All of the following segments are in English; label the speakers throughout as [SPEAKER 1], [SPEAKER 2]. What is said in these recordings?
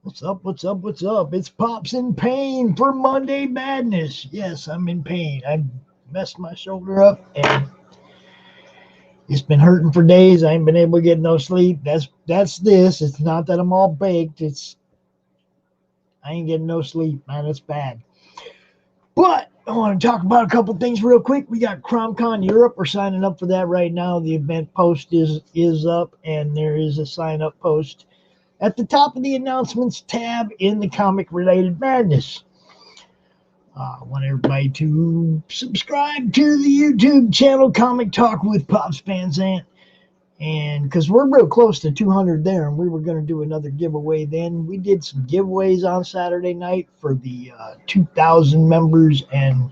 [SPEAKER 1] What's up? What's up? What's up? It's Pops in pain for Monday Madness. Yes, I'm in pain. I messed my shoulder up and it's been hurting for days. I ain't been able to get no sleep. That's this. It's not that I'm all baked. It's I ain't getting no sleep, man. It's bad. But I want to talk about a couple things real quick. We got CromCon Europe. We're signing up for that right now. The event post is up, and there is a sign up post at the top of the announcements tab in the comic related madness. I want everybody to subscribe to the YouTube channel Comic Talk with Pops Van Zant. And because we're real close to 200 there, and we were going to do another giveaway then. We did some giveaways on Saturday night for the 2,000 members and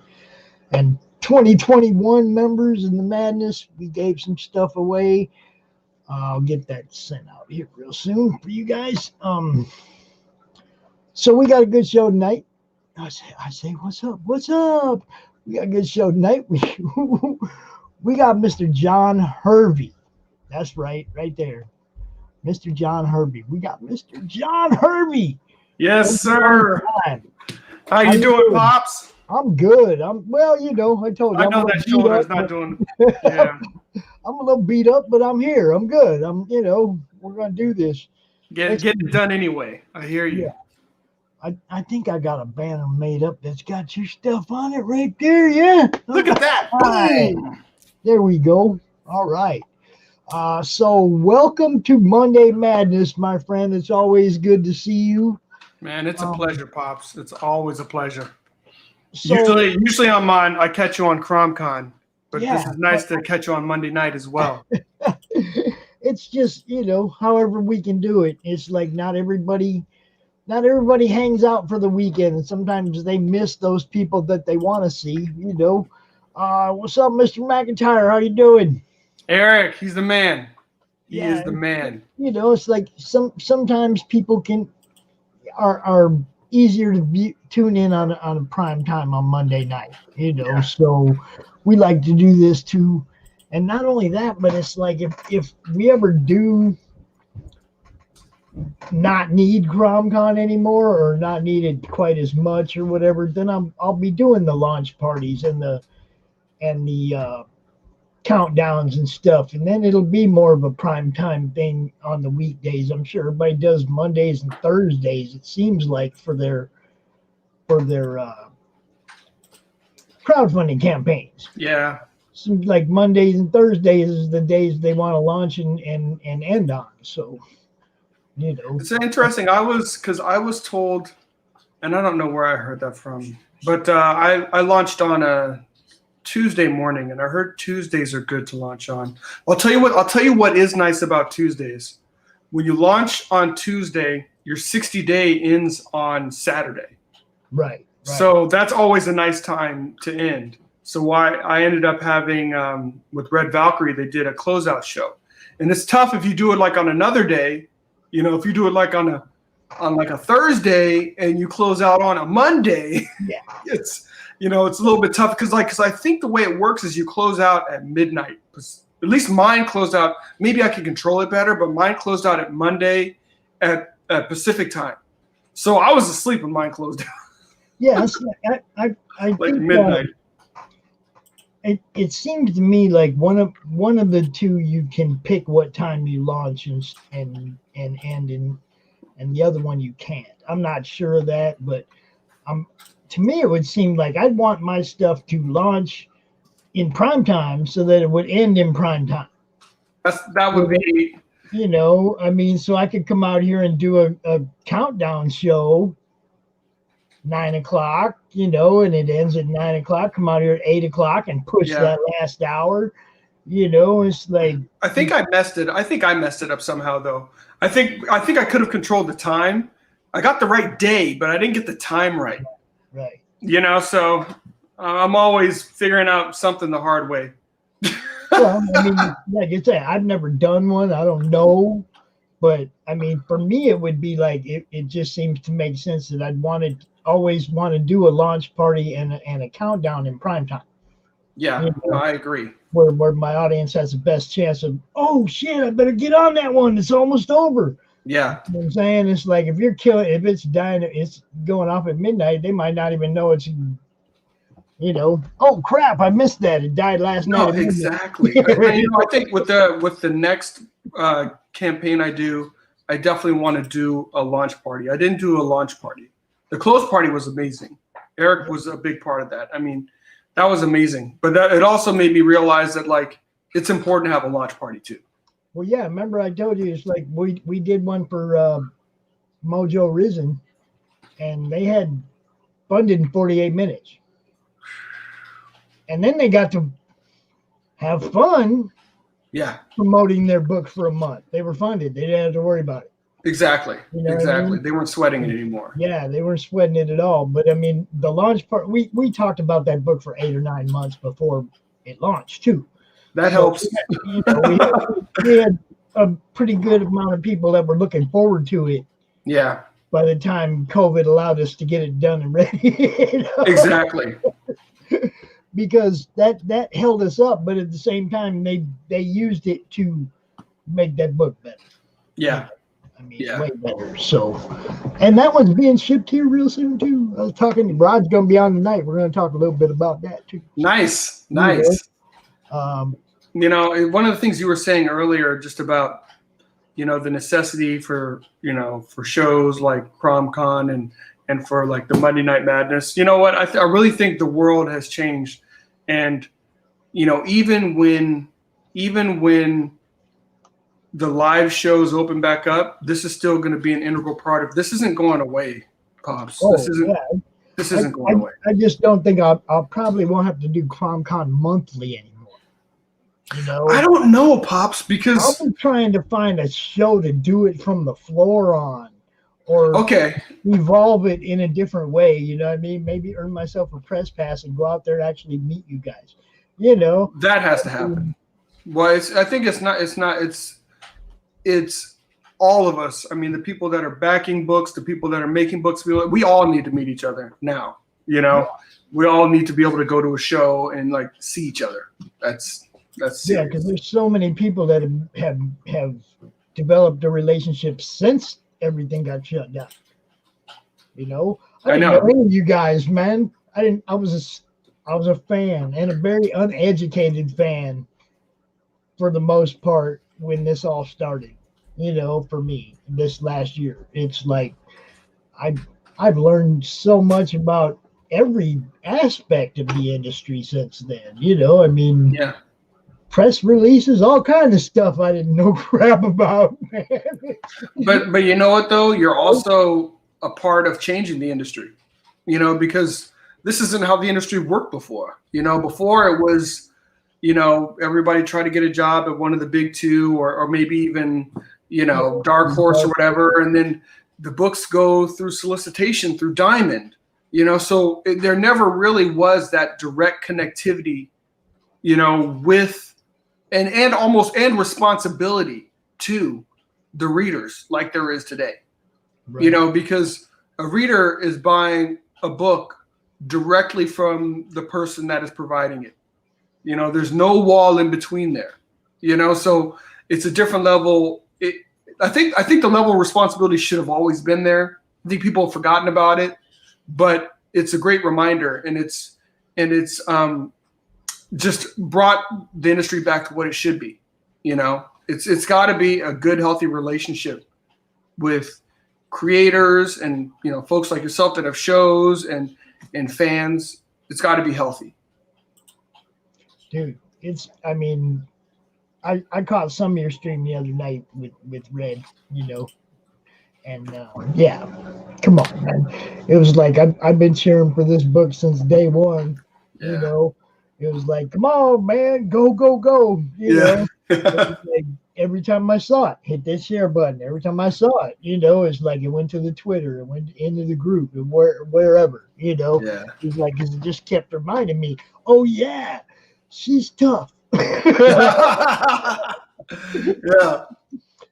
[SPEAKER 1] 2021 members in the madness. We gave some stuff away. I'll get that sent out here real soon for you guys. So we got a good show tonight. I say, what's up? What's up? We got a good show tonight. We got Mr. John Hervey. That's right there. Mr. John Hervey. We got Mr. John Hervey.
[SPEAKER 2] Yes, sir. How you doing, Pops?
[SPEAKER 1] I'm good. Well, you know, I told you.
[SPEAKER 2] I know that shoulder's not doing. Yeah.
[SPEAKER 1] I'm a little beat up, but I'm here. I'm good. We're gonna do this.
[SPEAKER 2] Get it done anyway. I hear you.
[SPEAKER 1] Yeah. I think I got a banner made up that's got your stuff on it right there. Yeah.
[SPEAKER 2] Look at that.
[SPEAKER 1] Right. There we go. All right. So welcome to Monday Madness, my friend. It's always good to see you.
[SPEAKER 2] Man, it's a pleasure, Pops. It's always a pleasure.
[SPEAKER 1] So,
[SPEAKER 2] usually I catch you on CromCon, but
[SPEAKER 1] yeah,
[SPEAKER 2] this is nice to catch you on Monday night as well.
[SPEAKER 1] It's just, however we can do it. It's like not everybody hangs out for the weekend, and sometimes they miss those people that they want to see, What's up, Mr. McIntyre? How you doing?
[SPEAKER 2] Eric, he's the man. He is the man.
[SPEAKER 1] It's like sometimes people are easier to tune in on a prime time on Monday night,
[SPEAKER 2] Yeah.
[SPEAKER 1] So we like to do this too. And not only that, but it's like if we ever do not need CromCon anymore or not need it quite as much or whatever, then I'll be doing the launch parties and the countdowns and stuff, and then it'll be more of a prime time thing on the weekdays. I'm sure everybody does Mondays and Thursdays, it seems like, for their crowdfunding campaigns.
[SPEAKER 2] Yeah.
[SPEAKER 1] Seems like Mondays and Thursdays is the days they want to launch and end on. So,
[SPEAKER 2] It's interesting. I was told, and I don't know where I heard that from, but I launched on a Tuesday morning, and I heard Tuesdays are good to launch on. I'll tell you what is nice about Tuesdays. When you launch on Tuesday, your 60-day ends on Saturday.
[SPEAKER 1] Right.
[SPEAKER 2] So that's always a nice time to end. So I ended up having with Red Valkyrie, they did a closeout show, and it's tough if you do it like on another day. If you do it like on a Thursday and you close out on a Monday,
[SPEAKER 1] yeah,
[SPEAKER 2] it's a little bit tough because I think the way it works is you close out at midnight. At least mine closed out. Maybe I can control it better, but mine closed out at Monday at Pacific time. So I was asleep when mine closed out.
[SPEAKER 1] Yeah, I
[SPEAKER 2] like
[SPEAKER 1] think
[SPEAKER 2] midnight.
[SPEAKER 1] It seems to me like one of the two you can pick what time you launch and end in, and the other one you can't. I'm not sure of that, but to me it would seem like I'd want my stuff to launch in prime time so that it would end in prime time.
[SPEAKER 2] That would be,
[SPEAKER 1] so I could come out here and do a countdown show 9 o'clock, and it ends at 9 o'clock. Come out here at 8 o'clock and push that last hour. It's like
[SPEAKER 2] I think I messed it up somehow though. I think I could have controlled the time. I got the right day, but I didn't get the time right.
[SPEAKER 1] Right.
[SPEAKER 2] So I'm always figuring out something the hard way.
[SPEAKER 1] Well, like I said, I've never done one. I don't know. But, for me, it would be like it just seems to make sense that I'd always want to do a launch party and a countdown in prime time.
[SPEAKER 2] Yeah, I agree.
[SPEAKER 1] Where my audience has the best chance of, oh, shit, I better get on that one. It's almost over.
[SPEAKER 2] Yeah.
[SPEAKER 1] You know what I'm saying? It's like if it's dying, it's going off at midnight, they might not even know it's, oh crap, I missed that. It died last night.
[SPEAKER 2] No, exactly. I think with the next campaign I do, I definitely want to do a launch party. I didn't do a launch party. The close party was amazing. Eric was a big part of that. I mean, that was amazing. But it also made me realize that, like, it's important to have a launch party too.
[SPEAKER 1] Well, yeah, remember I told you, it's like we did one for Mojo Risen, and they had funded in 48 minutes. And then they got to have fun promoting their book for a month. They were funded. They didn't have to worry about it.
[SPEAKER 2] Exactly. Exactly. I mean? They weren't sweating it anymore.
[SPEAKER 1] Yeah, they weren't sweating it at all. But, I mean, the launch part, we talked about that book for 8 or 9 months before it launched, too.
[SPEAKER 2] That helps.
[SPEAKER 1] We had a pretty good amount of people that were looking forward to it.
[SPEAKER 2] Yeah.
[SPEAKER 1] By the time COVID allowed us to get it done and ready.
[SPEAKER 2] Exactly.
[SPEAKER 1] Because that held us up, but at the same time, they used it to make that book better.
[SPEAKER 2] Yeah.
[SPEAKER 1] I mean, way better. So, and that one's being shipped here real soon too. I was talking to Rod's going to be on tonight. We're going to talk a little bit about that too.
[SPEAKER 2] Nice. One of the things you were saying earlier, just about, the necessity for, for shows like CromCon and for like the Monday Night Madness. You know what? I really think the world has changed, and even when the live shows open back up, this is still going to be an integral part of. This isn't going away, Pops. This isn't going away.
[SPEAKER 1] I just don't think I'll probably won't have to do CromCon monthly anymore.
[SPEAKER 2] I don't know, Pops, because
[SPEAKER 1] I'm trying to find a show to do it from the floor on. Or evolve it in a different way, you know what I mean? Maybe earn myself a press pass and go out there and actually meet you guys.
[SPEAKER 2] That has to happen. Well, I think it's all of us. I mean, the people that are backing books, the people that are making books, we all need to meet each other now. We all need to be able to go to a show and like see each other. That's serious.
[SPEAKER 1] Because there's so many people that have developed a relationship since everything got shut down. I didn't know any of you guys, man. I was a fan, and a very uneducated fan for the most part when this all started. For me this last year, it's like I've learned so much about every aspect of the industry since then. I mean, press releases, all kinds of stuff I didn't know crap about, man.
[SPEAKER 2] But you know what though? You're also a part of changing the industry. Because this isn't how the industry worked before. Before it was, everybody tried to get a job at one of the big two or maybe even, Dark Horse or whatever, and then the books go through solicitation through Diamond. So there never really was that direct connectivity, with and responsibility to the readers like there is today. Right. Because a reader is buying a book directly from the person that is providing it. There's no wall in between there. So it's a different level. I think the level of responsibility should have always been there. I think people have forgotten about it, but it's a great reminder, and it's just brought the industry back to what it should be. It's got to be a good, healthy relationship with creators and folks like yourself that have shows and fans. It's got to be healthy.
[SPEAKER 1] Dude, I caught some of your stream the other night with Red, and come on, man. It was like I've been cheering for this book since day one. It was like, come on, man, go, you know. Like, every time I saw it, hit that share button. Every time I saw it, it's like it went to the Twitter, it went into the group, and wherever, It's like, cause it just kept reminding me, oh yeah, she's tough.
[SPEAKER 2] Yeah.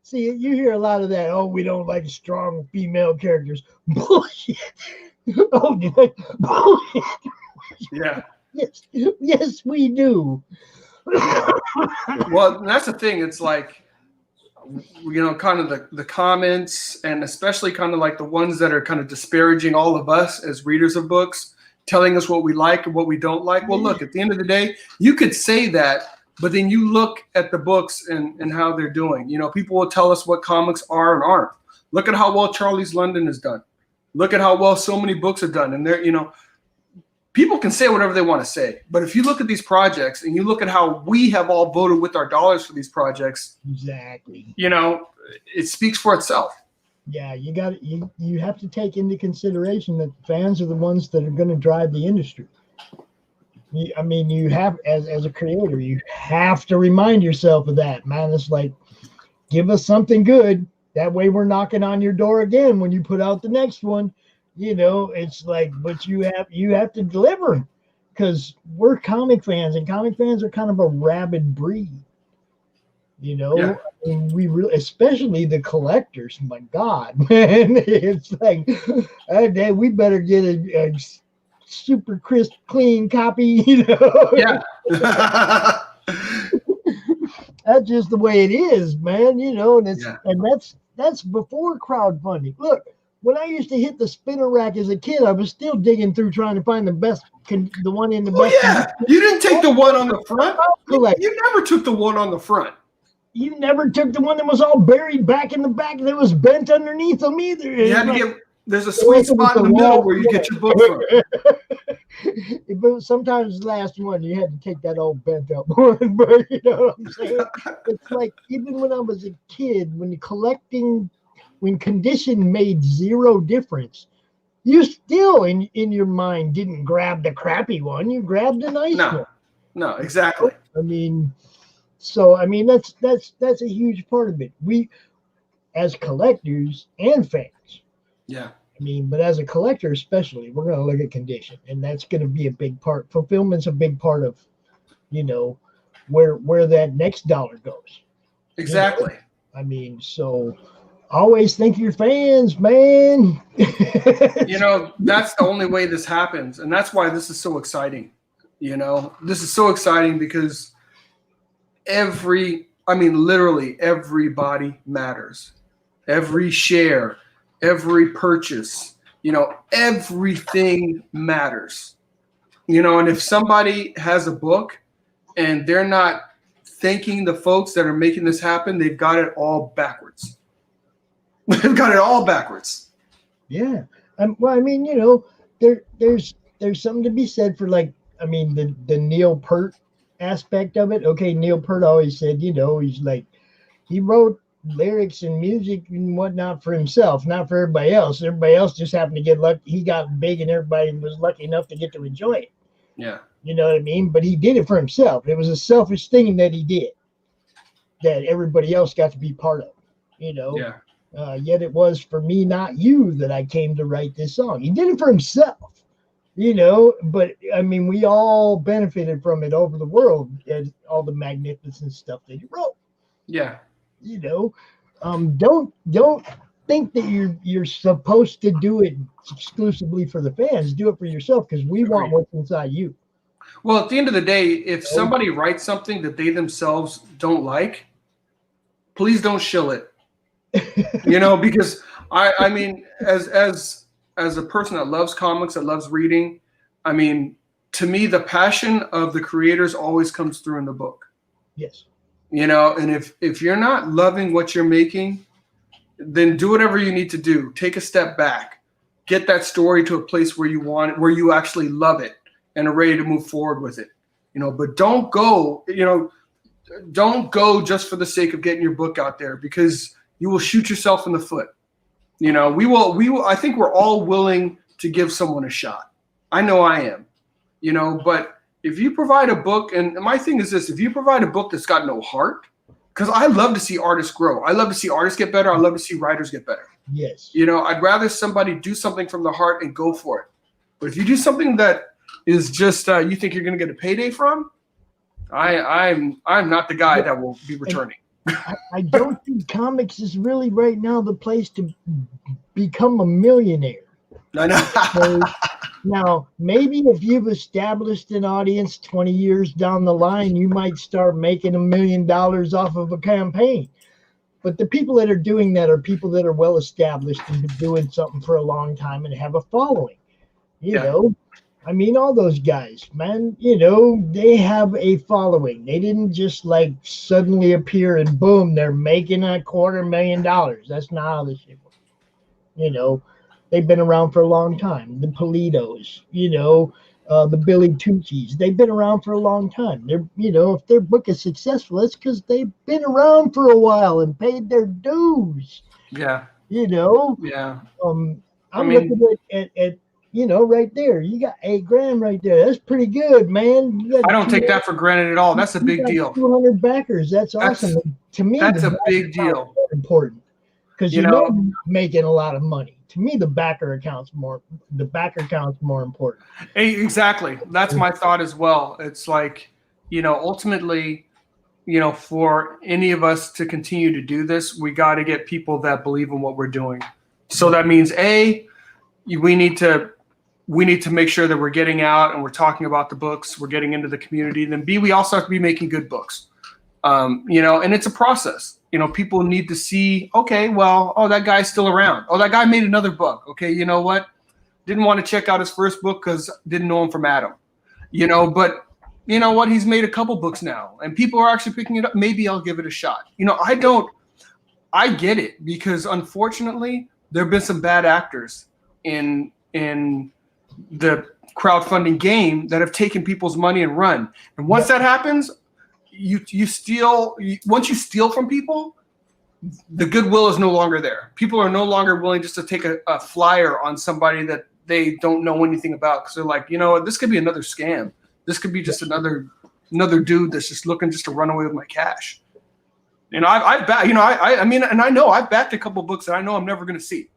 [SPEAKER 1] See, you hear a lot of that. Oh, we don't like strong female characters. Bullshit. Oh, bullshit.
[SPEAKER 2] Yeah.
[SPEAKER 1] Yes, we do.
[SPEAKER 2] Well, that's the thing. It's like kind of the comments, and especially kind of like the ones that are kind of disparaging all of us as readers of books, telling us what we like and what we don't like. Well, look, at the end of the day, you could say that, but then you look at the books and how they're doing. People will tell us what comics are and aren't. Look at how well Charlie's London has done. Look at how well so many books have done. And they're, people can say whatever they want to say, but if you look at these projects and you look at how we have all voted with our dollars for these projects,
[SPEAKER 1] exactly,
[SPEAKER 2] it speaks for itself.
[SPEAKER 1] Yeah, you have to take into consideration that fans are the ones that are going to drive the industry. You have, as a creator, you have to remind yourself of that, man. It's like, give us something good. That way we're knocking on your door again when you put out the next one. It's like, but you have to deliver, because we're comic fans, and comic fans are kind of a rabid breed.
[SPEAKER 2] Yeah.
[SPEAKER 1] We really, especially the collectors. My God, man, it's like, hey, we better get a super crisp, clean copy.
[SPEAKER 2] Yeah.
[SPEAKER 1] That's just the way it is, man. And that's before crowdfunding. Look. When I used to hit the spinner rack as a kid, I was still digging through trying to find the one in the best.
[SPEAKER 2] Yeah, you didn't take the one on the front. You never took the one on the front.
[SPEAKER 1] You never took the one that was all buried back in the back that was bent underneath them either.
[SPEAKER 2] There's a sweet spot in the middle where you get your book from.
[SPEAKER 1] But sometimes the last one, you had to take that old bent up one. But you know what I'm saying? It's like, even when I was a kid, when condition made zero difference, you still in your mind didn't grab the crappy one. You grabbed the nice one.
[SPEAKER 2] No, exactly.
[SPEAKER 1] That's a huge part of it. We, as collectors and fans.
[SPEAKER 2] Yeah.
[SPEAKER 1] But as a collector especially, we're going to look at condition, and that's going to be a big part. Fulfillment's a big part of, where that next dollar goes.
[SPEAKER 2] Exactly.
[SPEAKER 1] So always think of your fans, man.
[SPEAKER 2] That's the only way this happens. And that's why this is so exciting. This is so exciting because literally everybody matters. Every share, every purchase, everything matters. And if somebody has a book and they're not thanking the folks that are making this happen, they've got it all backwards. They've got it all backwards.
[SPEAKER 1] Yeah. There's something to be said for, the Neil Peart aspect of it. Okay, Neil Peart always said, he's like, he wrote lyrics and music and whatnot for himself, not for everybody else. Everybody else just happened to get lucky. He got big and everybody was lucky enough to get to enjoy it.
[SPEAKER 2] Yeah.
[SPEAKER 1] You know what I mean? But he did it for himself. It was a selfish thing that he did that everybody else got to be part of,
[SPEAKER 2] Yeah.
[SPEAKER 1] Yet it was for me, not you, that I came to write this song. He did it for himself, but we all benefited from it over the world, and all the magnificent stuff that he wrote.
[SPEAKER 2] Yeah.
[SPEAKER 1] Don't think that you're supposed to do it exclusively for the fans. Do it for yourself, because we want what's inside you.
[SPEAKER 2] Well, at the end of the day, if somebody writes something that they themselves don't like, please don't shill it. Because as a person that loves comics, that loves reading, to me, the passion of the creators always comes through in the book.
[SPEAKER 1] Yes.
[SPEAKER 2] And if you're not loving what you're making, then do whatever you need to do. Take a step back, get that story to a place where you want it, where you actually love it and are ready to move forward with it. But don't go just for the sake of getting your book out there, because you will shoot yourself in the foot. We will, I think we're all willing to give someone a shot. I know I am, but if you provide a book, and my thing is this, if you provide a book that's got no heart, because I love to see artists grow. I love to see artists get better. I love to see writers get better.
[SPEAKER 1] Yes.
[SPEAKER 2] I'd rather somebody do something from the heart and go for it. But if you do something that is just, you think you're going to get a payday from, I'm not the guy that will be returning.
[SPEAKER 1] I don't think comics is really right now the place to become a millionaire.
[SPEAKER 2] I know.
[SPEAKER 1] So, now, maybe if you've established an audience 20 years down the line, you might start making $1 million off of a campaign. But the people that are doing that are people that are well established and been doing something for a long time and have a following. You know, I mean, all those guys, man, you know, they have a following. They didn't just like suddenly appear and boom, they're making $250,000. That's not how this shit works. You know, they've been around for a long time. The Politos, you know, the Billy Tucci's, they've been around for a long time. They're, you know, if their book is successful, it's because they've been around for a while and paid their dues.
[SPEAKER 2] Yeah.
[SPEAKER 1] You know.
[SPEAKER 2] Yeah.
[SPEAKER 1] I'm looking at you know, right there. You got $8,000 right there. That's pretty good, man.
[SPEAKER 2] I don't take that for granted at all. That's a big deal.
[SPEAKER 1] 200 backers. That's awesome. To me,
[SPEAKER 2] that's a big deal.
[SPEAKER 1] Important because you know you're making a lot of money. To me, the backer account's more important.
[SPEAKER 2] Exactly. That's my thought as well. It's like, you know, ultimately, you know, for any of us to continue to do this, we got to get people that believe in what we're doing. So that means we need to make sure that we're getting out and we're talking about the books, we're getting into the community. Then B, we also have to be making good books. You know, and it's a process. You know, people need to see, okay, well, oh, that guy's still around. Oh, that guy made another book. Okay, you know what? Didn't want to check out his first book because didn't know him from Adam. You know, but you know what? He's made a couple books now, and people are actually picking it up. Maybe I'll give it a shot. You know, I get it because unfortunately there have been some bad actors in the crowdfunding game that have taken people's money and run. And once that happens, once you steal from people, the goodwill is no longer there. People are no longer willing just to take a flyer on somebody that they don't know anything about because they're like, you know, this could be another scam. This could be just another dude that's just looking just to run away with my cash. You know, I've backed, you know, I mean, and I know I've backed a couple books that I know I'm never going to see.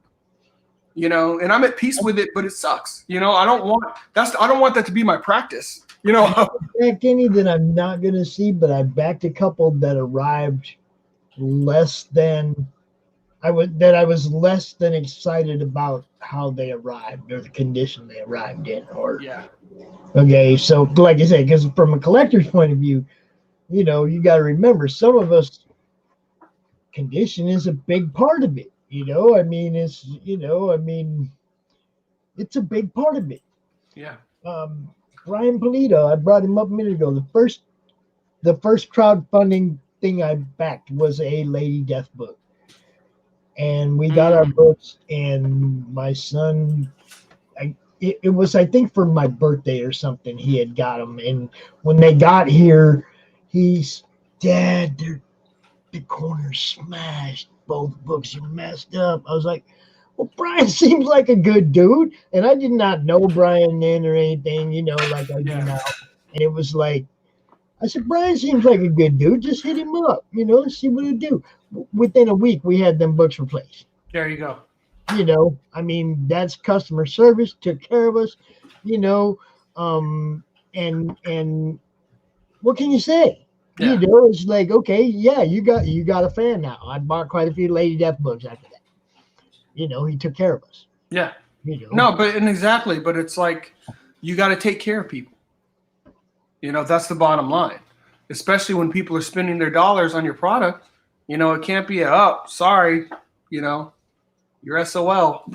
[SPEAKER 2] You know, and I'm at peace with it, but it sucks. You know, I don't want that to be my practice. You know,
[SPEAKER 1] I backed any that I'm not going to see, but I backed a couple that arrived less than I was less than excited about how they arrived or the condition they arrived in. Or okay, so like I said, because from a collector's point of view, you know, you got to remember some of us condition is a big part of it. You know, I mean, it's a big part of it.
[SPEAKER 2] Yeah.
[SPEAKER 1] Brian Polito, I brought him up a minute ago. The first crowdfunding thing I backed was a Lady Death book. And we got our books, and my son, it was, I think, for my birthday or something, he had got them. And when they got here, Dad, the corner's smashed. Both books are messed up. I was like, well, Brian seems like a good dude. And I did not know Brian then or anything, you know, like I do now. And it was like, I said, Brian seems like a good dude. Just hit him up, you know, and see what he'll do. Within a week, we had them books replaced.
[SPEAKER 2] There you go.
[SPEAKER 1] You know, I mean, that's customer service, took care of us, you know, and what can you say? Yeah. You know, it's like, okay, yeah, you got a fan now. I bought quite a few Lady Death books after that. You know, he took care of us.
[SPEAKER 2] Yeah.
[SPEAKER 1] You know?
[SPEAKER 2] No, but it's like you got to take care of people. You know, that's the bottom line. Especially when people are spending their dollars on your product. You know, it can't be sorry, you know, you're SOL.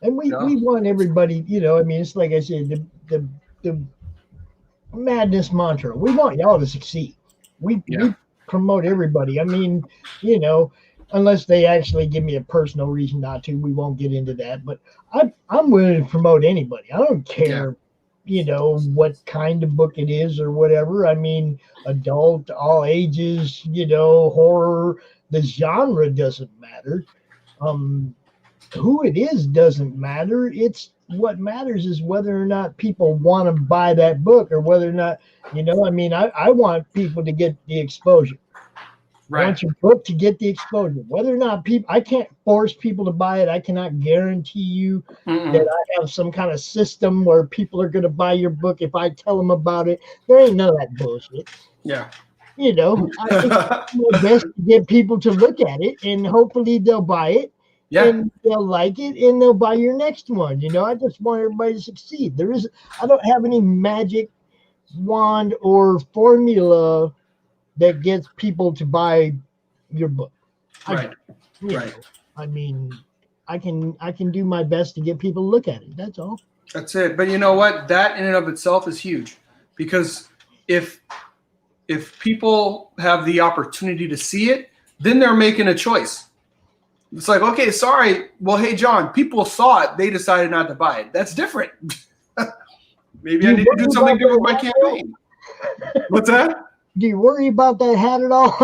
[SPEAKER 1] And we want everybody, you know, I mean, it's like I said, the madness mantra. We want y'all to succeed. We promote everybody. I mean, you know, unless they actually give me a personal reason not to, we won't get into that. But I'm willing to promote anybody. I don't care, you know, what kind of book it is or whatever. I mean, adult, all ages, you know, horror. The genre doesn't matter. Who it is doesn't matter. It's what matters is whether or not people want to buy that book or whether or not, you know, I mean, I want people to get the exposure. Right. I want your book to get the exposure. Whether or not I can't force people to buy it. I cannot guarantee you that I have some kind of system where people are going to buy your book if I tell them about it. There ain't none of that bullshit.
[SPEAKER 2] Yeah.
[SPEAKER 1] You know, I think it's my best to get people to look at it and hopefully they'll buy it. Yeah. And they'll like it and they'll buy your next one. You know, I just want everybody to succeed. I don't have any magic wand or formula that gets people to buy your book.
[SPEAKER 2] Right. Right.
[SPEAKER 1] I mean, I can do my best to get people to look at it. That's all.
[SPEAKER 2] That's it. But you know what? That in and of itself is huge, because if people have the opportunity to see it, then they're making a choice. It's like, okay, sorry. Well, hey, John, people saw it. They decided not to buy it. That's different. Maybe I need to do something different with my campaign. What's that?
[SPEAKER 1] Do you worry about that hat at all?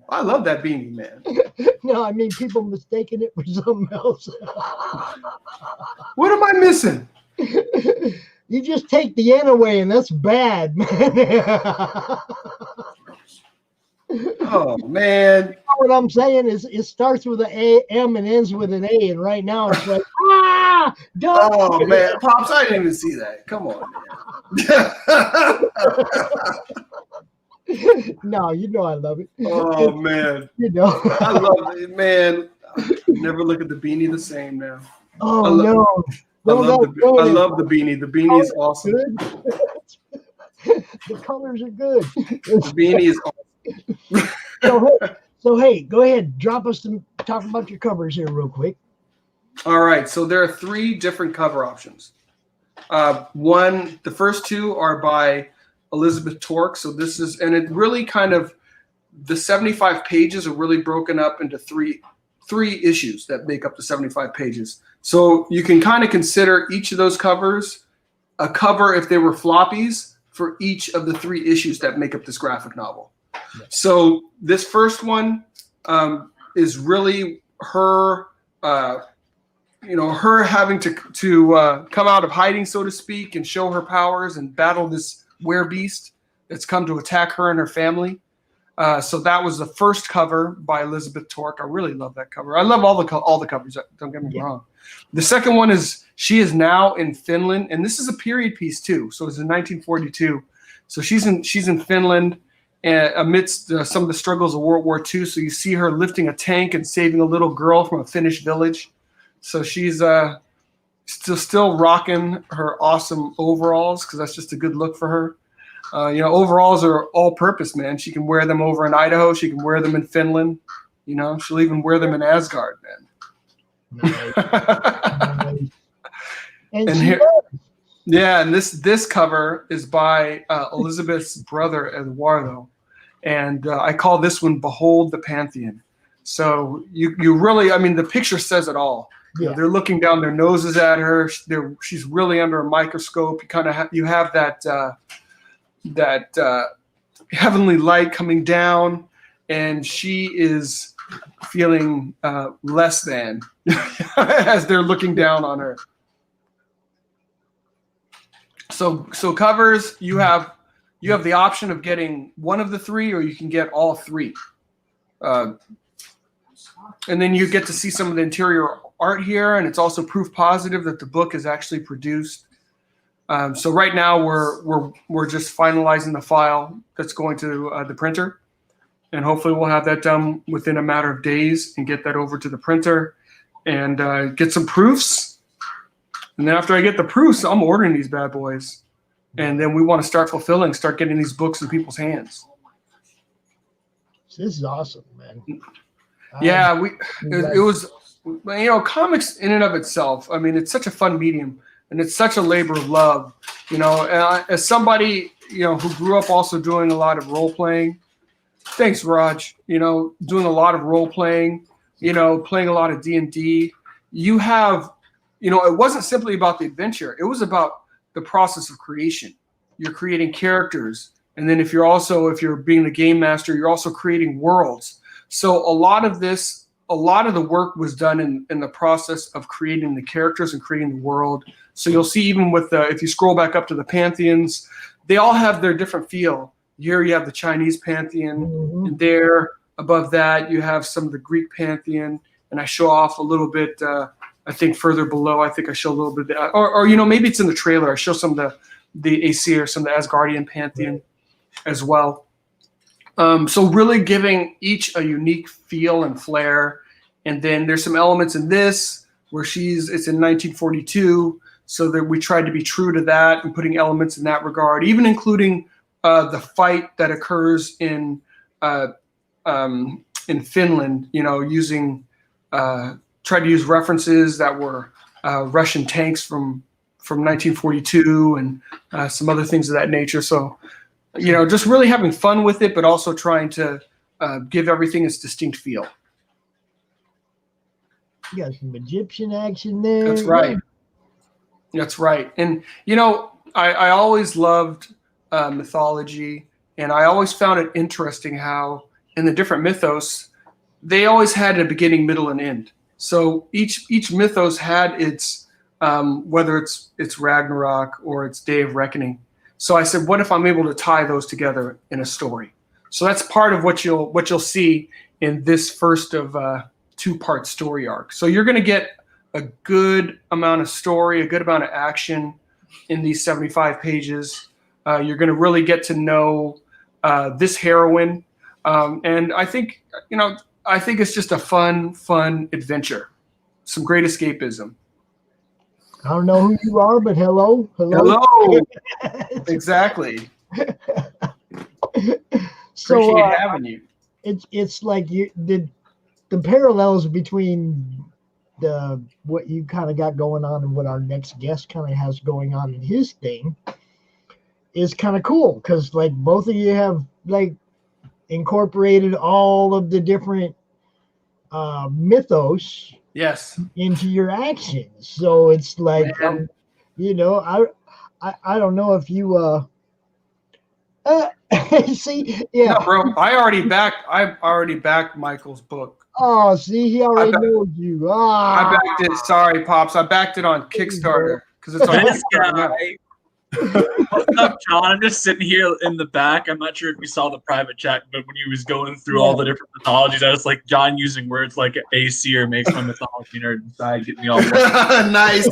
[SPEAKER 2] I love that beanie, man.
[SPEAKER 1] No, I mean people mistaking it for something else.
[SPEAKER 2] What am I missing?
[SPEAKER 1] You just take the N away, and that's bad, man.
[SPEAKER 2] Oh man!
[SPEAKER 1] What I'm saying is, it starts with an M and ends with an A, and right now it's like don't.
[SPEAKER 2] Oh man, Pops, I didn't even see that. Come on,
[SPEAKER 1] man. No, you know I love it.
[SPEAKER 2] Oh man,
[SPEAKER 1] you know
[SPEAKER 2] I love it, man. Never look at the beanie the same now.
[SPEAKER 1] Oh
[SPEAKER 2] I love the beanie. The beanie is awesome.
[SPEAKER 1] The colors are good.
[SPEAKER 2] The beanie is
[SPEAKER 1] awesome. So hey, go ahead. Drop us some. Talk about your covers here real quick.
[SPEAKER 2] All right. So there are 3 different cover options. The first 2 are by Elizabeth Torque. So this is, and it really kind of, the 75 pages are really broken up into three issues that make up the 75 pages. So you can kind of consider each of those covers a cover, if they were floppies, for each of the 3 issues that make up this graphic novel. Yeah. So this first one is really her, her having to come out of hiding, so to speak, and show her powers and battle this werebeast that's come to attack her and her family. So that was the first cover by Elizabeth Torque. I really love that cover. I love all the covers. Don't get me wrong. The second one is, she is now in Finland, and this is a period piece too. So it's in 1942. So she's in Finland amidst some of the struggles of World War II. So you see her lifting a tank and saving a little girl from a Finnish village. So she's still rocking her awesome overalls, because that's just a good look for her. Overalls are all-purpose, man. She can wear them over in Idaho. She can wear them in Finland. She'll even wear them in Asgard, man.
[SPEAKER 1] Nice. And
[SPEAKER 2] here, and this cover is by Elizabeth's brother Eduardo, and I call this one "Behold the Pantheon." So you really, I mean, the picture says it all. Yeah. They're looking down their noses at her. She's really under a microscope. You kind of you have that heavenly light coming down, and she is feeling less than as they're looking down on her. So covers, you have the option of getting one of the 3, or you can get all 3. And then you get to see some of the interior art here, and it's also proof positive that the book is actually produced. So right now we're just finalizing the file that's going to the printer, and hopefully we'll have that done within a matter of days and get that over to the printer and get some proofs. And then after I get the proofs, I'm ordering these bad boys, and then we want to start getting these books in people's hands.
[SPEAKER 1] This is awesome, man.
[SPEAKER 2] Yeah, it was, comics in and of itself. I mean, it's such a fun medium. And it's such a labor of love, and as somebody, who grew up also doing a lot of role playing. Thanks, Raj. Doing a lot of role playing, playing a lot of D&D. You have, it wasn't simply about the adventure. It was about the process of creation. You're creating characters. And then if you're being the game master, you're also creating worlds. So a lot of the work was done in the process of creating the characters and creating the world. So you'll see, even with if you scroll back up to the pantheons, they all have their different feel. Here you have the Chinese pantheon, and there above that you have some of the Greek pantheon, and I show off a little bit. I think further below, I think I show a little bit, or maybe it's in the trailer. I show some of the Aesir, some of the Asgardian pantheon as well. So really giving each a unique feel and flair. And then there's some elements in this where it's in 1942. So that we tried to be true to that and putting elements in that regard, even including the fight that occurs in in Finland, using try to use references that were Russian tanks from 1942 and some other things of that nature. So, just really having fun with it, but also trying to give everything its distinct feel.
[SPEAKER 1] You got some Egyptian action there.
[SPEAKER 2] That's right. That's right. And, I always loved mythology, and I always found it interesting how in the different mythos, they always had a beginning, middle, and end. So each mythos had its, whether it's Ragnarok or it's Day of Reckoning. So I said, what if I'm able to tie those together in a story? So that's part of what you'll see in this first of 2-part story arc. So you're going to get a good amount of story, a good amount of action in these 75 pages. You're going to really get to know this heroine, and I think it's just a fun adventure, some great escapism.
[SPEAKER 1] I don't know who you are, but hello.
[SPEAKER 2] Exactly.
[SPEAKER 1] So
[SPEAKER 2] appreciate having you.
[SPEAKER 1] It's like the parallels between what you kind of got going on and what our next guest kind of has going on in his thing is kind of cool, because like both of you have like incorporated all of the different mythos into your actions. So it's like I don't know if you see, yeah.
[SPEAKER 2] No, bro, I already backed Michael's book.
[SPEAKER 1] Oh, see, he already knows you.
[SPEAKER 2] I backed it. Sorry, Pops. I backed it on Kickstarter because it's on Kickstarter.
[SPEAKER 3] What's up, John? I'm just sitting here in the back. I'm not sure if you saw the private chat, but when he was going through all the different mythologies, I was like, John using words like AC or makes my mythology nerd inside get me all
[SPEAKER 2] nice.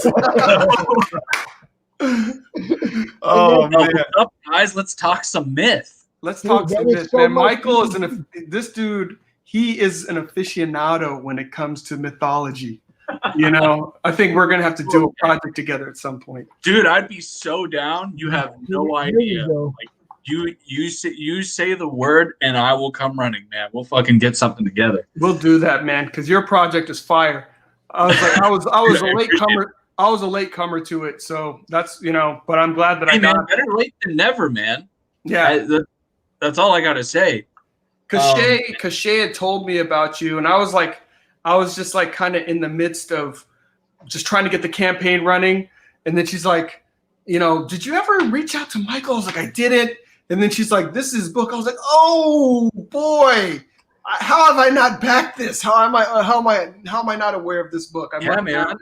[SPEAKER 3] Oh man! What's up, guys? Let's talk some myth.
[SPEAKER 2] Let's talk some myth, man. Michael is this dude. He is an aficionado when it comes to mythology. I think we're gonna have to do a project together at some point.
[SPEAKER 3] Dude, I'd be so down. You have no idea. Like you say the word, and I will come running, man. We'll fucking get something together.
[SPEAKER 2] We'll do that, man. Because your project is fire. I was a late comer. I was a late comer to it, so that's But I'm glad that I got it.
[SPEAKER 3] Better late than never, man.
[SPEAKER 2] Yeah,
[SPEAKER 3] that's all I gotta say.
[SPEAKER 2] Because Shay had told me about you, and I was just like kind of in the midst of just trying to get the campaign running. And then she's like, did you ever reach out to Michael? I was like, I didn't. And then she's like, this is his book. I was like, oh boy, how have I not backed this? How am I not aware of this book?
[SPEAKER 3] Man.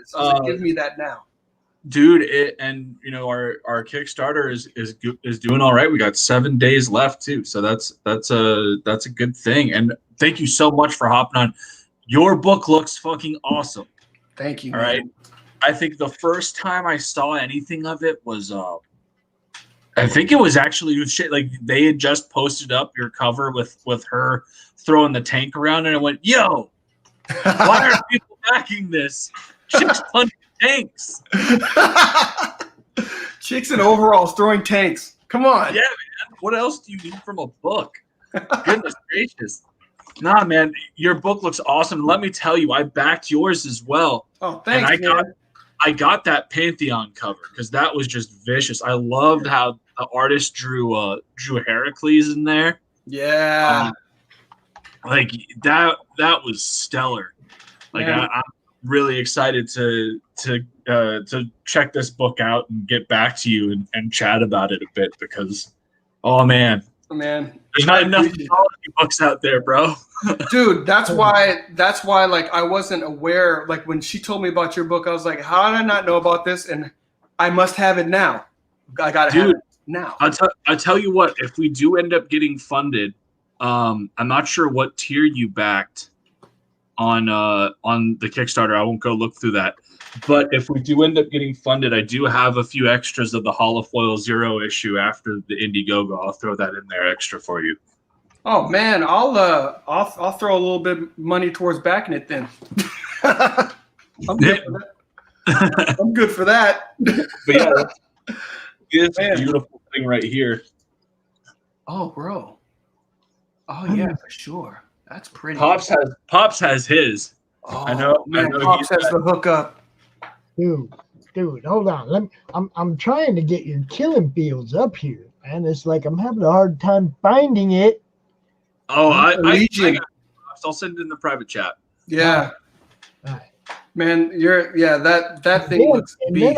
[SPEAKER 2] Give me that now.
[SPEAKER 3] Dude, our Kickstarter is doing all right. We got 7 days left too, so that's a good thing. And thank you so much for hopping on. Your book looks fucking awesome.
[SPEAKER 2] Thank you.
[SPEAKER 3] All right, I think the first time I saw anything of it was I think it was actually like they had just posted up your cover with her throwing the tank around, and I went, "Yo, why are people backing this? Chicks punching tanks."
[SPEAKER 2] Chicks in overalls throwing tanks. Come on.
[SPEAKER 3] Yeah, man. What else do you need from a book? Goodness gracious. Nah, man, your book looks awesome. Let me tell you, I backed yours as well.
[SPEAKER 2] Oh, thanks,
[SPEAKER 3] and I got that Pantheon cover because that was just vicious. I loved how the artist drew Heracles in there.
[SPEAKER 2] Yeah.
[SPEAKER 3] Like that was stellar. Like I'm really excited to check this book out and get back to you and chat about it a bit because, oh man, there's not enough mythology books out there, bro.
[SPEAKER 2] Dude, that's why like I wasn't aware. Like when she told me about your book, I was like, how did I not know about this? And I must have it now. I gotta have it now.
[SPEAKER 3] I'll tell you what, if we do end up getting funded, I'm not sure what tier you backed on the Kickstarter. I won't go look through that. But if we do end up getting funded, I do have a few extras of the Holofoil Zero issue after the Indiegogo. I'll throw that in there extra for you.
[SPEAKER 2] Oh man, I'll throw a little bit of money towards backing it then. I'm good for that. I'm good for that.
[SPEAKER 3] But yeah, it's a beautiful thing right here.
[SPEAKER 2] Oh, bro. Oh yeah, for sure. That's pretty.
[SPEAKER 3] Pops has his.
[SPEAKER 2] Oh,
[SPEAKER 3] I know.
[SPEAKER 2] Pops has the hookup.
[SPEAKER 1] Dude, hold on. I'm trying to get your Killing Fields up here, man. It's like I'm having a hard time finding it.
[SPEAKER 3] Oh, I'll send it in the private chat.
[SPEAKER 2] Yeah.
[SPEAKER 1] All right.
[SPEAKER 2] Man, that thing looks beast.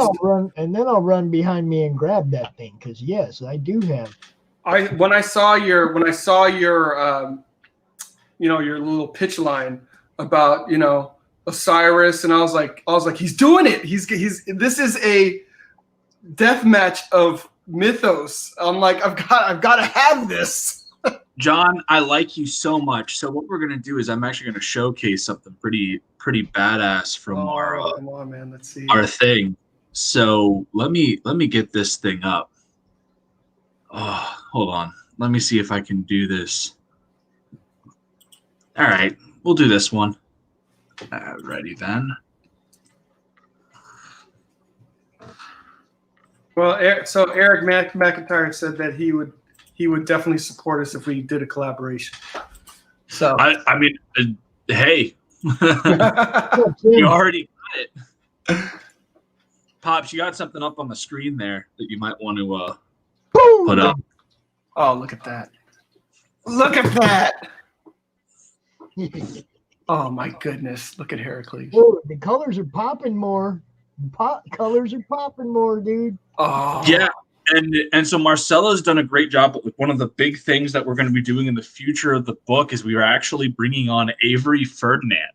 [SPEAKER 1] Then I'll run behind me and grab that thing, because yes, I do have.
[SPEAKER 2] When I saw your your little pitch line about Osiris, and I was like he's doing it. He's this is a death match of mythos. I'm like I've got to have this.
[SPEAKER 3] John, I like you so much. So what we're gonna do is I'm actually gonna showcase something pretty badass from
[SPEAKER 2] come on, man. Let's see
[SPEAKER 3] our thing. So let me get this thing up. Oh, hold on. Let me see if I can do this. All right, we'll do this one. Ready then.
[SPEAKER 2] Well, so Eric McIntyre said that he would definitely support us if we did a collaboration. So
[SPEAKER 3] I mean, hey, you already got it. Pops, you got something up on the screen there that you might want to put up.
[SPEAKER 2] Oh, look at that! Look at that! Oh my goodness! Look at Heracles.
[SPEAKER 1] Oh, the colors are popping more. Colors are popping more, dude.
[SPEAKER 2] Oh
[SPEAKER 3] yeah. And so Marcelo's done a great job. But one of the big things that we're going to be doing in the future of the book is we are actually bringing on Avery Ferdinand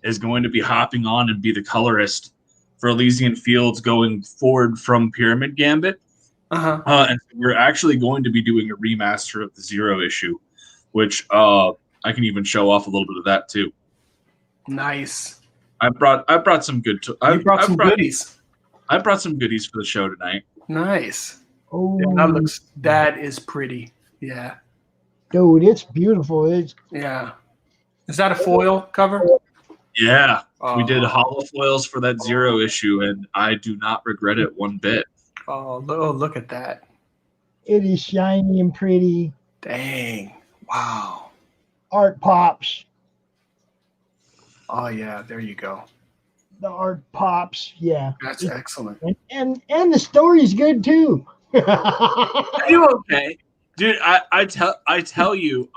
[SPEAKER 3] is going to be hopping on and be the colorist for Elysian Fields going forward from Pyramid Gambit. And we're actually going to be doing a remaster of the Zero issue, which I can even show off a little bit of that too.
[SPEAKER 2] Nice.
[SPEAKER 3] I brought some good.
[SPEAKER 2] Goodies.
[SPEAKER 3] I brought some goodies for the show tonight.
[SPEAKER 2] Nice.
[SPEAKER 1] Oh,
[SPEAKER 2] yeah, that is pretty. Yeah.
[SPEAKER 1] Dude, it's beautiful. Is
[SPEAKER 2] that a foil cover?
[SPEAKER 3] Yeah. We did hollow foils for that Zero issue, and I do not regret it one bit.
[SPEAKER 2] Oh, look at that.
[SPEAKER 1] It is shiny and pretty.
[SPEAKER 2] Dang. Wow.
[SPEAKER 1] Art pops.
[SPEAKER 2] Oh, yeah. There you go.
[SPEAKER 1] The art pops. Yeah.
[SPEAKER 2] That's excellent.
[SPEAKER 1] And the story's good, too.
[SPEAKER 3] Are you okay? Dude, I tell you,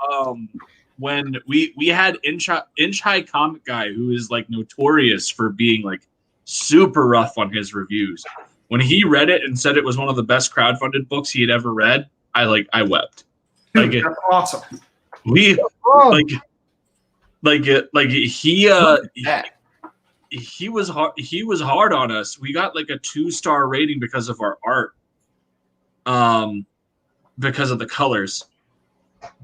[SPEAKER 3] when we had Inch High Comic Guy, who is like notorious for being like super rough on his reviews. When he read it and said it was one of the best crowdfunded books he had ever read, I wept.
[SPEAKER 2] Dude, that's awesome.
[SPEAKER 3] He was hard on us. We got like a 2-star rating because of our art, because of the colors.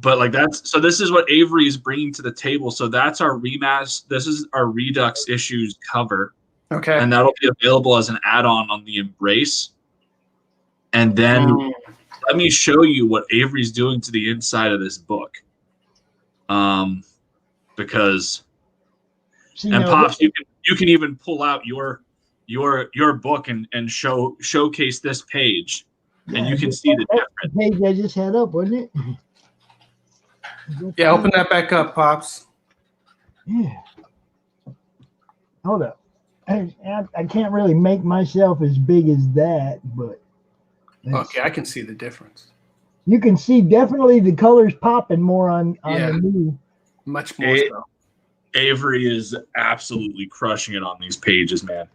[SPEAKER 3] But this is what Avery is bringing to the table. So that's our remaster. This is our Redux issues cover.
[SPEAKER 2] Okay.
[SPEAKER 3] And that'll be available as an add-on on the Embrace. And then let me show you what Avery's doing to the inside of this book. Because Pops, you can even pull out your book and showcase this page, and you can see the difference.
[SPEAKER 1] Page I just had up, wasn't it?
[SPEAKER 2] Yeah, open that back up, Pops.
[SPEAKER 1] Yeah. Hold up. I can't really make myself as big as that, but
[SPEAKER 2] okay, I can see the difference.
[SPEAKER 1] You can see definitely the colors popping more on the new.
[SPEAKER 2] Much more so.
[SPEAKER 3] Avery is absolutely crushing it on these pages, man.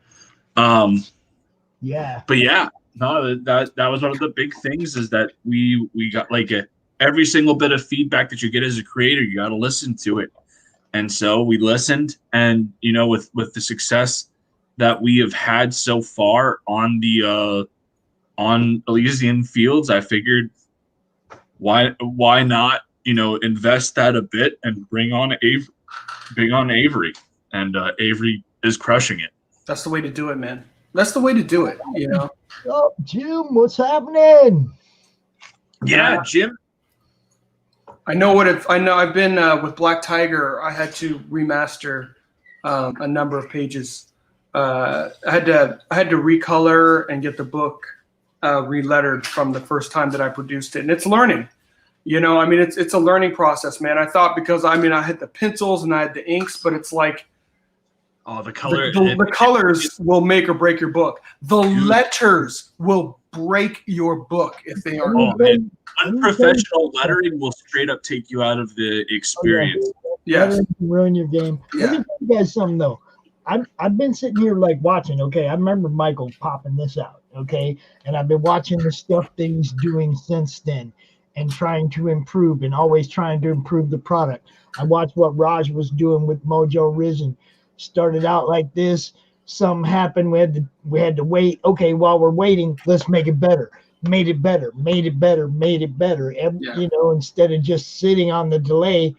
[SPEAKER 1] Yeah.
[SPEAKER 3] But yeah, no, that was one of the big things is that we got like every single bit of feedback that you get as a creator, you got to listen to it. And so we listened, and with the success that we have had so far on the on Elysian Fields, I figured why not invest that a bit and bring on Avery, and Avery is crushing it.
[SPEAKER 2] That's the way to do it, man. That's the way to do it.
[SPEAKER 1] Oh, Jim, what's happening?
[SPEAKER 3] Yeah, Jim.
[SPEAKER 2] I know I've been with Black Tiger. I had to remaster a number of pages. I had to recolor and get the book relettered from the first time that I produced it, and it's learning. You know, I mean, it's a learning process, man. I thought because I had the pencils and I had the inks, but it's like,
[SPEAKER 3] oh, the color,
[SPEAKER 2] the colors will make or break your book. The letters will break your book if they aren't.
[SPEAKER 3] Oh man, unprofessional lettering will straight up take you out of the experience.
[SPEAKER 2] Yes,
[SPEAKER 1] ruin your game.
[SPEAKER 2] Yeah.
[SPEAKER 1] Let me tell you guys something though. I've been sitting here like watching. Okay, I remember Michael popping this out. Okay, and I've been watching the stuff that he's doing since then, and trying to improve, and always trying to improve the product. I watched what Raj was doing with Mojo Risen. Started out like this. Something happened. We had to wait. Okay, while we're waiting, let's make it better. Made it better. Made it better. Made it better. And, you know, instead of just sitting on the delay,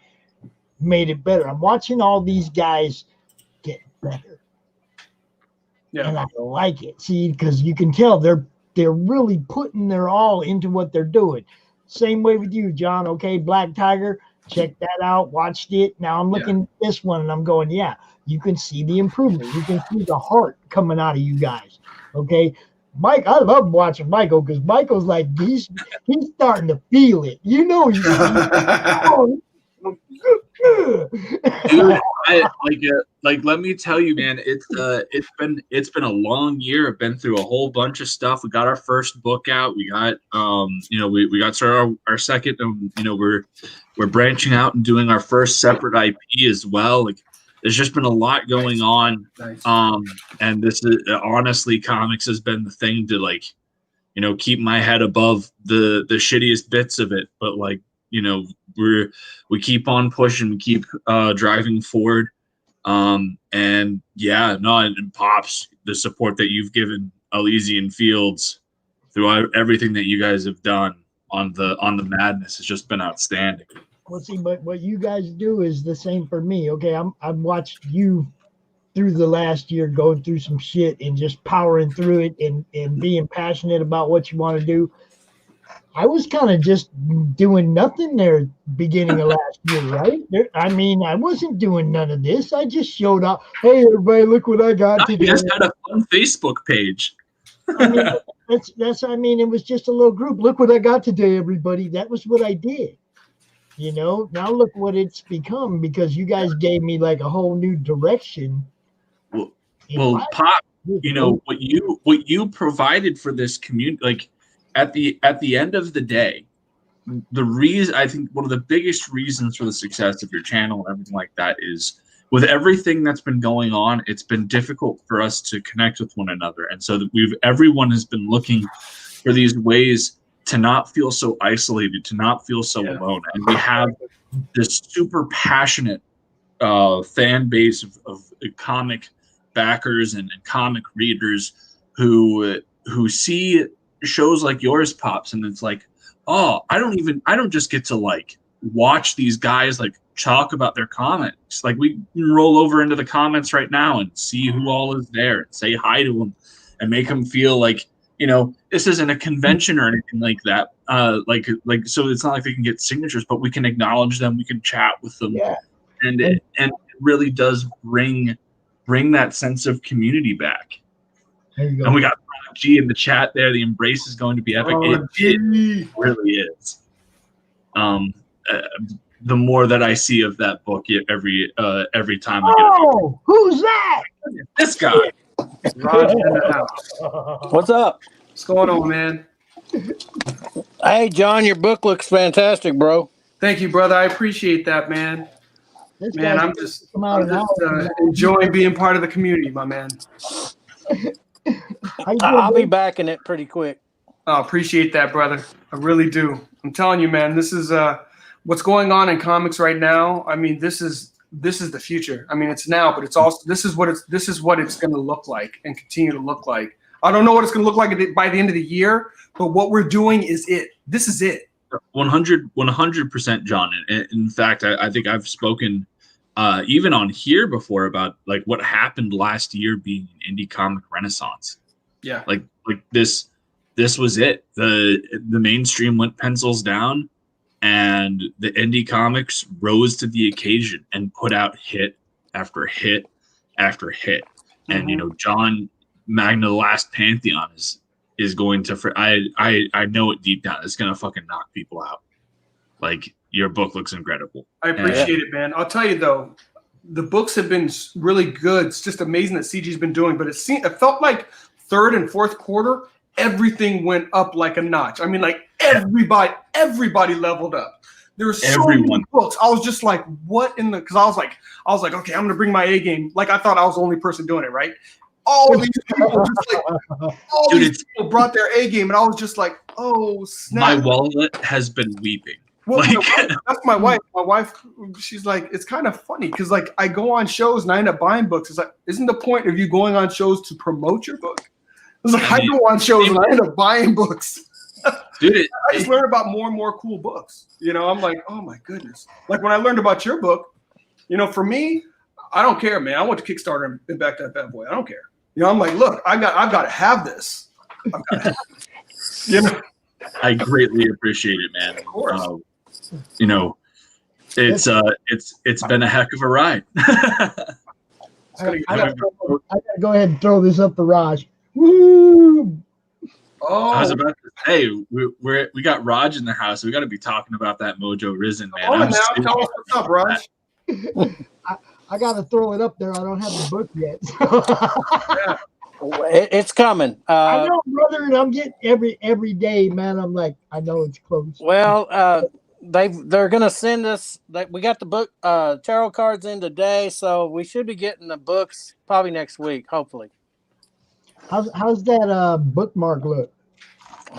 [SPEAKER 1] made it better. I'm watching all these guys get better. Yeah. And I like it. See, because you can tell they're really putting their all into what they're doing. Same way with you, John. Okay, Black Tiger, check that out. Watched it. Now I'm looking at this one and I'm going, yeah, you can see the improvement. You can see the heart coming out of you guys. Okay. Mike, I love watching Michael because Michael's like he's starting to feel it. You know, he's
[SPEAKER 3] dude, like let me tell you, man, it's been a long year. I've been through a whole bunch of stuff. We got our first book out. We got we got our second. We're branching out and doing our first separate IP as well. Like there's just been a lot going on.
[SPEAKER 2] Nice.
[SPEAKER 3] And this is honestly, comics has been the thing to keep my head above the shittiest bits of it. But we keep on pushing, keep driving forward. And Pops, the support that you've given Elysian Fields through everything that you guys have done on the madness has just been outstanding.
[SPEAKER 1] Well, see, but what you guys do is the same for me. Okay, I've watched you through the last year going through some shit and just powering through it and being passionate about what you want to do. I was kind of just doing nothing there beginning of last year, right? I wasn't doing none of this. I just showed up. Hey, everybody, look what I got today.
[SPEAKER 3] You just had a fun Facebook page.
[SPEAKER 1] It was just a little group. Look what I got today, everybody. That was what I did. Now look what it's become because you guys gave me like a whole new direction.
[SPEAKER 3] Well, Pop, what you provided for this community, like at the end of the day, I think one of the biggest reasons for the success of your channel and everything like that is with everything that's been going on, it's been difficult for us to connect with one another. And so everyone has been looking for these ways to not feel so isolated, to not feel so alone. And we have this super passionate fan base of comic backers and comic readers who see shows like yours, Pops, and it's like, oh, I don't just get to watch these guys talk about their comics. Like we can roll over into the comments right now and see who all is there and say hi to them and make them feel like, this isn't a convention or anything like that. So it's not like they can get signatures, but we can acknowledge them. We can chat with them.
[SPEAKER 1] Yeah.
[SPEAKER 3] And it really does bring that sense of community back.
[SPEAKER 1] There you go.
[SPEAKER 3] And we got G in the chat there. The embrace is going to be epic. It really is. The more that I see of that book every time I get it.
[SPEAKER 1] Oh, who's that?
[SPEAKER 3] This guy.
[SPEAKER 2] Rog in the house.
[SPEAKER 4] What's up?
[SPEAKER 2] What's going on, man?
[SPEAKER 4] Hey, John, your book looks fantastic, bro.
[SPEAKER 2] Thank you, brother. I appreciate that, man. I'm just enjoying being part of the community, my man.
[SPEAKER 4] I'll be back in it pretty quick.
[SPEAKER 2] I appreciate that, brother. I really do. I'm telling you, man, this is what's going on in comics right now. I mean, this is the future. I mean, it's now, but it's also this is what it's going to look like and continue to look like. I don't know what it's going to look like by the end of the year, but what we're doing is it. This is it.
[SPEAKER 3] 100%, John. In fact, I think I've spoken even on here before about what happened last year being an indie comic renaissance.
[SPEAKER 2] Yeah.
[SPEAKER 3] Like this was it. The mainstream went pencils down, and the indie comics rose to the occasion and put out hit after hit after hit. Mm-hmm. And John Magna, the Last Pantheon is going to. I know it deep down. It's gonna fucking knock people out. Like, your book looks incredible.
[SPEAKER 2] I appreciate it, man. I'll tell you though, the books have been really good. It's just amazing that CG's been doing, but it felt like third and fourth quarter, everything went up like a notch. I mean, like everybody leveled up. There were so many books. I was just like, what in the? Because I was like, okay, I'm gonna bring my A game. Like I thought I was the only person doing it, right? All of these people, these people brought their A game, and I was just like, oh snap!
[SPEAKER 3] My wallet has been weeping.
[SPEAKER 2] Well, that's my wife. My wife, she's like, it's kind of funny because like I go on shows and I end up buying books. It's like, isn't the point of you going on shows to promote your book? I was like, I go on shows and I end up buying books.
[SPEAKER 3] Dude,
[SPEAKER 2] I just learned about more and more cool books. You know, I'm like, oh my goodness. Like when I learned about your book, you know, for me, I don't care, man. I went to Kickstarter and back that bad boy. I don't care. You know, I'm like, look, I've got to have this. I've got to have it. You know,
[SPEAKER 3] I greatly appreciate it, man.
[SPEAKER 2] Of course.
[SPEAKER 3] You know, it's been a heck of a ride.
[SPEAKER 1] I gotta go ahead and throw this up for Raj. Woo!
[SPEAKER 2] Oh,
[SPEAKER 3] I was about to say we got Raj in the house. We got to be talking about that Mojo Risen, man.
[SPEAKER 2] Now, tell us what's up, Raj.
[SPEAKER 1] I got to throw it up there. I don't have the book yet.
[SPEAKER 2] Yeah.
[SPEAKER 4] It's coming.
[SPEAKER 1] I know, brother, and I'm getting every day, man. I'm like, I know it's close.
[SPEAKER 4] Well, they're gonna send us. We got the book tarot cards in today, so we should be getting the books probably next week, hopefully.
[SPEAKER 1] How's that bookmark look?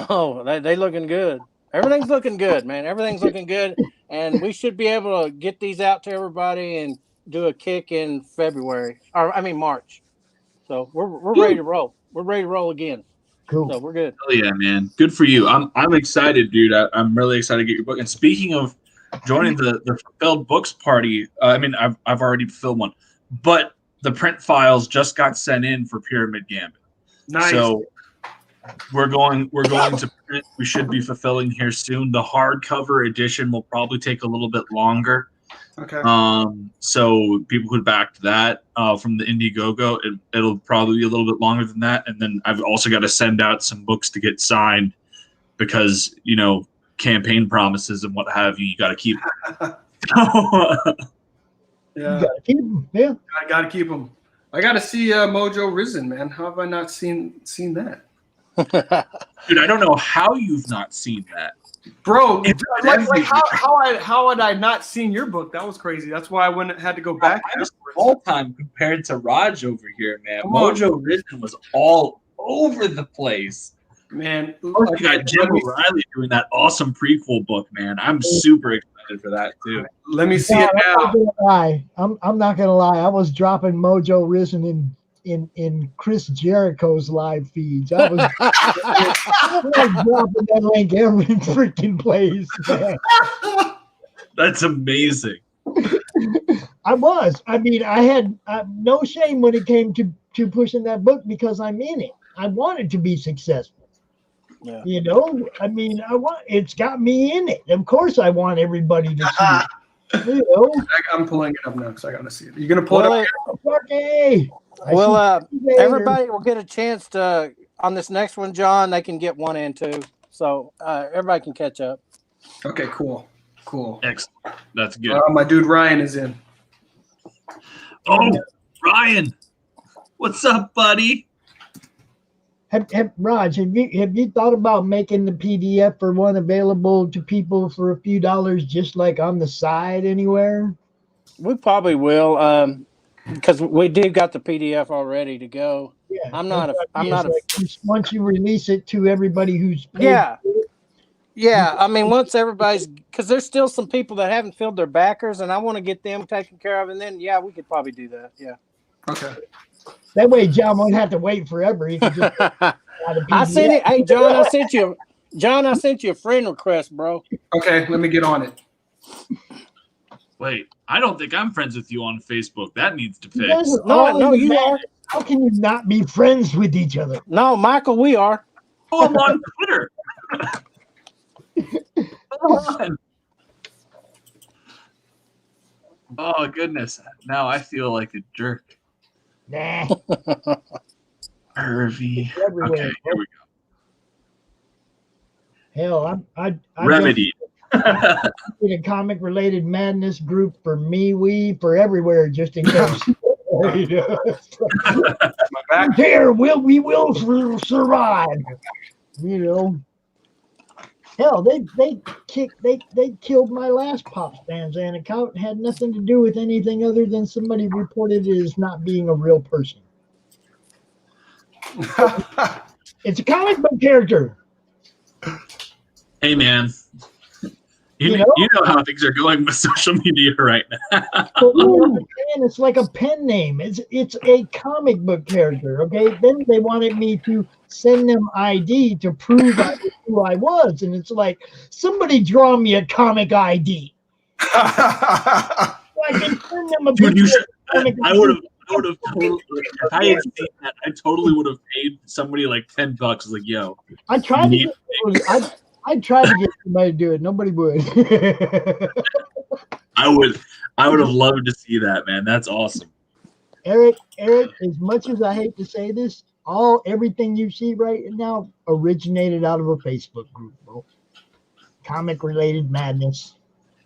[SPEAKER 4] Oh, they looking good. Everything's looking good, man. Everything's looking good, and we should be able to get these out to everybody and do a kick in March. So we're ready to roll. We're ready to roll again.
[SPEAKER 1] Cool.
[SPEAKER 4] So we're good.
[SPEAKER 3] Oh yeah, man. Good for you. I'm excited, dude. I'm really excited to get your book. And speaking of joining the fulfilled books party, I've already fulfilled one, but the print files just got sent in for Pyramid Gambit.
[SPEAKER 2] Nice. So
[SPEAKER 3] we're going to print. We should be fulfilling here soon. The hardcover edition will probably take a little bit longer.
[SPEAKER 2] Okay.
[SPEAKER 3] So people could back to that from the Indiegogo. It'll probably be a little bit longer than that. And then I've also got to send out some books to get signed because, you know, campaign promises and what have you. You got to keep.
[SPEAKER 2] Yeah.
[SPEAKER 1] You gotta keep them. Yeah.
[SPEAKER 2] I got to keep them. I got to see Mojo Risen, man. How have I not seen that?
[SPEAKER 3] Dude, I don't know how you've not seen that.
[SPEAKER 2] Bro, like how had I not seen your book? That was crazy. That's why I had to go back.
[SPEAKER 3] I was all time compared to Raj over here, man. Mojo Risen was all over the place.
[SPEAKER 2] Man,
[SPEAKER 3] you got Jim O'Reilly doing that awesome prequel book, man. I'm super excited for that too.
[SPEAKER 2] Let me see it now.
[SPEAKER 1] I'm not gonna lie. I was dropping Mojo Risen in Chris Jericho's live feeds. I was dropping that link every freaking place. Man.
[SPEAKER 3] That's amazing.
[SPEAKER 1] I was. I mean, I had no shame when it came to pushing that book because I'm in it. I wanted to be successful. Yeah. You know, I mean, it's got me in it. Of course, I want everybody to see it. You know,
[SPEAKER 2] I'm pulling it up now because I got to see it. You're gonna pull it up?
[SPEAKER 1] Okay.
[SPEAKER 4] Well, everybody will get a chance to on this next one, John. They can get 1 and 2, so everybody can catch up.
[SPEAKER 2] Okay, cool.
[SPEAKER 3] Excellent. That's good.
[SPEAKER 2] My dude Ryan is in.
[SPEAKER 3] Oh, Ryan, what's up, buddy?
[SPEAKER 1] Raj, have you thought about making the PDF for one available to people for a few dollars, just like on the side anywhere?
[SPEAKER 4] We probably will, because we did got the PDF all ready to go.
[SPEAKER 1] Yeah,
[SPEAKER 4] I'm not.
[SPEAKER 1] Once you release it to everybody who's paid
[SPEAKER 4] yeah. I mean, once everybody's, because there's still some people that haven't filled their backers, and I want to get them taken care of, and then we could probably do that. Yeah.
[SPEAKER 2] Okay.
[SPEAKER 1] That way, John won't have to wait forever. He can just
[SPEAKER 4] I sent it. Hey, John, I sent you a friend request, bro.
[SPEAKER 2] Okay, let me get on it.
[SPEAKER 3] Wait, I don't think I'm friends with you on Facebook. That needs to fix.
[SPEAKER 4] No, you are.
[SPEAKER 1] How can you not be friends with each other?
[SPEAKER 4] No, Michael, we are.
[SPEAKER 3] Oh, I'm on Twitter. Come on. Oh, goodness. Now I feel like a jerk.
[SPEAKER 1] Nah.
[SPEAKER 3] Hervey. Okay, here we go.
[SPEAKER 1] Hell, I
[SPEAKER 3] Remedy.
[SPEAKER 1] a comic related madness group for me, for everywhere, just in case. Here, we will survive. You know. Hell, they killed my last Pops Fans account. It had nothing to do with anything other than somebody reported it as not being a real person. It's a comic book character.
[SPEAKER 3] Hey, man. You know how things are going with social media right now.
[SPEAKER 1] It's like a pen name. It's a comic book character. Okay. Then they wanted me to send them ID to prove who I was, and it's like, somebody draw me a comic ID. I can send them a picture.
[SPEAKER 3] I would have totally. If I had seen that, I totally would have paid somebody like $10. Like, yo,
[SPEAKER 1] I tried to get somebody to do it. Nobody would.
[SPEAKER 3] I would have loved to see that, man. That's awesome.
[SPEAKER 1] Eric, as much as I hate to say this, everything you see right now originated out of a Facebook group, bro. Comic related madness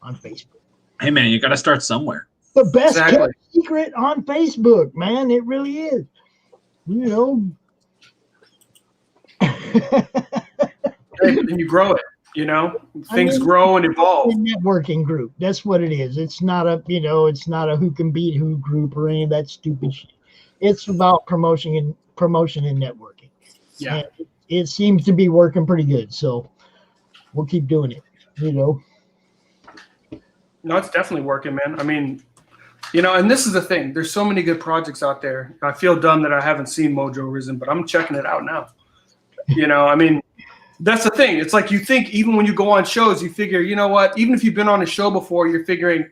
[SPEAKER 1] on Facebook.
[SPEAKER 3] Hey, man, you got to start somewhere.
[SPEAKER 1] The best kept secret on Facebook, man. It really is. You know.
[SPEAKER 2] And you grow it, you know. Things grow and evolve.
[SPEAKER 1] A networking group. That's what it is. It's not a who can beat who group or any of that stupid shit. It's about promotion and networking.
[SPEAKER 2] Yeah.
[SPEAKER 1] And it seems to be working pretty good. So we'll keep doing it, you know.
[SPEAKER 2] No, it's definitely working, man. I mean, you know, and this is the thing. There's so many good projects out there. I feel dumb that I haven't seen Mojo Risen, but I'm checking it out now. You know, I mean, that's the thing. It's like you think even when you go on shows, you figure, you know what? Even if you've been on a show before, you're figuring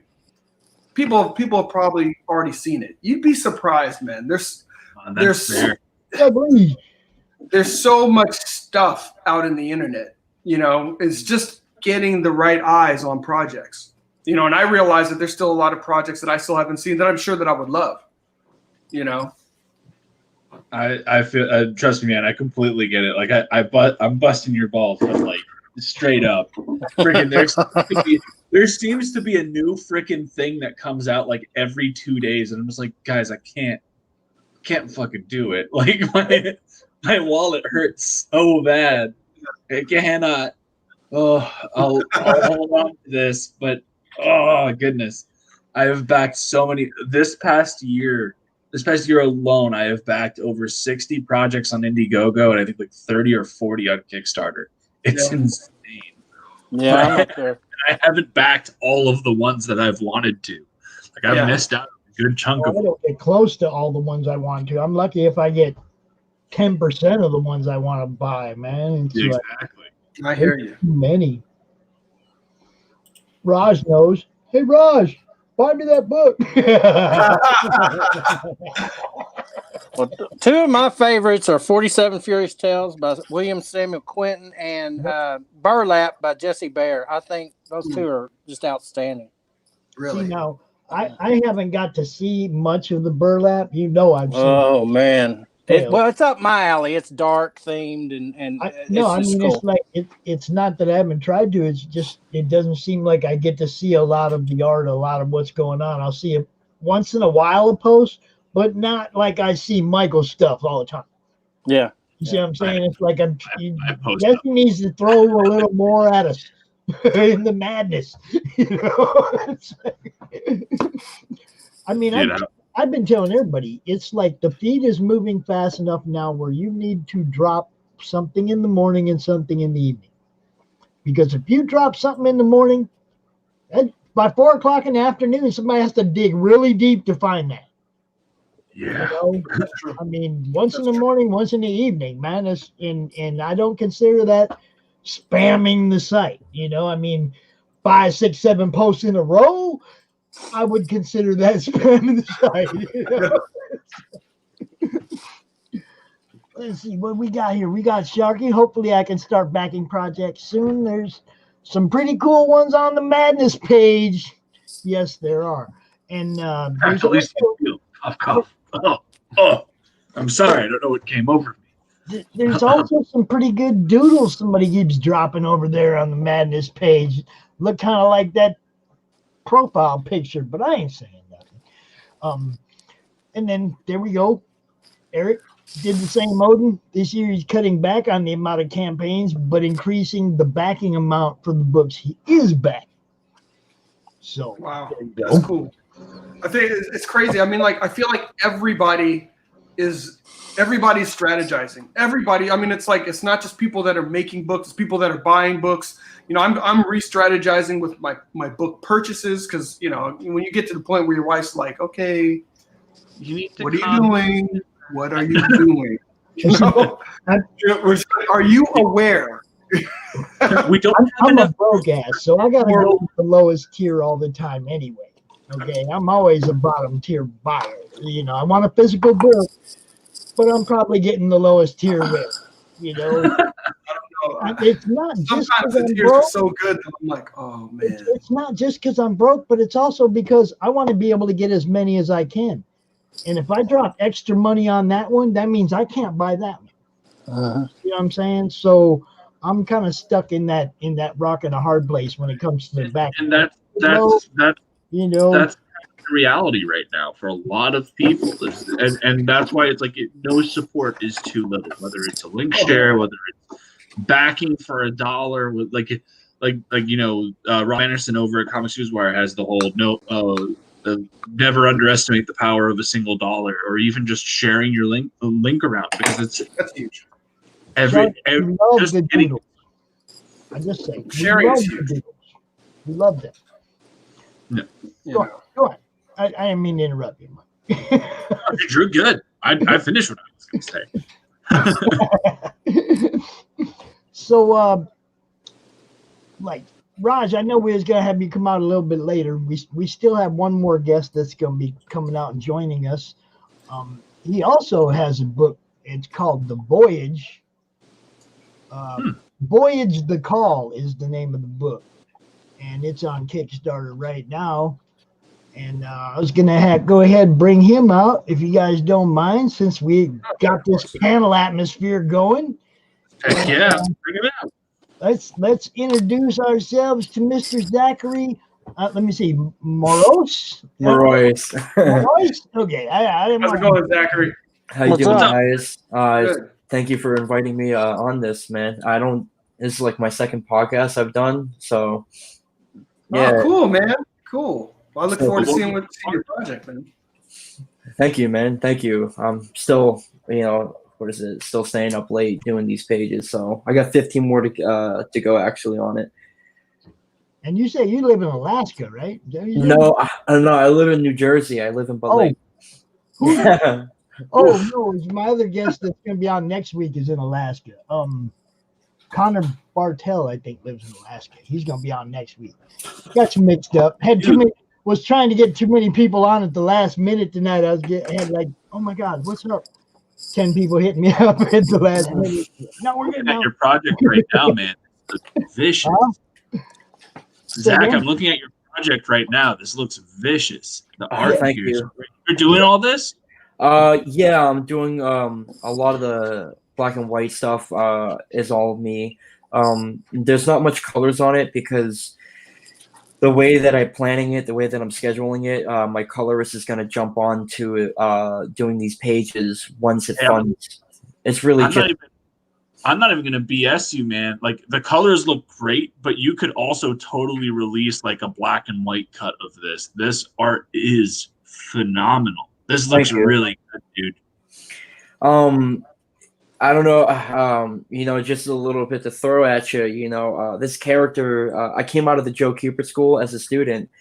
[SPEAKER 2] people have probably already seen it. You'd be surprised, man. There's so much stuff out in the internet. You know, it's just getting the right eyes on projects. You know, and I realize that there's still a lot of projects that I still haven't seen that I'm sure that I would love. You know.
[SPEAKER 3] I feel trust me, man. I completely get it. Like I'm busting your balls, but like straight up, freaking there seems to be a new freaking thing that comes out like every 2 days, and I'm just like, guys, I can't fucking do it. Like my wallet hurts so bad. I cannot. Oh, I'll hold on to this, but oh goodness, I have backed so many this past year alone. I have backed over 60 projects on Indiegogo, and I think like 30 or 40 on Kickstarter. It's insane.
[SPEAKER 4] Yeah, I'm up there.
[SPEAKER 3] I haven't backed all of the ones that I've wanted to. Like I've missed out a good chunk of them.
[SPEAKER 1] I don't get close to all the ones I want to. I'm lucky if I get 10% of the ones I want to buy, man. It's
[SPEAKER 3] exactly.
[SPEAKER 2] I hear you.
[SPEAKER 1] Too many. Raj knows. Hey, Raj, buy me that book.
[SPEAKER 4] Well, two of my favorites are 47 Furious Tales by William Samuel Quentin and Burlap by Jesse Baer. I think those two are just outstanding.
[SPEAKER 2] Really?
[SPEAKER 1] See, now, I haven't got to see much of the Burlap. You know I've seen
[SPEAKER 4] Oh, man. It's up my alley. It's dark themed and cool.
[SPEAKER 1] It's like it's not that I haven't tried to. It's just it doesn't seem like I get to see a lot of the art, a lot of what's going on. I'll see it once in a while a post, but not like I see Michael's stuff all the time.
[SPEAKER 4] Yeah,
[SPEAKER 1] you see what I'm saying? It's like Jesse needs to throw a little more at us in the madness. You know, I mean, I've been telling everybody, it's like the feed is moving fast enough now where you need to drop something in the morning and something in the evening. Because if you drop something in the morning, by 4 o'clock in the afternoon, somebody has to dig really deep to find that.
[SPEAKER 3] Yeah.
[SPEAKER 1] You know? I mean, once in the morning, once in the evening, man. And I don't consider that spamming the site. You know, I mean, 5, 6, 7 posts in a row, I would consider that spamming the site. You know? Let's see what we got here. We got Sharky. Hopefully I can start backing projects soon. There's some pretty cool ones on the Madness page. Yes, there are. And there's
[SPEAKER 3] at least cough. Oh, I'm sorry. I don't know what came over me.
[SPEAKER 1] there's also some pretty good doodles somebody keeps dropping over there on the Madness page. Look kind of like that profile picture, but I ain't saying nothing. And then there we go. Eric did the same Oden. This year he's cutting back on the amount of campaigns, but increasing the backing amount for the books he is backing. So
[SPEAKER 2] wow, that's cool. I think it's crazy. I mean, like, I feel like everybody's strategizing. Everybody. I mean, it's like, it's not just people that are making books, it's people that are buying books. You know, I'm re-strategizing with my book purchases, because, you know, when you get to the point where your wife's like, okay, what are you doing? What are you doing? You know? Are you aware?
[SPEAKER 3] We don't.
[SPEAKER 1] I'm a broke ass, so I gotta go with the lowest tier all the time anyway. Okay, I'm always a bottom tier buyer. You know, I want a physical book, but I'm probably getting the lowest tier with. You know, it's not just
[SPEAKER 2] sometimes the tiers are so good that I'm like, oh man.
[SPEAKER 1] It's not just because I'm broke, but it's also because I want to be able to get as many as I can. And if I drop extra money on that one, that means I can't buy that one. You know what I'm saying? So I'm kind of stuck in that rock and a hard place when it comes to the back.
[SPEAKER 3] And that's the reality right now for a lot of people. And that's why it's like no support is too little. Whether it's a link share, whether it's backing for $1, with Rob Anderson over at Comics Newswire has the whole never underestimate the power of a single $1, or even just sharing your link around, because that's huge. Just getting,
[SPEAKER 1] I just say
[SPEAKER 2] sharing is huge.
[SPEAKER 1] We love them.
[SPEAKER 3] No.
[SPEAKER 1] Go on. I didn't mean to interrupt you.
[SPEAKER 3] You're good. I finished what I was going to say.
[SPEAKER 1] So, like, Raj, I know we was gonna have you come out a little bit later. We still have one more guest that's gonna be coming out and joining us. He also has a book. It's called The Voyage. Voyage the Call is the name of the book, and it's on Kickstarter right now. And I was gonna go ahead and bring him out if you guys don't mind, since we got this panel atmosphere going.
[SPEAKER 3] Heck yeah, bring it out.
[SPEAKER 1] Let's introduce ourselves to Mr. Zackary. Let me see, Marois. Okay,
[SPEAKER 2] how's it going, Zackary?
[SPEAKER 5] How you doing, guys? Thank you for inviting me on this, man. This is like my second podcast I've done, so yeah.
[SPEAKER 2] Oh, cool, man. Cool. Well, I look forward to seeing your project, man.
[SPEAKER 5] Thank you, man. Thank you. I'm still, still staying up late doing these pages, so I got 15 more to go actually on it.
[SPEAKER 1] And you say you live in Alaska, right?
[SPEAKER 5] No, I live in New Jersey. I live in Bud Lake.
[SPEAKER 1] No, my other guest that's going to be on next week is in Alaska. Connor Bartell, I think, lives in Alaska. He's going to be on next week. Got you mixed up. Was trying to get too many people on at the last minute tonight. I had like, oh my God, what's up? 10 people hitting me up at the last minute. No, we're
[SPEAKER 3] looking at your project right now, man. It's vicious. Zach, I'm looking at your project right now. This looks vicious. The art figures. You're doing all this?
[SPEAKER 5] Yeah, I'm doing a lot of the black and white stuff is all me. There's not much colors on it because the way that I'm planning it, the way that I'm scheduling it, my colorist is going to jump on to doing these pages once it funds. It's really
[SPEAKER 3] I'm not even going to BS you, man. Like, the colors look great, but you could also totally release like a black and white cut of this. This art is phenomenal. This looks really good, dude.
[SPEAKER 5] I don't know, just a little bit to throw at you, this character, I came out of the Joe Cupid School as a student,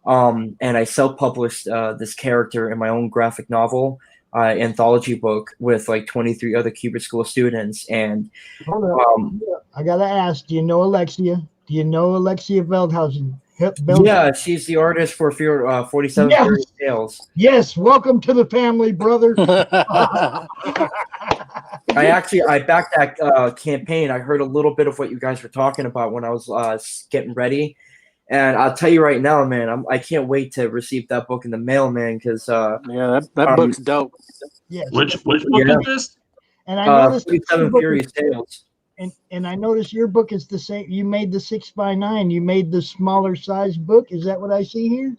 [SPEAKER 5] and I self-published this character in my own graphic novel anthology book with like 23 other Cupid School students. And
[SPEAKER 1] I got to ask, do you know Alexia? Do you know Alexia Veldhausen?
[SPEAKER 5] Yeah, she's the artist for 47 Fairy Tales.
[SPEAKER 1] Yes, welcome to the family, brother.
[SPEAKER 5] I backed that campaign. I heard a little bit of what you guys were talking about when I was getting ready, and I'll tell you right now, man, I can't wait to receive that book in the mail, man. Because
[SPEAKER 4] that book's dope.
[SPEAKER 1] Yes.
[SPEAKER 3] Which book is this?
[SPEAKER 1] And I noticed
[SPEAKER 5] 47 Furious Tales.
[SPEAKER 1] And I noticed your book is the same. You made the 6x9. You made the smaller size book. Is that what I see here?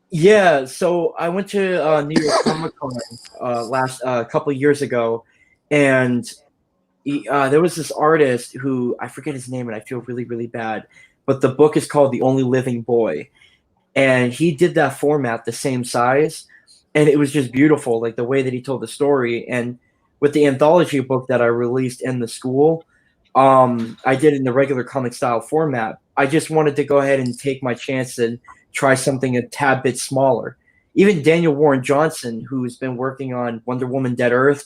[SPEAKER 5] Yeah. So I went to New York Comic Con last couple years ago, and there was this artist who I forget his name, and I feel really, really bad. But the book is called The Only Living Boy, and he did that format the same size, and it was just beautiful, like the way that he told the story. And with the anthology book that I released in the school, I did it in the regular comic style format. I just wanted to go ahead and take my chance and try something a tad bit smaller. Even Daniel Warren Johnson, who's been working on Wonder Woman Dead Earth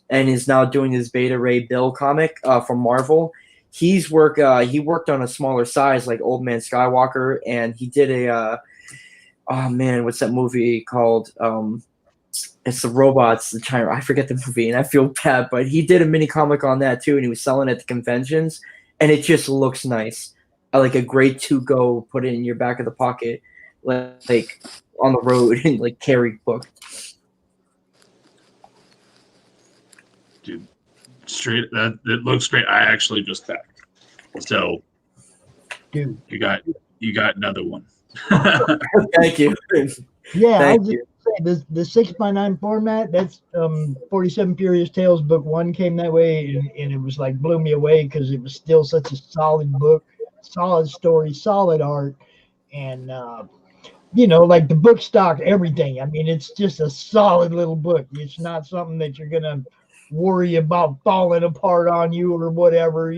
[SPEAKER 5] and is now doing his Beta Ray Bill comic from Marvel, he worked on a smaller size like Old Man Skywalker, and he did a oh man, what's that movie called? It's the robots, the China. I forget the movie, and I feel bad, but he did a mini comic on that too, and he was selling it at the conventions, and it just looks nice, like a great to-go, put it in your back of the pocket, like on the road and like carry book.
[SPEAKER 3] Dude, straight that it looks great. I actually just backed. So,
[SPEAKER 1] Dude,
[SPEAKER 3] you got another one.
[SPEAKER 5] Thank you.
[SPEAKER 1] Yeah,
[SPEAKER 5] Thank
[SPEAKER 1] I was
[SPEAKER 5] you.
[SPEAKER 1] just say the 6x9 format. That's 47 Furious Tales book 1 came that way, and it was like blew me away because it was still such a solid book, solid story, solid art, and like the book stock, everything. I mean, it's just a solid little book. It's not something that you're gonna worry about falling apart on you or whatever,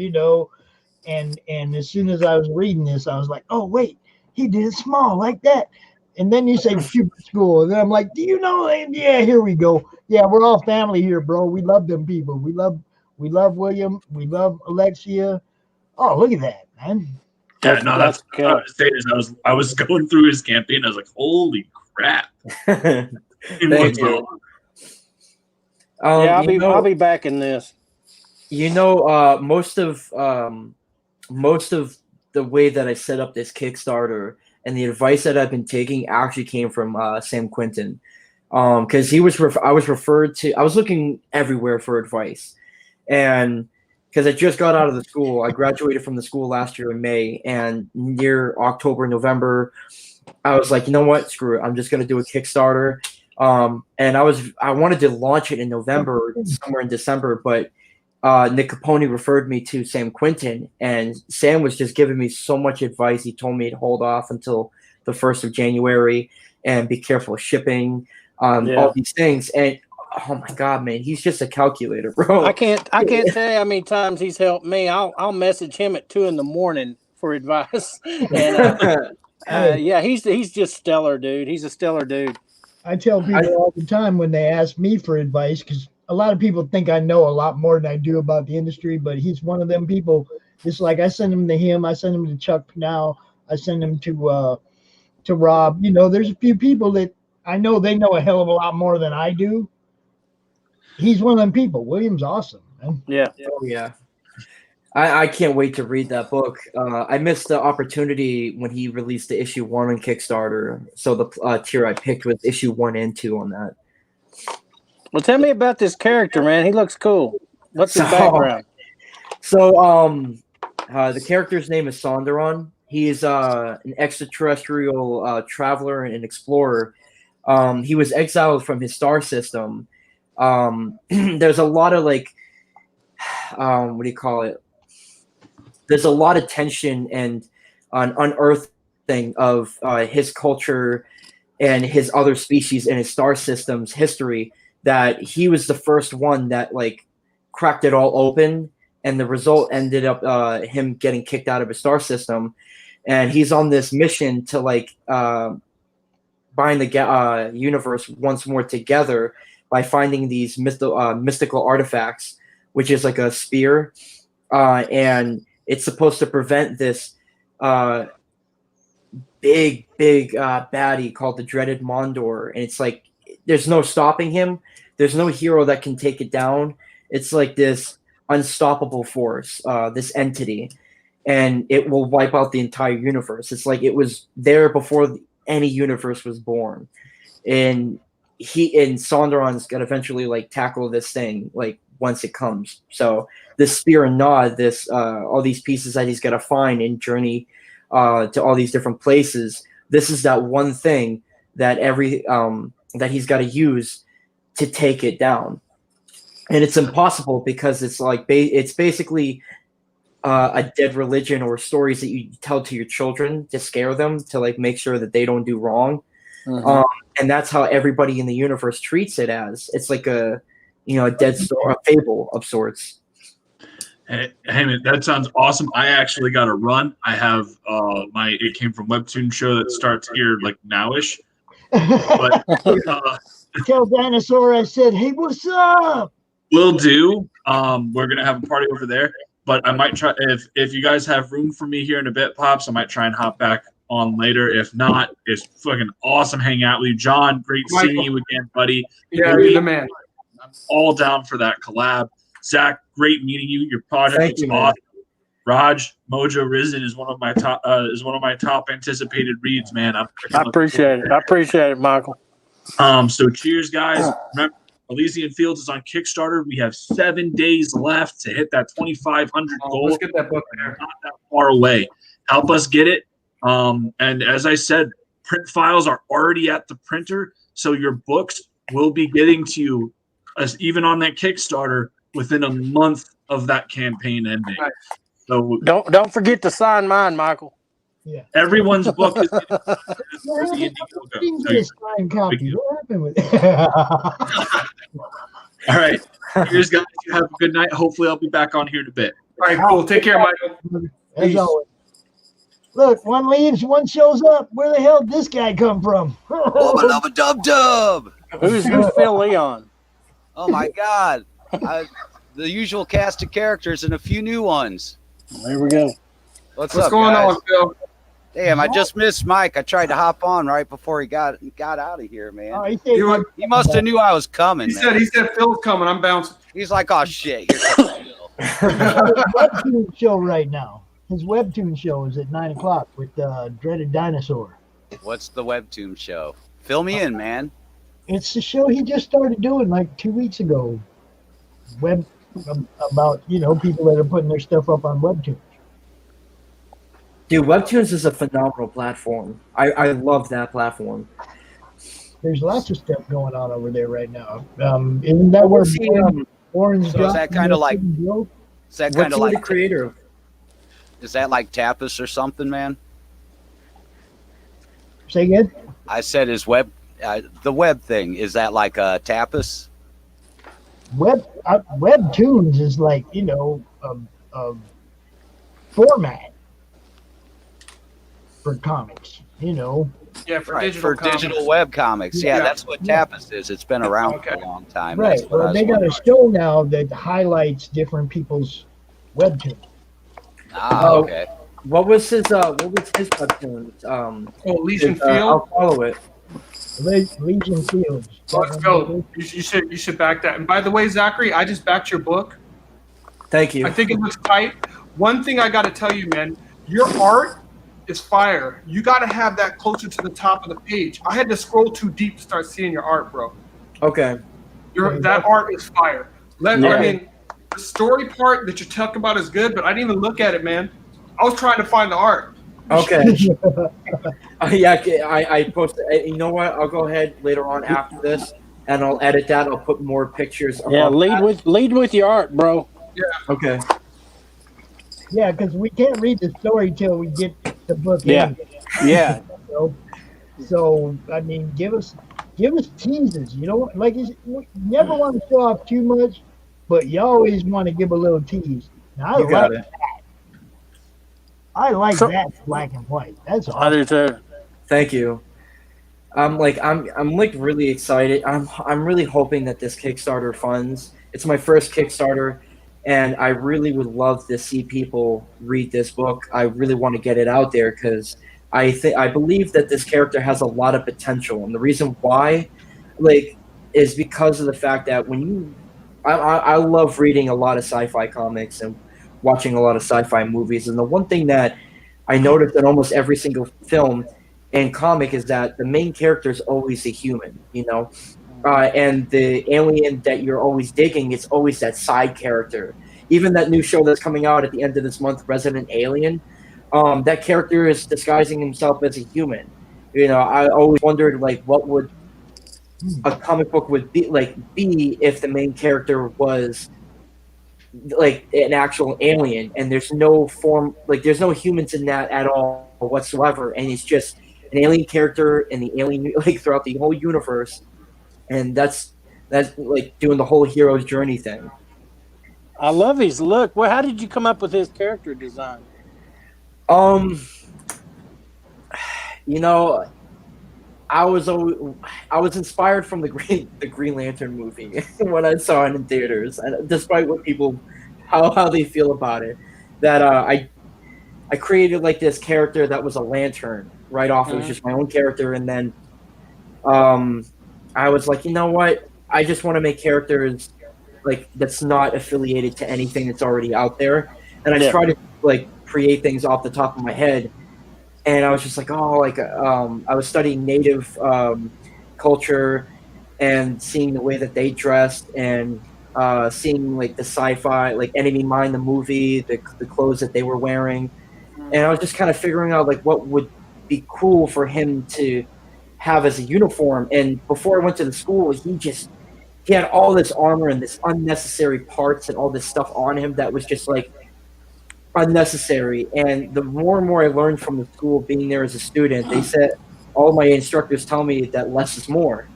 [SPEAKER 1] And as soon as I was reading this, I was like, oh wait, he did it small like that. And then you say puberty school, and then I'm like, do you know? And yeah, here we go. Yeah, we're all family here, bro. We love them people. We love William. We love Alexia. Oh, look at that, man.
[SPEAKER 3] Yeah, no, that's what I was saying is I was going through his campaign. I was like, holy crap.
[SPEAKER 5] Thank you.
[SPEAKER 4] Yeah, I'll be back in this.
[SPEAKER 5] Most of the way that I set up this Kickstarter and the advice that I've been taking actually came from Sam Quinton, because I was looking everywhere for advice, and because I just got out of the school. I graduated from the school last year in May, and near October, November, I was like, you know what, screw it, I'm just gonna do a Kickstarter. And I wanted to launch it in November, somewhere in December, but Nick Capone referred me to Sam Quinton, and Sam was just giving me so much advice. He told me to hold off until the 1st of January and be careful of shipping, all these things. And oh my God, man, he's just a calculator, bro.
[SPEAKER 4] I can't tell you how many times he's helped me. I'll message him at 2 a.m. for advice. And yeah, he's just stellar, dude. He's a stellar dude.
[SPEAKER 1] I tell people all the time when they ask me for advice, because a lot of people think I know a lot more than I do about the industry, but he's one of them people. It's like I send him to him, I send him to Chuck now, I send him to Rob. There's a few people that I know they know a hell of a lot more than I do. He's one of them people. William's awesome, man.
[SPEAKER 4] Yeah.
[SPEAKER 5] Oh yeah. I can't wait to read that book. I missed the opportunity when he released the issue 1 on Kickstarter. So the tier I picked was issue 1 and 2 on that.
[SPEAKER 4] Well, tell me about this character, man. He looks cool. What's his background?
[SPEAKER 5] So, the character's name is Sonderon. He is an extraterrestrial traveler and an explorer. He was exiled from his star system. There's a lot of what do you call it? There's a lot of tension and an unearthing of his culture and his other species in his star system's history, that he was the first one that cracked it all open, and the result ended up him getting kicked out of his star system, and he's on this mission to bind the universe once more together by finding these mystical artifacts, which is like a spear, and it's supposed to prevent this big baddie called the Dreaded Mondor, and it's like there's no stopping him. There's no hero that can take it down. It's like this unstoppable force, this entity, and it will wipe out the entire universe. It's like it was there before any universe was born, and Sonderon's gonna eventually tackle this thing, once it comes. So this Spear and Nod, this all these pieces that he's got to find and journey to all these different places. This is that one thing that that he's got to use to take it down, and it's impossible because it's like it's basically a dead religion or stories that you tell to your children to scare them, to like make sure that they don't do wrong. Mm-hmm. And that's how everybody in the universe treats it as. It's like a dead story, a fable of sorts.
[SPEAKER 3] Hey man, that sounds awesome. I actually got to run. I have it came from Webtoon show that starts here like nowish. But
[SPEAKER 1] tell Dinosaur I said, hey, what's up?
[SPEAKER 3] Will do. We're gonna have a party over there. But I might try if you guys have room for me here in a bit, Pops. I might try and hop back on later. If not, it's fucking awesome hanging out with you, John. Great seeing you again, buddy.
[SPEAKER 2] Yeah, you're the man.
[SPEAKER 3] I'm all down for that collab. Zach, great meeting you. Your project is awesome. Raj, Mojo Risen is one of my top anticipated reads, man. I
[SPEAKER 4] appreciate it. I appreciate it, Michael.
[SPEAKER 3] So cheers, guys. Remember, Elysian Fields is on Kickstarter. We have 7 days left to hit that 2,500 goal.
[SPEAKER 2] Let's get that book there.
[SPEAKER 3] Not that far away. Help us get it. And as I said, print files are already at the printer, so your books will be getting to you, even on that Kickstarter, within a month of that campaign ending.
[SPEAKER 2] Right.
[SPEAKER 3] So
[SPEAKER 4] don't forget to sign mine, Michael.
[SPEAKER 1] Yeah.
[SPEAKER 3] Everyone's book is
[SPEAKER 1] Didn't get a signed copy. What happened with it?
[SPEAKER 3] All right. Cheers, guys. You have a good night. Hopefully, I'll be back on here in a bit.
[SPEAKER 2] All right, cool. Take care, Michael.
[SPEAKER 1] As always. Look, one leaves, one shows up. Where the hell did this guy come from?
[SPEAKER 6] Love a dub.
[SPEAKER 4] Who's Phil Leon?
[SPEAKER 6] Oh my God. The usual cast of characters and a few new ones.
[SPEAKER 4] There we go.
[SPEAKER 6] What's
[SPEAKER 2] up,
[SPEAKER 6] going
[SPEAKER 2] guys?
[SPEAKER 6] on, Phil? Damn, I just missed Mike. I tried to hop on right before he got out of here, man.
[SPEAKER 1] Oh,
[SPEAKER 6] he must have knew I was coming.
[SPEAKER 2] He said Phil's coming. I'm bouncing.
[SPEAKER 6] He's like, oh shit, here comes Phil.
[SPEAKER 1] Webtoon show right now. His Webtoon show is at 9 o'clock with Dreaded Dinosaur.
[SPEAKER 6] What's the Webtoon show? Fill me in, man.
[SPEAKER 1] It's the show he just started doing like 2 weeks ago. About people that are putting their stuff up on Webtoon.
[SPEAKER 5] Dude, Webtoons is a phenomenal platform. I love that platform.
[SPEAKER 1] There's lots of stuff going on over there right now. Isn't that where Orange?
[SPEAKER 6] So is that kind of like? Is that kind of like
[SPEAKER 5] the creator?
[SPEAKER 6] Is that like Tapas or something, man?
[SPEAKER 1] Say again.
[SPEAKER 6] I said, is the web thing? Is that like Tapas?
[SPEAKER 1] Webtoons is like a format for comics.
[SPEAKER 2] Yeah, for
[SPEAKER 6] right,
[SPEAKER 2] digital
[SPEAKER 6] digital web comics. Yeah, that's what Tapas is. It's been around for a long time.
[SPEAKER 1] Right. Well, they got a show now that highlights different people's webtoons.
[SPEAKER 6] Okay.
[SPEAKER 5] What was his webtoon?
[SPEAKER 2] Legion Field.
[SPEAKER 5] I'll follow it.
[SPEAKER 1] Legion Fields.
[SPEAKER 2] Let's go. You should back that. And by the way, Zachary, I just backed your book.
[SPEAKER 5] Thank you.
[SPEAKER 2] I think it looks tight. One thing I got to tell you, man, your art is fire. You got to have that closer to the top of the page. I had to scroll too deep to start seeing your art, bro.
[SPEAKER 5] Okay.
[SPEAKER 2] That art is fire. I mean, the story part that you talk about is good, but I didn't even look at it, man. I was trying to find the art.
[SPEAKER 5] Okay. Yeah, I posted. You know what? I'll go ahead later on after this, and I'll edit that. I'll put more pictures.
[SPEAKER 4] Yeah, lead with your art, bro.
[SPEAKER 2] Yeah.
[SPEAKER 5] Okay.
[SPEAKER 1] Yeah, because we can't read the story till we get the book.
[SPEAKER 4] Yeah. Yeah.
[SPEAKER 1] So I mean, give us teases. Like we never want to show off too much, but you always want to give a little tease. Now,
[SPEAKER 5] You got it.
[SPEAKER 1] I like that black and white. That's awesome.
[SPEAKER 4] I do too.
[SPEAKER 5] Thank you. I'm really excited. I'm really hoping that this Kickstarter funds. It's my first Kickstarter, and I really would love to see people read this book. I really want to get it out there because I believe that this character has a lot of potential, and the reason why, is because of the fact that I love reading a lot of sci-fi comics and watching a lot of sci-fi movies, and the one thing that I noticed in almost every single film and comic is that the main character is always a human, and the alien that you're always digging is always that side character. Even that new show that's coming out at the end of this month, Resident Alien, that character is disguising himself as a human. You know, I always wondered like what would a comic book would be if the main character was like an actual alien, and there's no form, like there's no humans in that at all whatsoever, and it's just an alien character and the alien like throughout the whole universe, and that's like doing the whole hero's journey thing.
[SPEAKER 4] I love his look. Well, how did you come up with his character design?
[SPEAKER 5] You know, I was inspired from the Green Lantern movie when I saw it in theaters, and despite what people how they feel about it, that I created like this character that was a lantern right off. It was just my own character, and then I was like, you know what? I just want to make characters like that's not affiliated to anything that's already out there, and I tried to like create things off the top of my head. And I was just like, oh, like I was studying native culture and seeing the way that they dressed, and seeing like the sci-fi, like Enemy Mine, the movie, the clothes that they were wearing. And I was just kind of figuring out like what would be cool for him to have as a uniform. And before I went to the school, he had all this armor and this unnecessary parts and all this stuff on him that was just like unnecessary. And the more and more I learned from the school, being there as a student, they said, all my instructors tell me that less is more.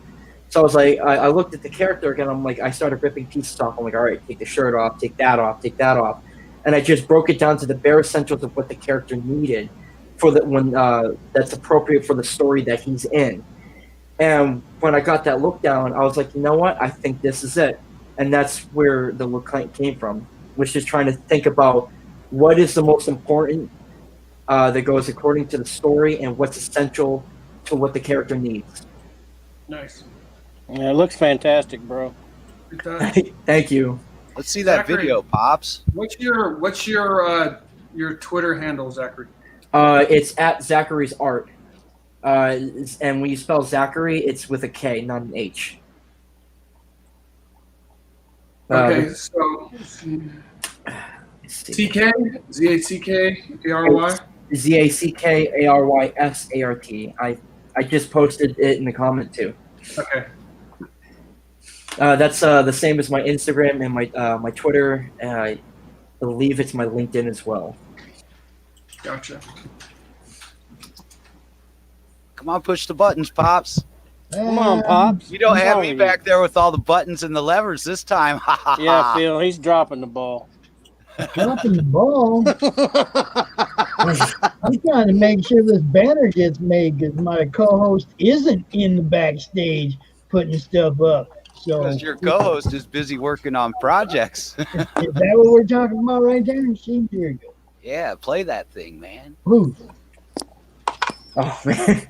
[SPEAKER 5] So I was like, I looked at the character again. I'm like, I started ripping pieces off. I'm like, all right, take the shirt off, take that off, take that off. And I just broke it down to the bare essentials of what the character needed for that's appropriate for the story that he's in. And when I got that look down, I was like, you know what? I think this is it. And that's where the look came from, which is trying to think about what is the most important that goes according to the story and what's essential to what the character needs.
[SPEAKER 2] Nice.
[SPEAKER 4] Yeah, it looks fantastic, bro.
[SPEAKER 2] It does.
[SPEAKER 5] Thank you.
[SPEAKER 6] Let's see that
[SPEAKER 2] Zackary,
[SPEAKER 6] video, Pops.
[SPEAKER 2] What's your Twitter handle, Zackary?
[SPEAKER 5] It's at Zackary's Art. And when you spell Zackary, it's with a K, not an H.
[SPEAKER 2] Okay, so TK, Z-A-C-K-A-R-Y?
[SPEAKER 5] ZACKARYSART. I just posted it in the comment too.
[SPEAKER 2] Okay.
[SPEAKER 5] That's the same as my Instagram and my Twitter. And I believe it's my LinkedIn as well.
[SPEAKER 2] Gotcha.
[SPEAKER 6] Come on, push the buttons, Pops.
[SPEAKER 4] Come on, Pops.
[SPEAKER 6] You don't have me back there with all the buttons and the levers this time.
[SPEAKER 4] Yeah, Phil, he's dropping the ball.
[SPEAKER 1] Dropping the ball. I'm trying to make sure this banner gets made because my co-host isn't in the backstage putting stuff up. So
[SPEAKER 6] Because your co-host is busy working on projects.
[SPEAKER 1] Is that what we're talking about right there? See, here you go.
[SPEAKER 6] Yeah, play that thing, man.
[SPEAKER 1] Who?
[SPEAKER 5] Oh man.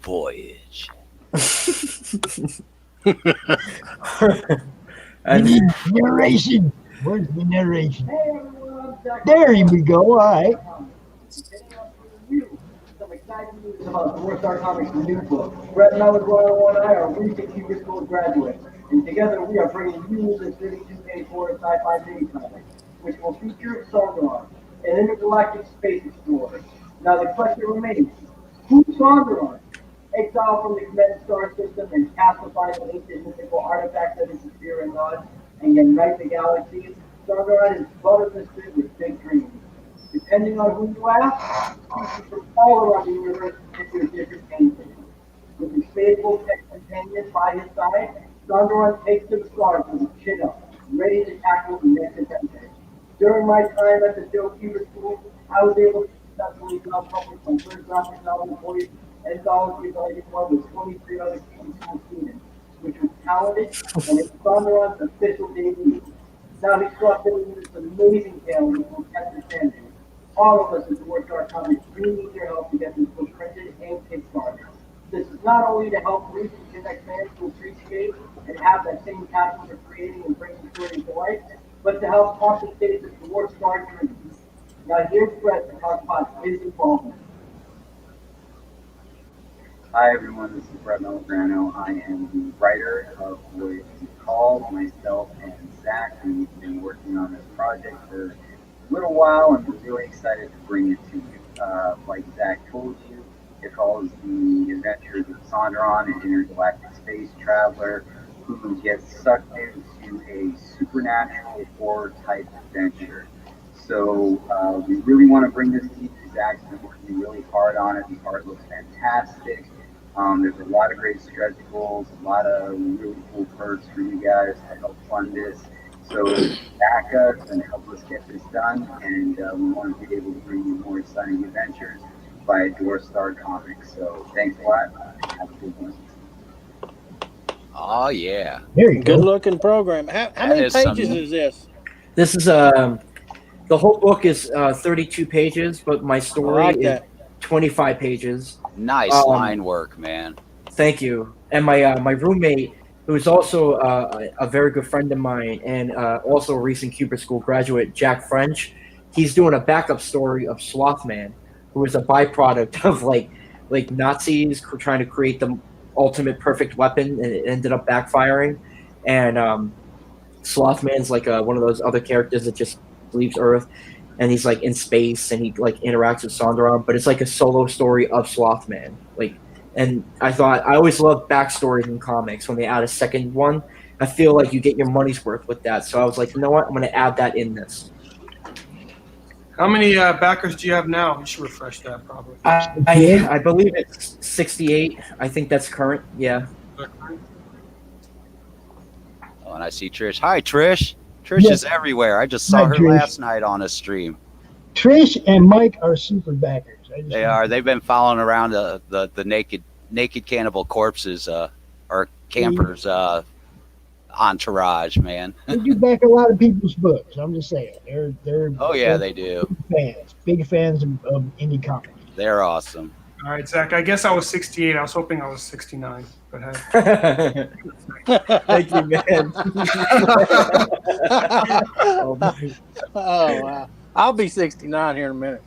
[SPEAKER 6] Voyage.
[SPEAKER 1] I need narration. Where's the narration? There we go. All right.
[SPEAKER 7] Some exciting news about the Worst Art Comics new book. Brett and I with Royal One Eye are recent year school graduates, and together we are bringing you the 32-page horror sci-fi mini comic, which will feature Sondaron, an intergalactic space explorer. Now the question remains: who's Sondaron? Exiled from the Comet star system and cast to find the ancient mythical artifacts that disappear in none and unite the galaxies, Sondaron is but a mystery with big dreams. Depending on who you ask, pieces from all around the universe into a different painting. With his faithful companion by his side, Sondron takes to the stars with his chin up, ready to tackle the next adventure. During my time at the Joe Cuba School, I was able to successfully self-publish my first graphic novel voice anthology volume 1 with 23 other Cuban school students, which was talented and it's Sondron's official debut. Now he's crafted this amazing tale which will catch the fandom. All of us at the North Star Comics really need your help to get this book printed and Kickstarter. This is not only to help reach and connect fans to appreciate and have that same passion for creating and bringing stories to life, but to help compensate the North Star dream. Now here's Brett to talk about his involvement.
[SPEAKER 8] Hi everyone, this is Brett Melograno. I am the writer of Voice Call. Myself and Zach, we've been working on this project for a little while and we're really excited to bring it to you. Like Zach told you, it follows the adventures of Sondron, an intergalactic space traveler who gets sucked into a supernatural horror type adventure. So we really want to bring this to you. Zach's been working really hard on it. The art looks fantastic. There's a lot of great stretch goals, a lot of really cool perks for you guys to help fund this. So back us and help us get this done. And we want to be able to bring you more exciting adventures by North Star Comics. So thanks a lot. Have a good one.
[SPEAKER 6] Oh yeah.
[SPEAKER 1] There you
[SPEAKER 4] Good
[SPEAKER 1] go.
[SPEAKER 4] looking program. How many
[SPEAKER 6] is
[SPEAKER 4] pages
[SPEAKER 6] something.
[SPEAKER 4] is this?
[SPEAKER 5] This is the whole book is 32 pages, but my story
[SPEAKER 4] I like
[SPEAKER 5] is
[SPEAKER 4] that.
[SPEAKER 5] 25 pages.
[SPEAKER 6] Nice line work, man.
[SPEAKER 5] Thank you. And my roommate, who is also a very good friend of mine and also a recent Cuba School graduate, Jack French, he's doing a backup story of Slothman, who is a byproduct of like Nazis trying to create the ultimate perfect weapon, and it ended up backfiring. And Slothman's like one of those other characters that just leaves Earth, and he's like in space and he like interacts with Sondron, but it's like a solo story of Slothman. And I thought, I always love backstories in comics. When they add a second one, I feel like you get your money's worth with that. So I was like, you know what, I'm going to add that in this.
[SPEAKER 2] How many backers do you have now? You should refresh that probably.
[SPEAKER 5] I believe it's 68. I think that's current. Yeah.
[SPEAKER 6] Oh, and I see Trish. Hi, Trish. Trish
[SPEAKER 1] Yes.
[SPEAKER 6] is everywhere. I just saw
[SPEAKER 1] Hi,
[SPEAKER 6] her
[SPEAKER 1] Trish.
[SPEAKER 6] last night on a stream.
[SPEAKER 1] Trish and Mike are super backers.
[SPEAKER 6] They are. They've been following around the naked cannibal corpses or campers entourage, man.
[SPEAKER 1] They do back a lot of people's books. I'm just saying. They're
[SPEAKER 6] Oh yeah, they do.
[SPEAKER 1] big fans of indie comics.
[SPEAKER 6] They're awesome.
[SPEAKER 2] All right, Zach. I guess I was 68. I was hoping I was 69. But hey.
[SPEAKER 5] Thank you, man.
[SPEAKER 4] Oh wow. I'll be 69 here in a minute.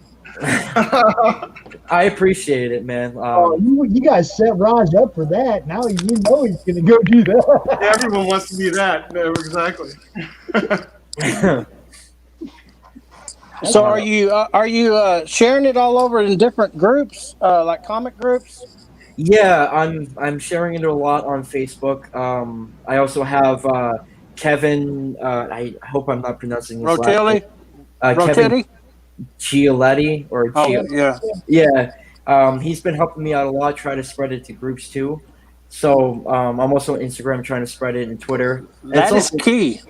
[SPEAKER 5] I appreciate it, man.
[SPEAKER 1] You guys set Raj up for that. Now you know he's going to go do that.
[SPEAKER 2] Everyone wants to be that. No, exactly.
[SPEAKER 4] So are you sharing it all over in different groups, like comic groups?
[SPEAKER 5] Yeah, I'm sharing it a lot on Facebook. I also have Kevin. I hope I'm not pronouncing his last name. Kevin Gioletti or yeah. He's been helping me out a lot, trying to spread it to groups too. So I'm also on Instagram trying to spread it, and Twitter.
[SPEAKER 4] That is key.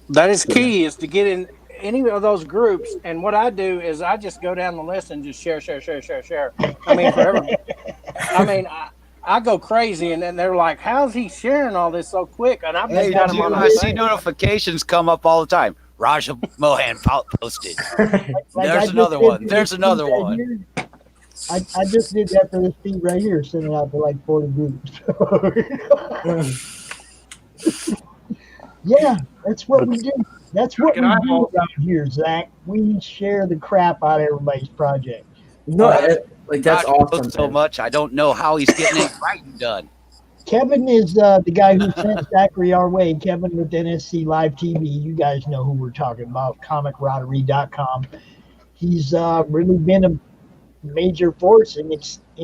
[SPEAKER 4] That is key, is to get in any of those groups. And what I do is I just go down the list and just share. I mean, forever. I mean, I go crazy, and then they're like, "How's he sharing all this so quick?" And I've been got him on.
[SPEAKER 6] I see notifications come up all the time. Raj Mahan posted. There's another one. There's another one.
[SPEAKER 1] I just did that for this feed right here, sending it out to like 40 groups. Yeah, that's what we do. That's what we do around here, Zach. We share the crap out of everybody's project.
[SPEAKER 5] No, that's awesome.
[SPEAKER 6] So much. I don't know how he's getting it writing done.
[SPEAKER 1] Kevin is the guy who sent Zackary our way. Kevin with NSC Live TV. You guys know who we're talking about, comicrottery.com. He's really been a major force in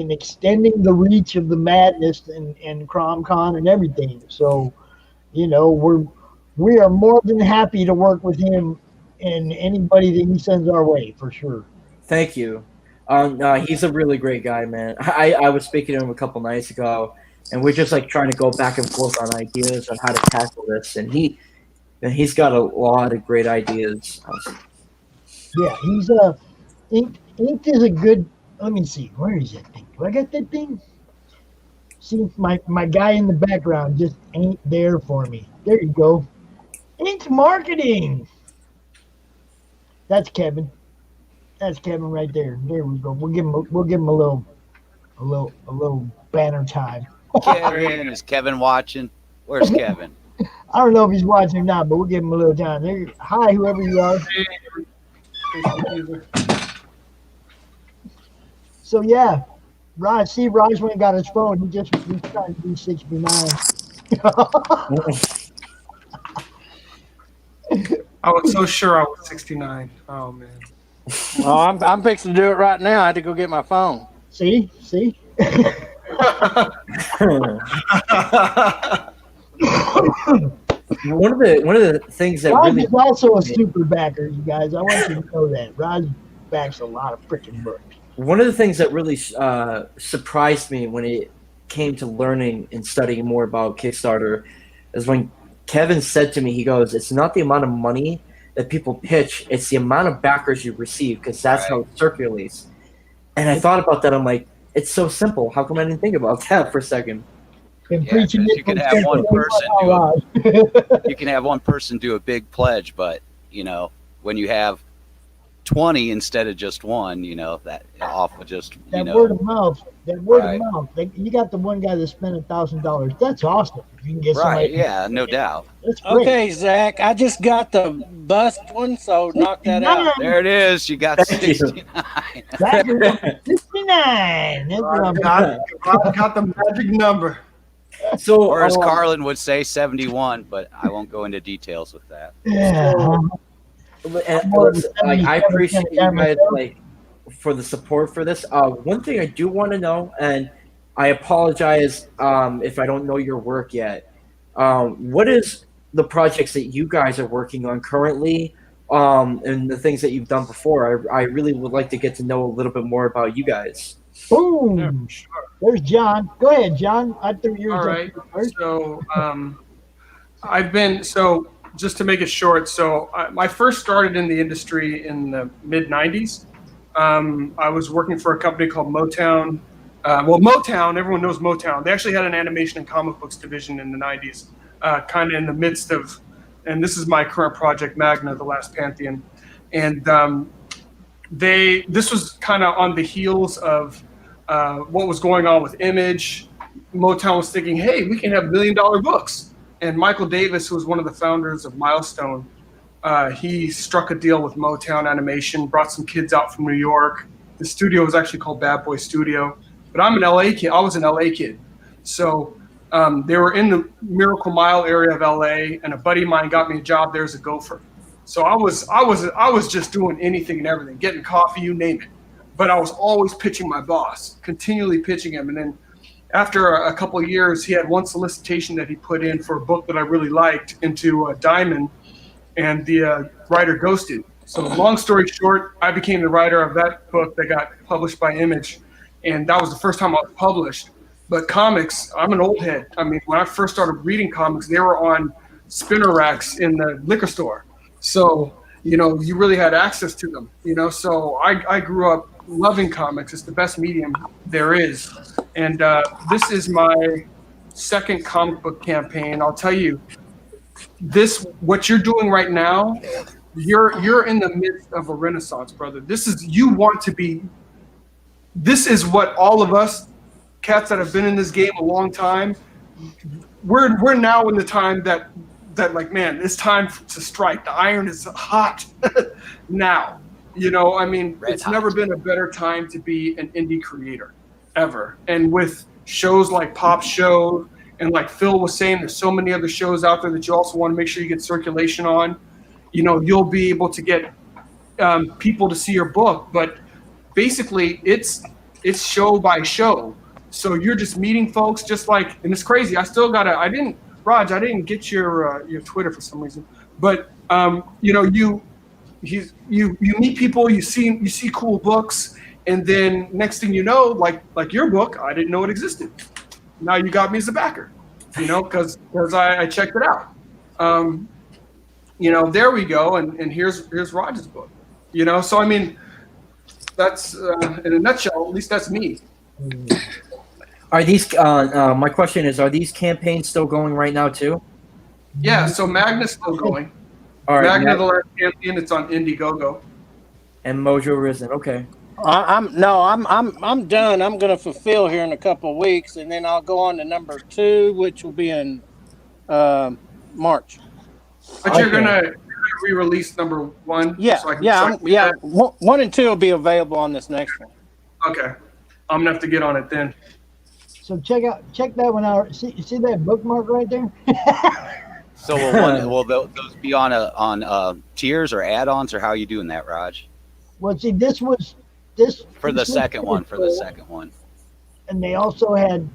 [SPEAKER 1] extending the reach of the madness and CromCon and everything. So, you know, we are more than happy to work with him and anybody that he sends our way, for sure.
[SPEAKER 5] Thank you. He's a really great guy, man. I was speaking to him a couple nights ago, and we're just like trying to go back and forth on ideas on how to tackle this, and he's got a lot of great ideas.
[SPEAKER 1] Yeah, he's Inked is a good. Let me see. Where is that thing? Do I got that thing? See, my guy in the background just ain't there for me. There you go. Inked marketing. That's Kevin. That's Kevin right there. There we go. We'll give him a little banner time.
[SPEAKER 6] Kevin, is Kevin watching? Where's Kevin?
[SPEAKER 1] I don't know if he's watching or not, but we'll give him a little time. There, hi, whoever you are. So yeah, Raj went and got his phone. He's trying to do 69.
[SPEAKER 2] I was so sure I was 69. Oh man.
[SPEAKER 4] Oh, I'm fixing to do it right now. I had to go get my phone.
[SPEAKER 1] See.
[SPEAKER 5] One of the things that
[SPEAKER 1] Raj
[SPEAKER 5] really
[SPEAKER 1] is also a super backer, you guys. I want you to know that Raj backs a lot of freaking books.
[SPEAKER 5] One of the things that really surprised me when it came to learning and studying more about Kickstarter is when Kevin said to me, he goes, "It's not the amount of money that people pitch, it's the amount of backers you receive, because that's how it circulates." And I thought about that. I'm like, it's so simple. How come I didn't think about that for a second?
[SPEAKER 6] You can have one person you can have one person do a big pledge, but when you have 20 instead of just one, that off of just
[SPEAKER 1] word of mouth. That word of mouth. You got the one guy that spent $1,000. That's awesome. If you can get somebody.
[SPEAKER 6] Yeah, no doubt.
[SPEAKER 1] That's great.
[SPEAKER 4] Okay, Zach, I just got the bust one, so knock that out.
[SPEAKER 6] There it is. You got 69.
[SPEAKER 1] 69.
[SPEAKER 2] Got the magic number.
[SPEAKER 5] So,
[SPEAKER 6] or as Carlin would say, 71, but I won't go into details with that.
[SPEAKER 1] Yeah.
[SPEAKER 5] I appreciate you guys for the support for this. One thing I do want to know, and I apologize if I don't know your work yet. What is the projects that you guys are working on currently, and the things that you've done before? I really would like to get to know a little bit more about you guys.
[SPEAKER 1] Boom.
[SPEAKER 2] Yeah, sure.
[SPEAKER 1] There's John. Go ahead, John. I threw yours.
[SPEAKER 2] All right. So just to make it short, I first started in the industry in the mid 90s. I was working for a company called Motown. Motown, everyone knows Motown. They actually had an animation and comic books division in the 90s, kind of in the midst of, and this is my current project, Magna, The Last Pantheon. And this was kind of on the heels of what was going on with Image. Motown was thinking, hey, we can have $1 million books. And Michael Davis, who was one of the founders of Milestone, he struck a deal with Motown Animation, brought some kids out from New York. The studio was actually called Bad Boy Studio. But I'm an LA kid. I was an LA kid. So they were in the Miracle Mile area of LA, and a buddy of mine got me a job there as a gopher. So I was just doing anything and everything, getting coffee, you name it. But I was always pitching my boss, continually pitching him. And then after a couple of years, he had one solicitation that he put in for a book that I really liked into Diamond, and the writer ghosted. So long story short, I became the writer of that book that got published by Image, and that was the first time I was published. But comics, I'm an old head. I mean, when I first started reading comics, they were on spinner racks in the liquor store. So, you really had access to them, So I grew up loving comics. It's the best medium there is. And this is my second comic book campaign. I'll tell you, what you're doing right now, you're in the midst of a renaissance, brother. This is what all of us cats that have been in this game a long time, we're now in the time that like, man, it's time to strike. The iron is hot now. It's never been a better time to be an indie creator ever. And with shows like Pop Show, and like Phil was saying, there's so many other shows out there that you also want to make sure you get circulation on. You'll be able to get people to see your book, but basically it's show by show. So you're just meeting folks, just like, and it's crazy. Raj, I didn't get your Twitter for some reason, but you meet people, you see cool books, And then next thing you know, like your book, I didn't know it existed. Now you got me as a backer, because I checked it out. There we go. And here's Rog's book, So, I mean, that's in a nutshell, at least that's me.
[SPEAKER 5] Are these, my question is, are these campaigns still going right now too?
[SPEAKER 2] Yeah, so Magna's still going.
[SPEAKER 5] All right,
[SPEAKER 2] Magna the Last Champion, it's on Indiegogo.
[SPEAKER 5] And Mojo Risen, okay.
[SPEAKER 4] I'm done. I'm going to fulfill here in a couple of weeks, and then I'll go on to number 2, which will be in March.
[SPEAKER 2] But you're gonna re-release number 1.
[SPEAKER 4] Yeah,
[SPEAKER 2] so I can
[SPEAKER 4] 1 and 2 will be available on this next one.
[SPEAKER 2] Okay, I'm gonna have to get on it then.
[SPEAKER 1] So check that one out. See that bookmark right there?
[SPEAKER 6] So will those be on tiers or add-ons, or how are you doing that, Raj?
[SPEAKER 1] Well, see, this
[SPEAKER 6] For the second one.
[SPEAKER 1] And they also had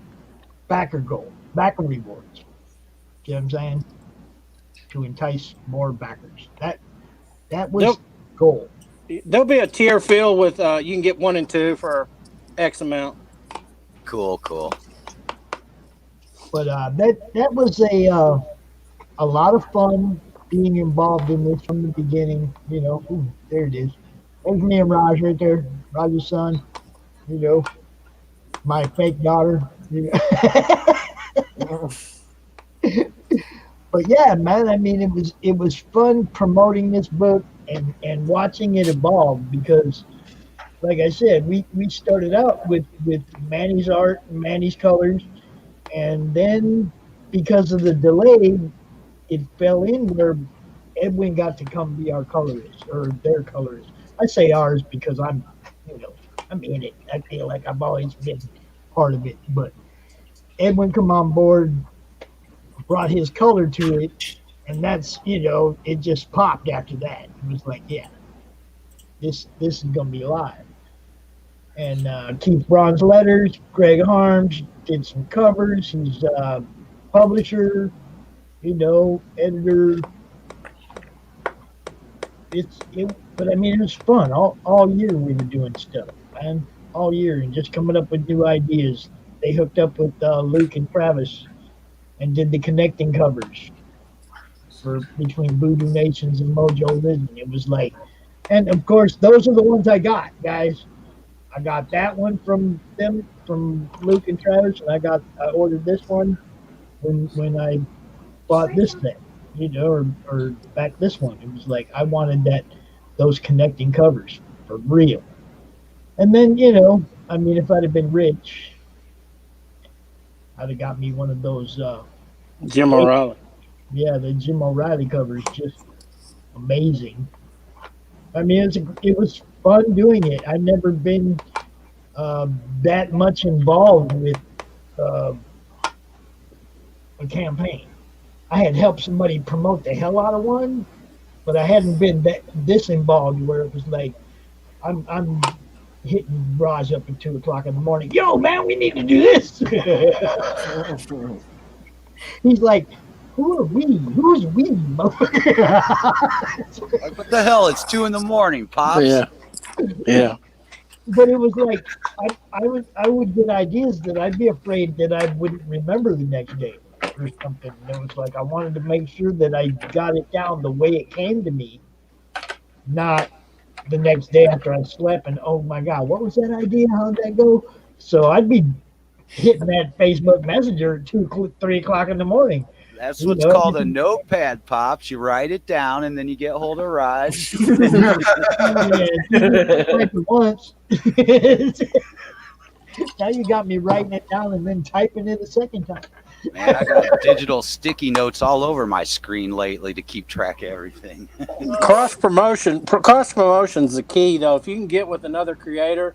[SPEAKER 1] backer rewards. You know what I'm saying? To entice more backers. That was goal.
[SPEAKER 4] There'll be a tier filled with you can get 1 and 2 for X amount.
[SPEAKER 6] Cool.
[SPEAKER 1] But that was a lot of fun being involved in this from the beginning. Ooh, there it is. There's me and Raj right there. Raj's son. My fake daughter. But yeah, man, I mean, it was fun promoting this book and watching it evolve, because like I said, we started out with Manny's art and Manny's colors, and then because of the delay, it fell in where Edwin got to come be our colorist, or their colorist. I say ours because I'm in it. I feel like I've always been part of it, but Edwin come on board, brought his color to it, and that's, it just popped after that. It was like, yeah, this is gonna be live. And Keith Braun's letters, Greg Harms did some covers. He's publisher, editor. But I mean, it was fun. All year we were doing stuff, man. All year, and just coming up with new ideas. They hooked up with Luke and Travis and did the connecting covers between Voodoo Nations and Mojo Risen. It was like, and of course, those are the ones I got, guys. I got that one from them, from Luke and Travis, and I ordered this one when I bought this thing, or back this one. It was like I wanted those connecting covers for real. And then, I mean, if I'd have been rich, I'd have got me one of those
[SPEAKER 4] Jim O'Reilly.
[SPEAKER 1] Yeah, the Jim O'Reilly covers, just amazing. I mean, it was fun doing it. I've never been that much involved with a campaign. I had helped somebody promote the hell out of one, but I hadn't been this involved where it was like I'm hitting Raj up at 2 o'clock in the morning. Yo, man, we need to do this. He's like, who are we? Who's we?
[SPEAKER 6] What the hell? It's 2 a.m, Pops.
[SPEAKER 4] Yeah.
[SPEAKER 1] But it was like I would get ideas that I'd be afraid that I wouldn't remember the next day or something. And it was like I wanted to make sure that I got it down the way it came to me, not the next day after I slept and, oh my God, what was that idea? How'd that go? So I'd be hitting that Facebook Messenger at 2, 3 o'clock in the morning.
[SPEAKER 6] That's what's called a notepad, Pops. You write it down and then you get hold of Raj.
[SPEAKER 1] Once. Now you got me writing it down and then typing it a second time.
[SPEAKER 6] Man, I got digital sticky notes all over my screen lately to keep track of everything.
[SPEAKER 4] Cross promotion's the key, though. If you can get with another creator,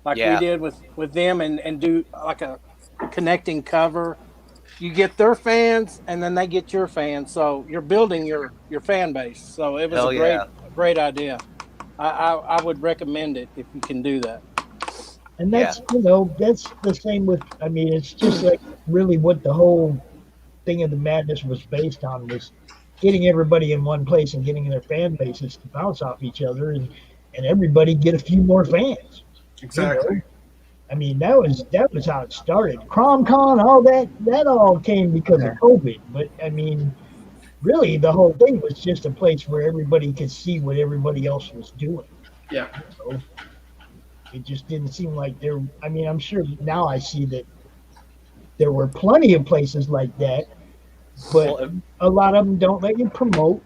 [SPEAKER 4] like we did with them, and do like a connecting cover, you get their fans, and then they get your fans. So you're building your fan base. So it was a great idea. I would recommend it if you can do that.
[SPEAKER 1] And that's, that's the same with, I mean, it's just like really what the whole thing of the madness was based on, was getting everybody in one place and getting their fan bases to bounce off each other and everybody get a few more fans.
[SPEAKER 2] Exactly.
[SPEAKER 1] You know? I mean, that was how it started. CromCon, all that all came because of COVID. But I mean, really, the whole thing was just a place where everybody could see what everybody else was doing.
[SPEAKER 2] Yeah.
[SPEAKER 1] You know? It just didn't seem like there. I mean, I'm sure now I see that there were plenty of places like that, but a lot of them don't let you promote.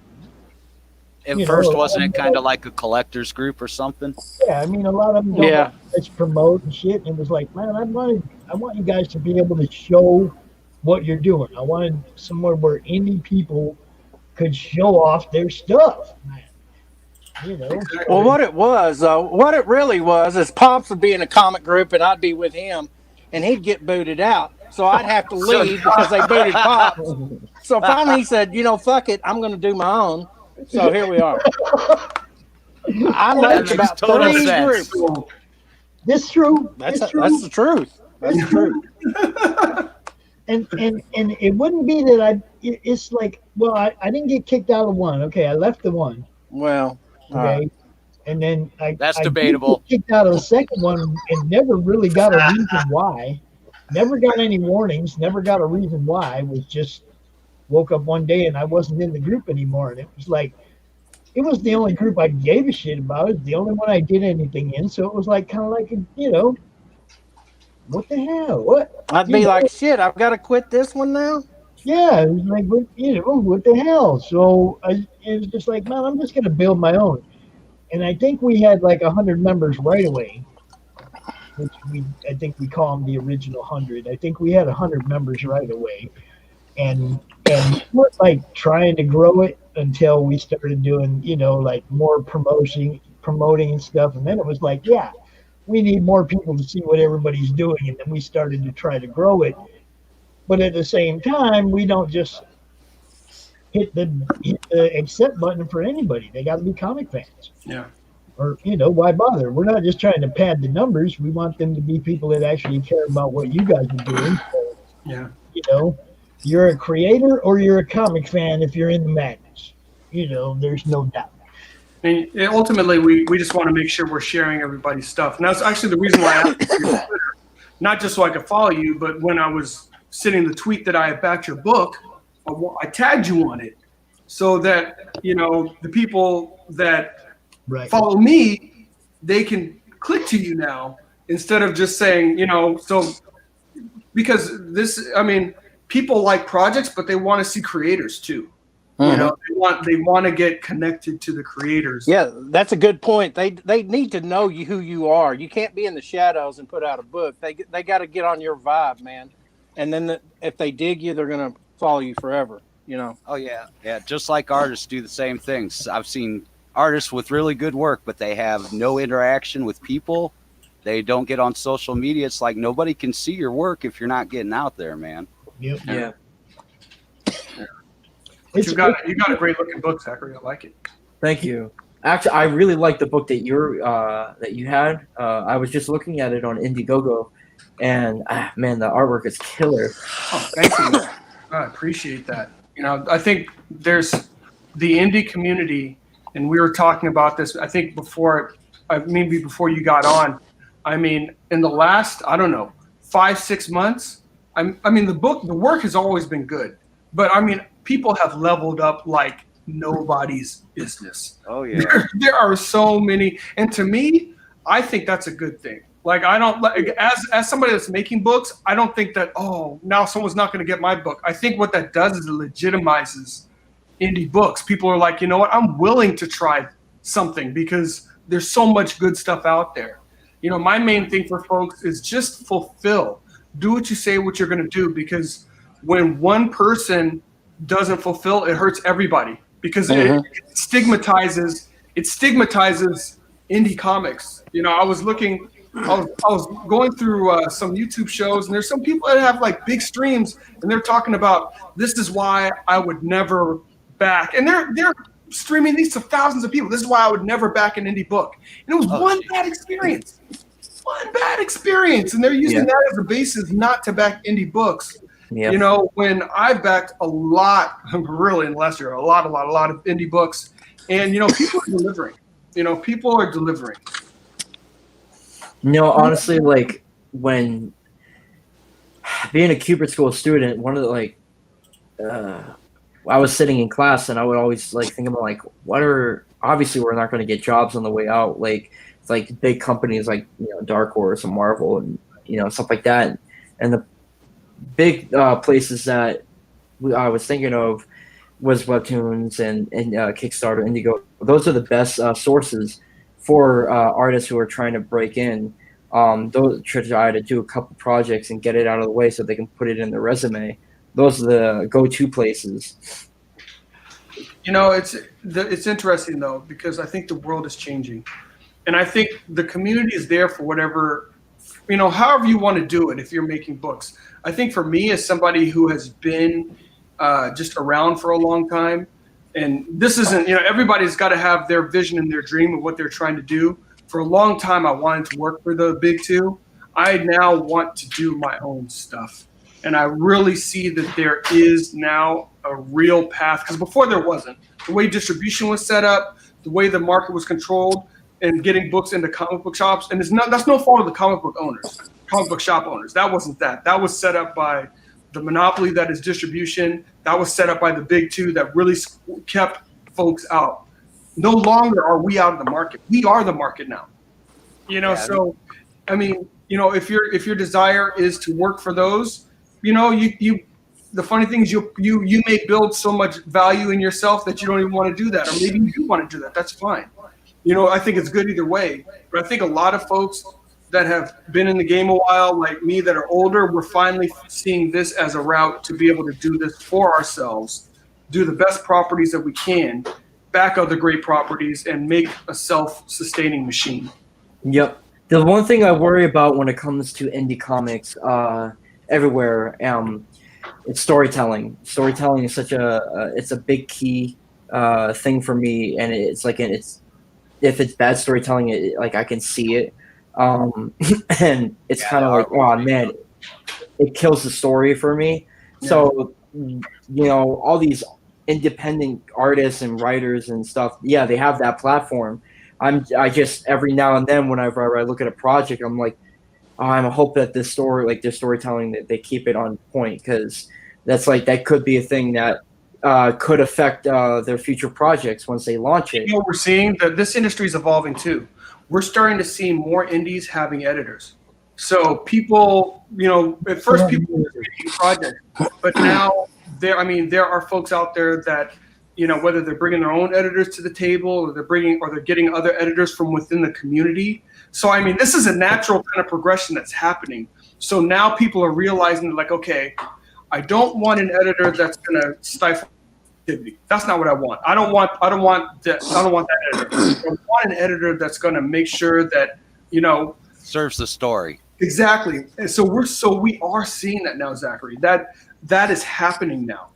[SPEAKER 6] At first, wasn't it kind of like a collector's group or something?
[SPEAKER 1] Yeah, I mean, a lot of them don't let us promote and shit. And it was like, man, I want you guys to be able to show what you're doing. I wanted somewhere where indie people could show off their stuff, man. You know.
[SPEAKER 4] Well, what it really was is Pops would be in a comic group and I'd be with him, and he'd get booted out. So I'd have to leave because they booted Pops. So finally he said, fuck it, I'm going to do my own. So here we are. I left about 3 groups.
[SPEAKER 1] This true.
[SPEAKER 4] That's the truth. That's the truth.
[SPEAKER 1] And it wouldn't be that it's like, well, I didn't get kicked out of one. Okay, I left the one.
[SPEAKER 4] Well,
[SPEAKER 1] okay. And then
[SPEAKER 6] that's debatable.
[SPEAKER 1] Get kicked out of the second one and never really got a reason why. Never got any warnings. Never got a reason why. Was just woke up one day and I wasn't in the group anymore. And it was like, it was the only group I gave a shit about. It was the only one I did anything in. So it was like kind of like, what the hell? What?
[SPEAKER 4] I'd be like, shit, I've got to quit this one now?
[SPEAKER 1] Yeah, it was like, what the hell? So it was just like, man, I'm just going to build my own. And I think we had like 100 members right away, which I think we call them the original 100. I think we had 100 members right away. And we were like trying to grow it until we started doing, like more promoting and stuff. And then it was like, yeah, we need more people to see what everybody's doing. And then we started to try to grow it. But at the same time, we don't just hit the accept button for anybody. They got to be comic fans.
[SPEAKER 2] Yeah.
[SPEAKER 1] Or, why bother? We're not just trying to pad the numbers. We want them to be people that actually care about what you guys are doing. So,
[SPEAKER 2] yeah.
[SPEAKER 1] You're a creator or you're a comic fan if you're in the madness. There's no doubt.
[SPEAKER 2] And ultimately, we just want to make sure we're sharing everybody's stuff. And that's actually the reason why I asked you on Twitter, not just so I could follow you, but when I was sending the tweet that I had backed your book, I tagged you on it so that, the people that follow me, they can click to you now instead of just saying, so because people like projects, but they want to see creators too.
[SPEAKER 4] Mm-hmm.
[SPEAKER 2] They want to get connected to the creators.
[SPEAKER 4] Yeah, that's a good point. They need to know who you are. You can't be in the shadows and put out a book. They got to get on your vibe, man. And then if they dig you, they're gonna follow you forever.
[SPEAKER 6] Oh yeah, yeah. Just like artists do the same things. I've seen artists with really good work, but they have no interaction with people. They don't get on social media. It's like nobody can see your work if you're not getting out there, man.
[SPEAKER 1] Yep.
[SPEAKER 5] Yeah.
[SPEAKER 2] But you got a great looking book, Zackary. I like it.
[SPEAKER 5] Thank you. Actually, I really like the book that you had. I was just looking at it on Indiegogo, and man, the artwork is killer.
[SPEAKER 2] Oh, thank you. I appreciate that. I think there's the indie community, and we were talking about this. I think before you got on. In the last 5-6 months. The work has always been good, but people have leveled up like nobody's business.
[SPEAKER 6] Oh yeah.
[SPEAKER 2] There are so many, and to me, I think that's a good thing. Like I don't like as somebody that's making books, I don't think that now someone's not going to get my book. I think what that does is it legitimizes indie books. People are like, you know what? I'm willing to try something because there's so much good stuff out there. My main thing for folks is just fulfill. Do what you say what you're going to do, because when one person doesn't fulfill, it hurts everybody because it stigmatizes indie comics. I was going through some YouTube shows, and there's some people that have like big streams, and they're talking about this is why I would never back, and they're streaming these to thousands of people. This is why I would never back an indie book, and it was one bad experience, and they're using that as a basis not to back indie books. Yep. When I backed a lot, really in the last year, a lot of indie books, and people are delivering. People are delivering.
[SPEAKER 5] No, honestly, like when being a Cupid School student, one of the I was sitting in class and I would always like think about like obviously we're not going to get jobs on the way out. Like it's like big companies like Dark Horse and Marvel and stuff like that, and the big places that I was thinking of was Webtoons and Kickstarter, Indigo. Those are the best sources for artists who are trying to break in. Those try to do a couple projects and get it out of the way so they can put it in their resume. Those are the go-to places.
[SPEAKER 2] It's interesting though, because I think the world is changing, and I think the community is there for whatever, however you want to do it. If you're making books, I think for me as somebody who has been just around for a long time, and this isn't, everybody's got to have their vision and their dream of what they're trying to do. For a long time, I wanted to work for the big two. I now want to do my own stuff. And I really see that there is now a real path, because before there wasn't. The way distribution was set up, the way the market was controlled, and getting books into comic book shops. And that's no fault of the comic book shop owners. That wasn't that. That was set up by the monopoly that is distribution. That was set up by the big two that really kept folks out. No longer are we out of the market. We are the market now. So, I mean, if your desire is to work for those, the funny thing is you may build so much value in yourself that you don't even want to do that, or maybe you do want to do that. That's fine. I think it's good either way. But I think a lot of folks that have been in the game a while, like me, that are older, we're finally seeing this as a route to be able to do this for ourselves, do the best properties that we can, back other great properties, and make a self-sustaining machine.
[SPEAKER 5] Yep. The one thing I worry about when it comes to indie comics, everywhere, it's storytelling. Storytelling is such it's a big key thing for me, and it's like if it's bad storytelling, I can see it, and it's kind of like, oh man, it kills the story for me. Yeah. So all these independent artists and writers and stuff, yeah, they have that platform. I just every now and then whenever I look at a project, I'm like, I hope that this storytelling, that they keep it on point, because that could be a thing that could affect their future projects once they launch it.
[SPEAKER 2] We're seeing that this industry is evolving too. We're starting to see more indies having editors. So people, at first people were making projects, but now there are folks out there that, whether they're bringing their own editors to the table, or they're getting other editors from within the community. So, this is a natural kind of progression that's happening. So now people are realizing, like, okay, I don't want an editor that's going to stifle activity. That's not what I want. I don't want that editor. I want an editor that's going to make sure that,
[SPEAKER 6] serves the story.
[SPEAKER 2] Exactly. And so we are seeing that now, Zackary. That is happening now.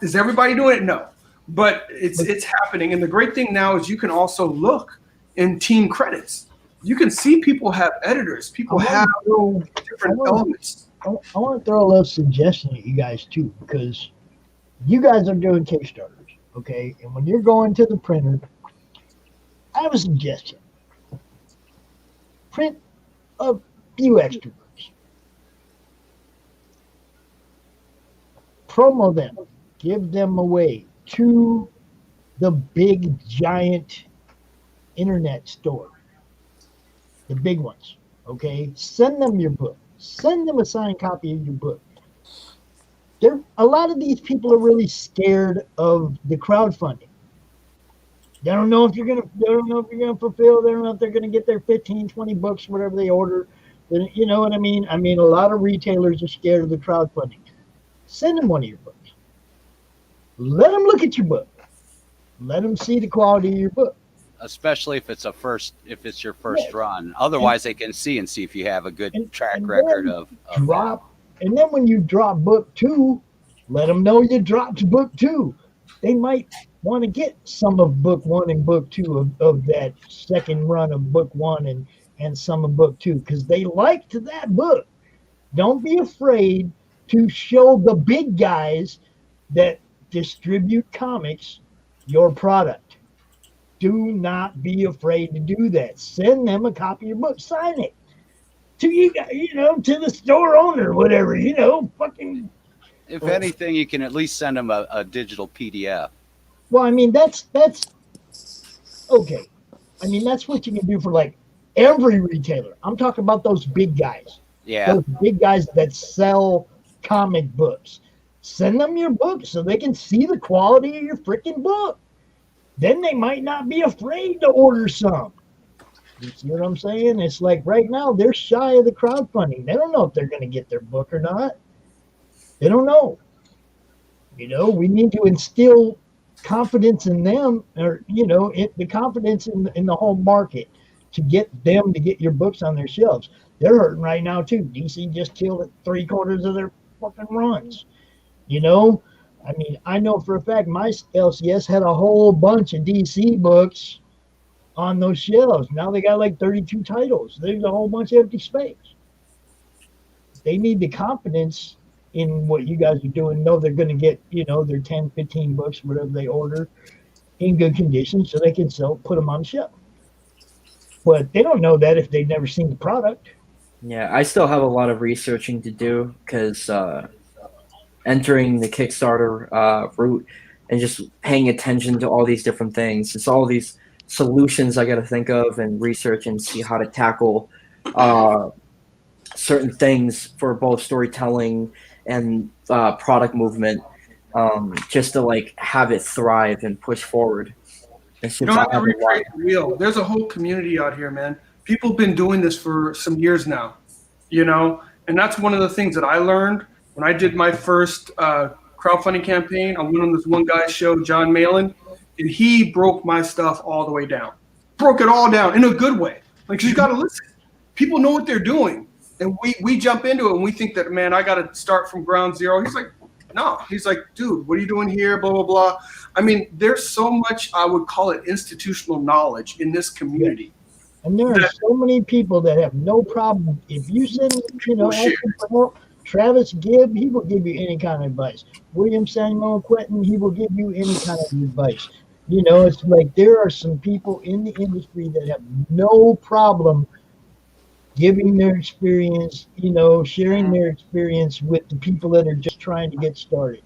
[SPEAKER 2] Is everybody doing it? No. But it's happening. And the great thing now is you can also look in team credits. You can see people have editors. People have different elements.
[SPEAKER 1] I want to throw a little suggestion at you guys too, because you guys are doing Kickstarters, okay? And when you're going to the printer, I have a suggestion. Print a few extra books. Promo them. Give them away to the big, giant internet store. The big ones, okay? Send them your book. Send them a signed copy of your book. A lot of these people are really scared of the crowdfunding. They don't know if you're gonna fulfill. They don't know if they're gonna get their 15, 20 books, whatever they order. You know what I mean? A lot of retailers are scared of the crowdfunding. Send them one of your books. Let them look at your book. Let them see the quality of your book.
[SPEAKER 6] Especially if it's your first run. Otherwise, they can see if you have a good track record of
[SPEAKER 1] drop. And then when you drop book 2, let them know you dropped book 2. They might want to get some of book 1 and book 2 of that second run of book 1 and some of book 2, because they liked that book. Don't be afraid to show the big guys that distribute comics your product. Do not be afraid to do that. Send them a copy of your book. Sign it. to you guys, to the store owner, whatever, fucking.
[SPEAKER 6] If anything, you can at least send them a digital PDF.
[SPEAKER 1] Well, I mean, that's okay. I mean, that's what you can do for like every retailer. I'm talking about those big guys.
[SPEAKER 6] Yeah.
[SPEAKER 1] Those big guys that sell comic books. Send them your book so they can see the quality of your freaking book. Then they might not be afraid to order some. You see what I'm saying? It's like right now they're shy of the crowdfunding. They don't know if they're going to get their book or not. They don't know. We need to instill confidence in them, or the confidence in the whole market to get them to get your books on their shelves. They're hurting right now too. DC just killed 3/4 of their fucking runs. I mean, I know for a fact my LCS had a whole bunch of DC books on those shelves. Now they got like 32 titles. There's a whole bunch of empty space. They need the confidence in what you guys are doing. Know they're going to get, their 10, 15 books, whatever they order, in good condition so they can put them on the shelf. But they don't know that if they've never seen the product.
[SPEAKER 5] Yeah, I still have a lot of researching to do because entering the Kickstarter route and just paying attention to all these different things. It's all these solutions I got to think of and research and see how to tackle certain things for both storytelling and product movement, just to like have it thrive and push forward.
[SPEAKER 2] You don't have to recreate the wheel. There's a whole community out here, man. People have been doing this for some years now, and that's one of the things that I learned when I did my first crowdfunding campaign. I went on this one guy's show, John Malin, and he broke my stuff all the way down. Broke it all down in a good way. Like, you got to listen. People know what they're doing. And we jump into it and we think that, man, I got to start from ground zero. He's like, no. He's like, dude, what are you doing here? Blah, blah, blah. I mean, there's so much, I would call it institutional knowledge in this community.
[SPEAKER 1] And there are so many people that have no problem. If you send, asking for help, Travis Gibb, he will give you any kind of advice. William Samuel Quentin, he will give you any kind of advice. It's like there are some people in the industry that have no problem giving their experience, sharing their experience with the people that are just trying to get started.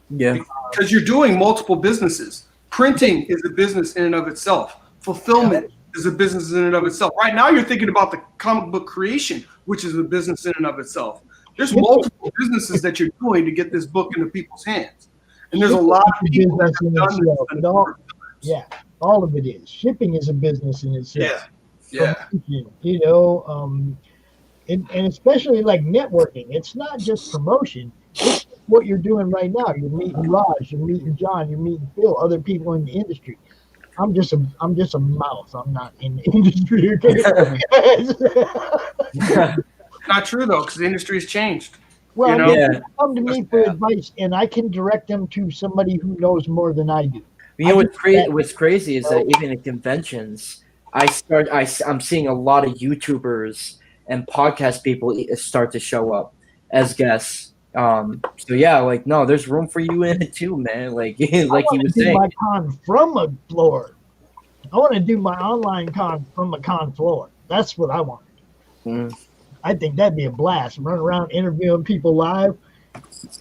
[SPEAKER 5] Yeah.
[SPEAKER 2] Because you're doing multiple businesses. Printing is a business in and of itself. Fulfillment is a business in and of itself. Right now you're thinking about the comic book creation, which is a business in and of itself. There's multiple businesses that you're doing to get this book into people's hands. And there's a lot of people that have done this.
[SPEAKER 1] Yeah, all of it is. Shipping is a business in itself.
[SPEAKER 2] Yeah.
[SPEAKER 1] And especially like networking. It's not just promotion. It's what you're doing right now. You're meeting Raj, you're meeting John, you're meeting Phil, other people in the industry. I'm just a mouse. I'm not in the industry.
[SPEAKER 2] Not true though, because the industry has changed.
[SPEAKER 1] Well, they come to me for advice, and I can direct them to somebody who knows more than I do.
[SPEAKER 5] What's crazy is that even at conventions, I'm seeing a lot of YouTubers and podcast people start to show up as guests. No, there's room for you in it too, man. Like he was saying.
[SPEAKER 1] My con from a floor. I want to do my online con from a con floor. That's what I want. I think that'd be a blast. Run around interviewing people live,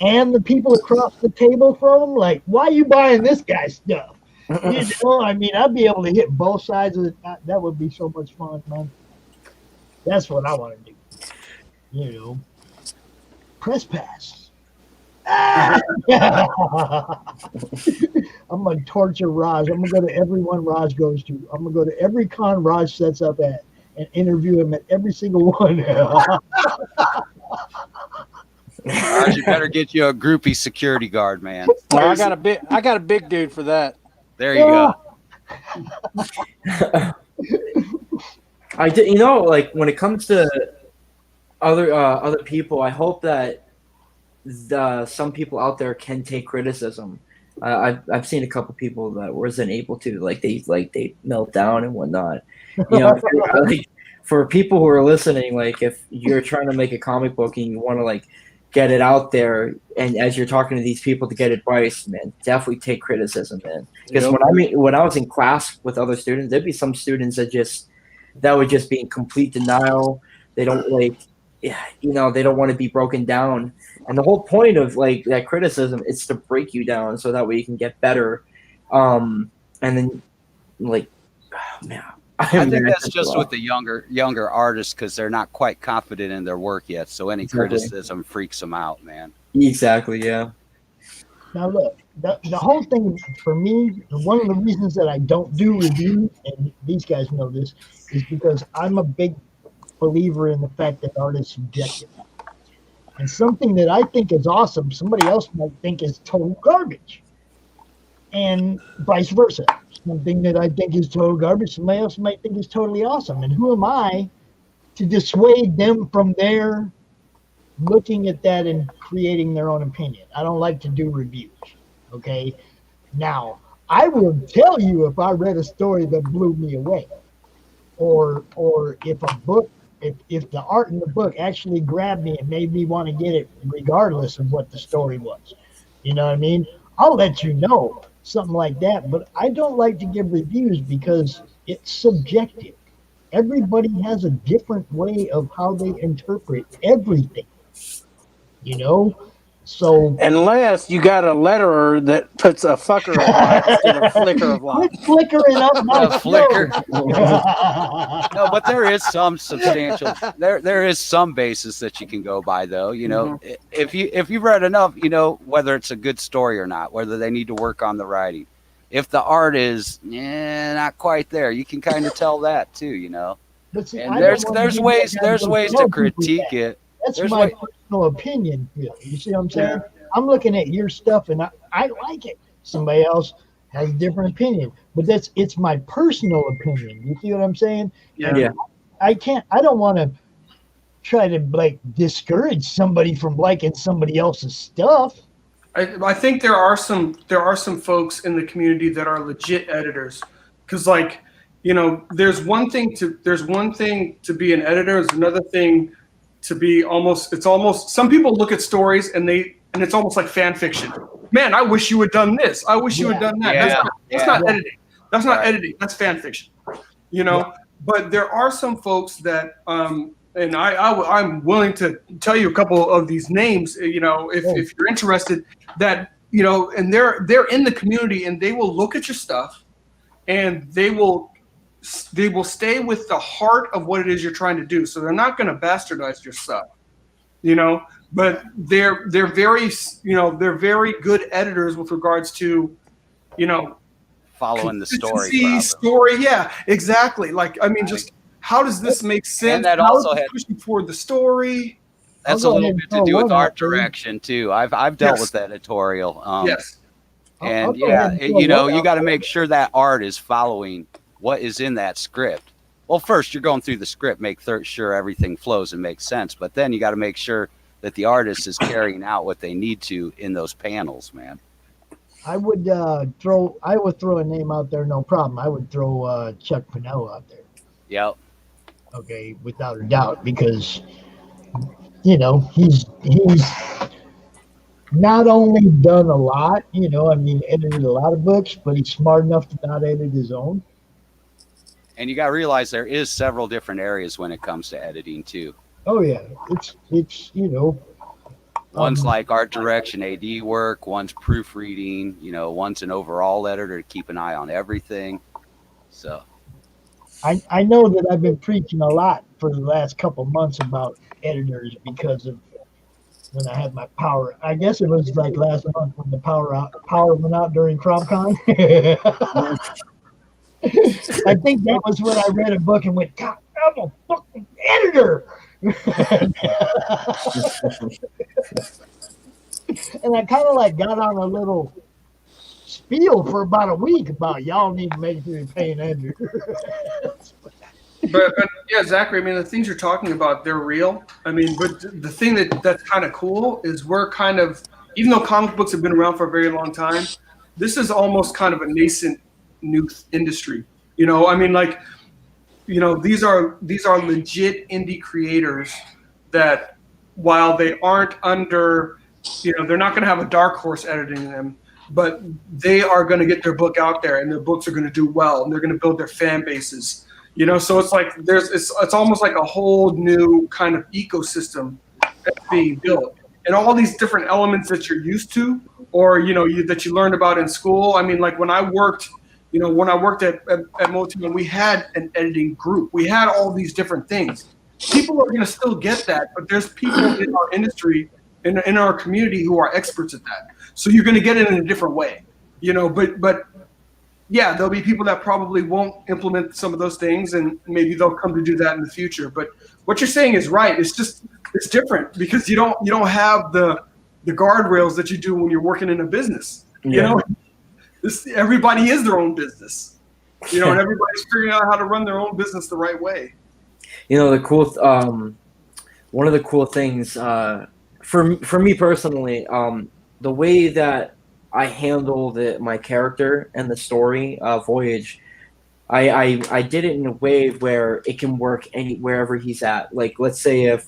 [SPEAKER 1] and the people across the table from them, like, why are you buying this guy's stuff? I mean, I'd be able to hit both sides of it. That would be so much fun, man. That's what I want to do. Press pass. I'm going to torture Raj. I'm going to go to every one Raj goes to. I'm going to go to every con Raj sets up at and interview him at every single one.
[SPEAKER 6] Raj, you better get you a groupie security guard, man.
[SPEAKER 4] I got a big dude for that.
[SPEAKER 6] There you go.
[SPEAKER 5] I did, like when it comes to other people, I hope that some people out there can take criticism. I've seen a couple people that wasn't able to, they melt down and whatnot. For people who are listening, like if you're trying to make a comic book and you want to get it out there, and as you're talking to these people to get advice, man, definitely take criticism, man. Because when I was in class with other students, there'd be some students that would just be in complete denial. They don't they don't want to be broken down. And the whole point of like that criticism is to break you down so that way you can get better. And then like, oh, man.
[SPEAKER 6] I think that's just with the younger artists because they're not quite confident in their work yet. So any criticism freaks them out, man.
[SPEAKER 5] Exactly, yeah.
[SPEAKER 1] Now look, the whole thing for me, one of the reasons that I don't do reviews, and these guys know this, is because I'm a big believer in the fact that art is subjective. And something that I think is awesome, somebody else might think is total garbage. And vice versa. Something that I think is total garbage, somebody else might think is totally awesome. And who am I to dissuade them from their looking at that and creating their own opinion? I don't like to do reviews. Okay. Now, I will tell you if I read a story that blew me away, or if a book, if the art in the book actually grabbed me and made me want to get it regardless of what the story was. You know what I mean? I'll let you know. Something like that, but I don't like to give reviews because it's subjective. Everybody has a different way of how they interpret everything, you know. So
[SPEAKER 4] unless you got a letterer that puts a fucker of light instead of flicker of light.
[SPEAKER 1] Quit flickering up my
[SPEAKER 6] flicker. No, but there is some substantial. There is some basis that you can go by, though. You know, if you've read enough, you know whether it's a good story or not, whether they need to work on the writing. If the art is not quite there, you can kind of tell that too. You know,
[SPEAKER 1] but see,
[SPEAKER 6] and there's ways to critique it.
[SPEAKER 1] That's my personal opinion. Really. You see what I'm saying? Yeah. I'm looking at your stuff and I like it. Somebody else has a different opinion, but it's my personal opinion. You see what I'm saying?
[SPEAKER 2] Yeah.
[SPEAKER 1] I don't want to try to like discourage somebody from liking somebody else's stuff.
[SPEAKER 2] I think there are some folks in the community that are legit editors, because like, you know, there's one thing to be an editor. There's another thing to be it's almost some people look at stories and it's almost like fan fiction. Man, I wish you had done this. I wish you had done that.
[SPEAKER 6] Yeah.
[SPEAKER 2] That's not editing. That's not editing. That's fan fiction. You know, but there are some folks that and I'm willing to tell you a couple of these names, you know, if you're interested, that, you know, and they're in the community and they will look at your stuff and they will stay with the heart of what it is you're trying to do. So they're not going to bastardize your stuff, you know, but they're very, you know, they're very good editors with regards to, you know,
[SPEAKER 6] following the story.
[SPEAKER 2] Yeah, exactly. Like, I mean, just how does this make sense?
[SPEAKER 6] And that
[SPEAKER 2] how
[SPEAKER 6] also had
[SPEAKER 2] pushing toward the story.
[SPEAKER 6] That's a little bit to do with art direction too. I've dealt with editorial.
[SPEAKER 2] Yes.
[SPEAKER 6] And you know, you got to make sure that art is following what is in that script. Well, first you're going through the script, make sure everything flows and makes sense. But then you got to make sure that the artist is carrying out what they need to in those panels, man.
[SPEAKER 1] I would throw a name out there, no problem. I would throw Chuck Pinell out there.
[SPEAKER 6] Yep.
[SPEAKER 1] Okay, without a doubt, because you know he's not only done a lot, you know, I mean, edited a lot of books, but he's smart enough to not edit his own.
[SPEAKER 6] And you got to realize there is several different areas when it comes to editing too.
[SPEAKER 1] Oh yeah, it's you know,
[SPEAKER 6] one's like art direction, AD work. One's proofreading. You know, one's an overall editor to keep an eye on everything. So
[SPEAKER 1] I know that I've been preaching a lot for the last couple months about editors because of when I had my power. I guess it was like last month when the power went out during CromCon. I think that was when I read a book and went, God, I'm a fucking editor. And I kind of like got on a little spiel for about a week about y'all need to make sure you're paying editor.
[SPEAKER 2] But yeah, Zackary, I mean, the things you're talking about, they're real. I mean, but the thing that's kind of cool is we're kind of, even though comic books have been around for a very long time, this is almost kind of a nascent new industry. You know, I mean, like, you know, these are legit indie creators that, while they aren't under, you know, they're not going to have a dark horse editing them, but they are going to get their book out there and their books are going to do well and they're going to build their fan bases. You know, so it's like it's almost like a whole new kind of ecosystem that's being built, and all these different elements that you're used to, or that you learned about in school. I mean, like when I worked at Motown, we had an editing group. We had all these different things. People are going to still get that, but there's people in our industry, in our community, who are experts at that. So you're going to get it in a different way, But yeah, there'll be people that probably won't implement some of those things, and maybe they'll come to do that in the future. But what you're saying is right. It's different because you don't have the guardrails that you do when you're working in a business.
[SPEAKER 5] Yeah.
[SPEAKER 2] Everybody is their own business, and everybody's figuring out how to run their own business the right way.
[SPEAKER 5] One of the cool things for me personally, the way that I handle my character and the story, Voyage, I did it in a way where it can work wherever he's at. Like, let's say if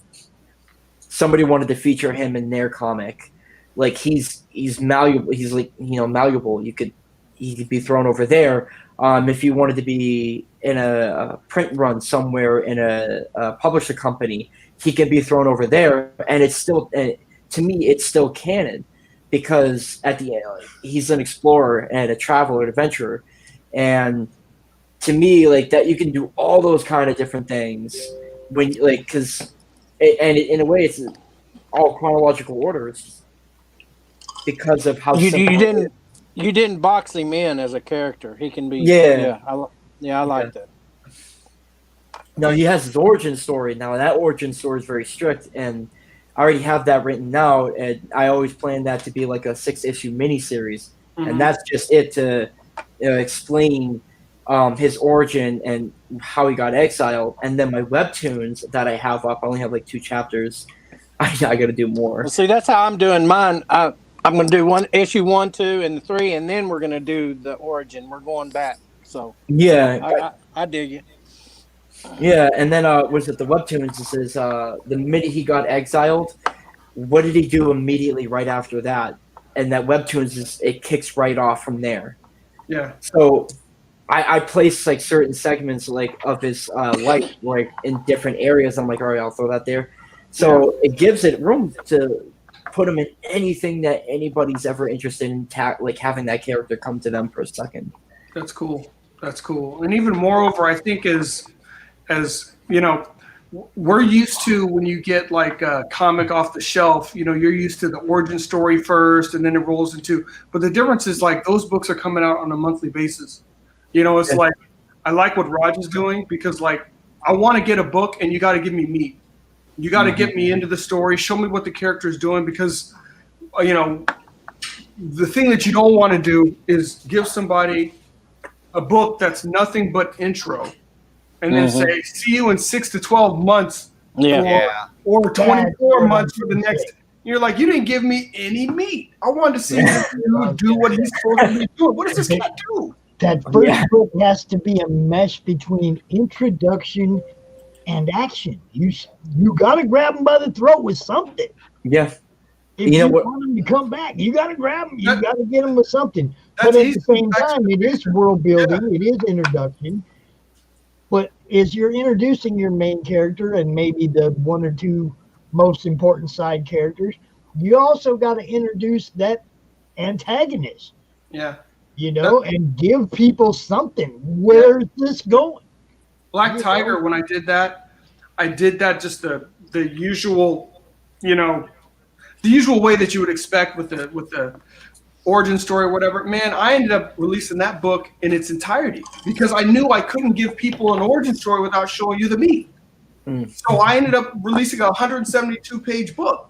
[SPEAKER 5] somebody wanted to feature him in their comic, like he's malleable. He's like malleable. He could be thrown over there. If you wanted to be in a print run somewhere in a publisher company, he can be thrown over there, and it's still, to me, it's still canon, because at the end, he's an explorer and a traveler, an adventurer, and to me, like that, you can do all those kind of different things because in a way, it's all chronological orders because of how
[SPEAKER 4] you didn't box him in as a character. He can be I like that.
[SPEAKER 5] Now he has his origin story. Now that origin story is very strict, and I already have that written out, and I always planned that to be like a 6-issue miniseries, and that's just it to explain his origin and how he got exiled. And then my webtoons that I have up, I only have like 2 chapters. I got to do more.
[SPEAKER 4] Well, see, that's how I'm doing mine. I'm going to do issue 1, 2, and 3, and then we're going to do the origin. We're going back. So
[SPEAKER 5] yeah,
[SPEAKER 4] I dig you.
[SPEAKER 5] Yeah, and then was it the webtoons? It says the minute he got exiled, what did he do immediately right after that? And that webtoons it kicks right off from there.
[SPEAKER 2] Yeah.
[SPEAKER 5] So I place like certain segments like of his life like in different areas. I'm like, all right, I'll throw that there. So it gives it room to put him in anything that anybody's ever interested in, like having that character come to them for a second.
[SPEAKER 2] That's cool. And even moreover, I think as we're used to when you get like a comic off the shelf, you're used to the origin story first and then it rolls into, but the difference is like those books are coming out on a monthly basis. It's like, I like what Rog is doing because like, I want to get a book and you got to give me meat. You got to get me into the story, show me what the character is doing, because, the thing that you don't want to do is give somebody a book that's nothing but intro and then say, see you in 6 to 12 months or 24 months for the next. You're like, you didn't give me any meat. I wanted to see you do what he's supposed to be doing. What does this guy do?
[SPEAKER 1] That first book has to be a mesh between introduction and action. You got to grab him by the throat with something.
[SPEAKER 5] Yeah.
[SPEAKER 1] If you want him to come back, you got to grab him. You got to get him with something. But at the same time, it is world building. It is introduction. But as you're introducing your main character and maybe the 1 or 2 most important side characters, you also got to introduce that antagonist.
[SPEAKER 2] Yeah.
[SPEAKER 1] And give people something. Where's this going?
[SPEAKER 2] Black Tiger, when I did that just the usual, the usual way that you would expect with the origin story or whatever. Man, I ended up releasing that book in its entirety because I knew I couldn't give people an origin story without showing you the meat. So I ended up releasing a 172-page book.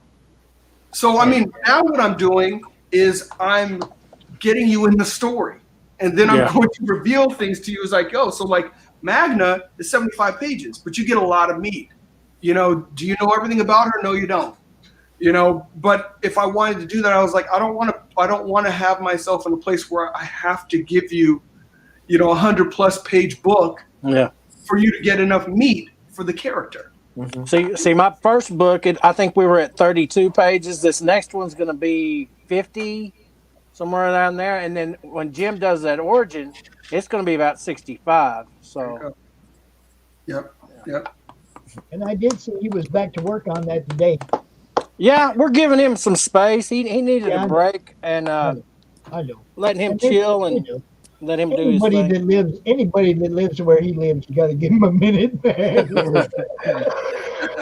[SPEAKER 2] So, I mean, now what I'm doing is I'm getting you in the story. And then I'm going to reveal things to you as I go. So, like, Magna is 75 pages, but you get a lot of meat. Do you know everything about her? No, you don't. But if I wanted to do that, I was like, I don't want to have myself in a place where I have to give you, 100+ page book for you to get enough meat for the character.
[SPEAKER 4] See, my first book, I think we were at 32 pages. This next one's going to be 50, somewhere around there. And then when Jim does that origin, it's going to be about 65. So
[SPEAKER 2] Yep. Yep.
[SPEAKER 1] And I did see he was back to work on that today.
[SPEAKER 4] Yeah, we're giving him some space. He needed
[SPEAKER 1] Yeah,
[SPEAKER 4] a break, and
[SPEAKER 1] I know.
[SPEAKER 4] letting him
[SPEAKER 1] And
[SPEAKER 4] chill
[SPEAKER 1] you
[SPEAKER 4] and
[SPEAKER 1] know,
[SPEAKER 4] let him do his thing.
[SPEAKER 1] anybody that lives where he lives, you got to give him a minute, man.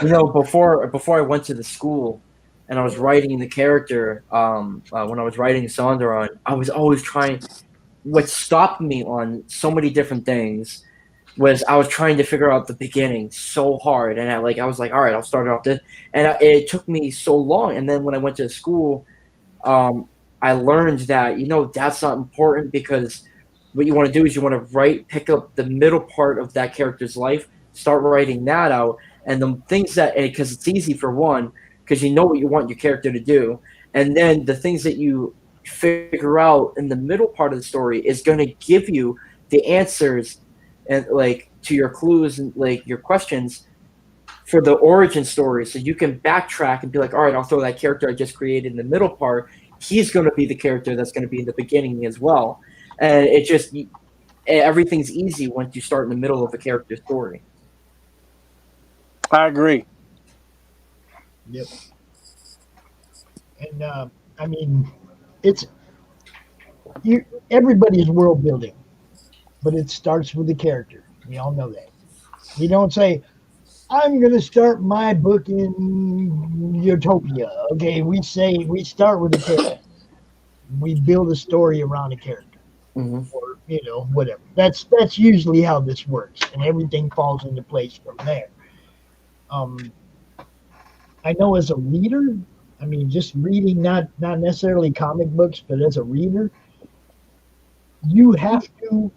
[SPEAKER 5] You know, before I went to the school and I was writing the character, when I was writing Sonderon, I was always trying. What stopped me on so many different things was I was trying to figure out the beginning so hard, and I was like, all right, I'll start off this, and it took me so long. And then when I went to school, I learned that that's not important, because what you want to do is you want to pick up the middle part of that character's life, start writing that out, and the things that, because it's easy for one, because you know what you want your character to do, and then the things that you figure out in the middle part of the story is going to give you the answers and to your clues and your questions for the origin story, so you can backtrack and be like, all right, I'll throw that character I just created in the middle part. He's going to be the character that's going to be in the beginning as well. And it just, everything's easy once you start in the middle of a character story.
[SPEAKER 4] I agree.
[SPEAKER 1] Yep. And I mean, it's everybody's world building, but it starts with the character. We all know that. You don't say, I'm going to start my book in Utopia. Okay, we start with a character. We build a story around a character, or whatever. That's usually how this works, and everything falls into place from there. I know as a reader, I mean, just reading not necessarily comic books, but as a reader, you have to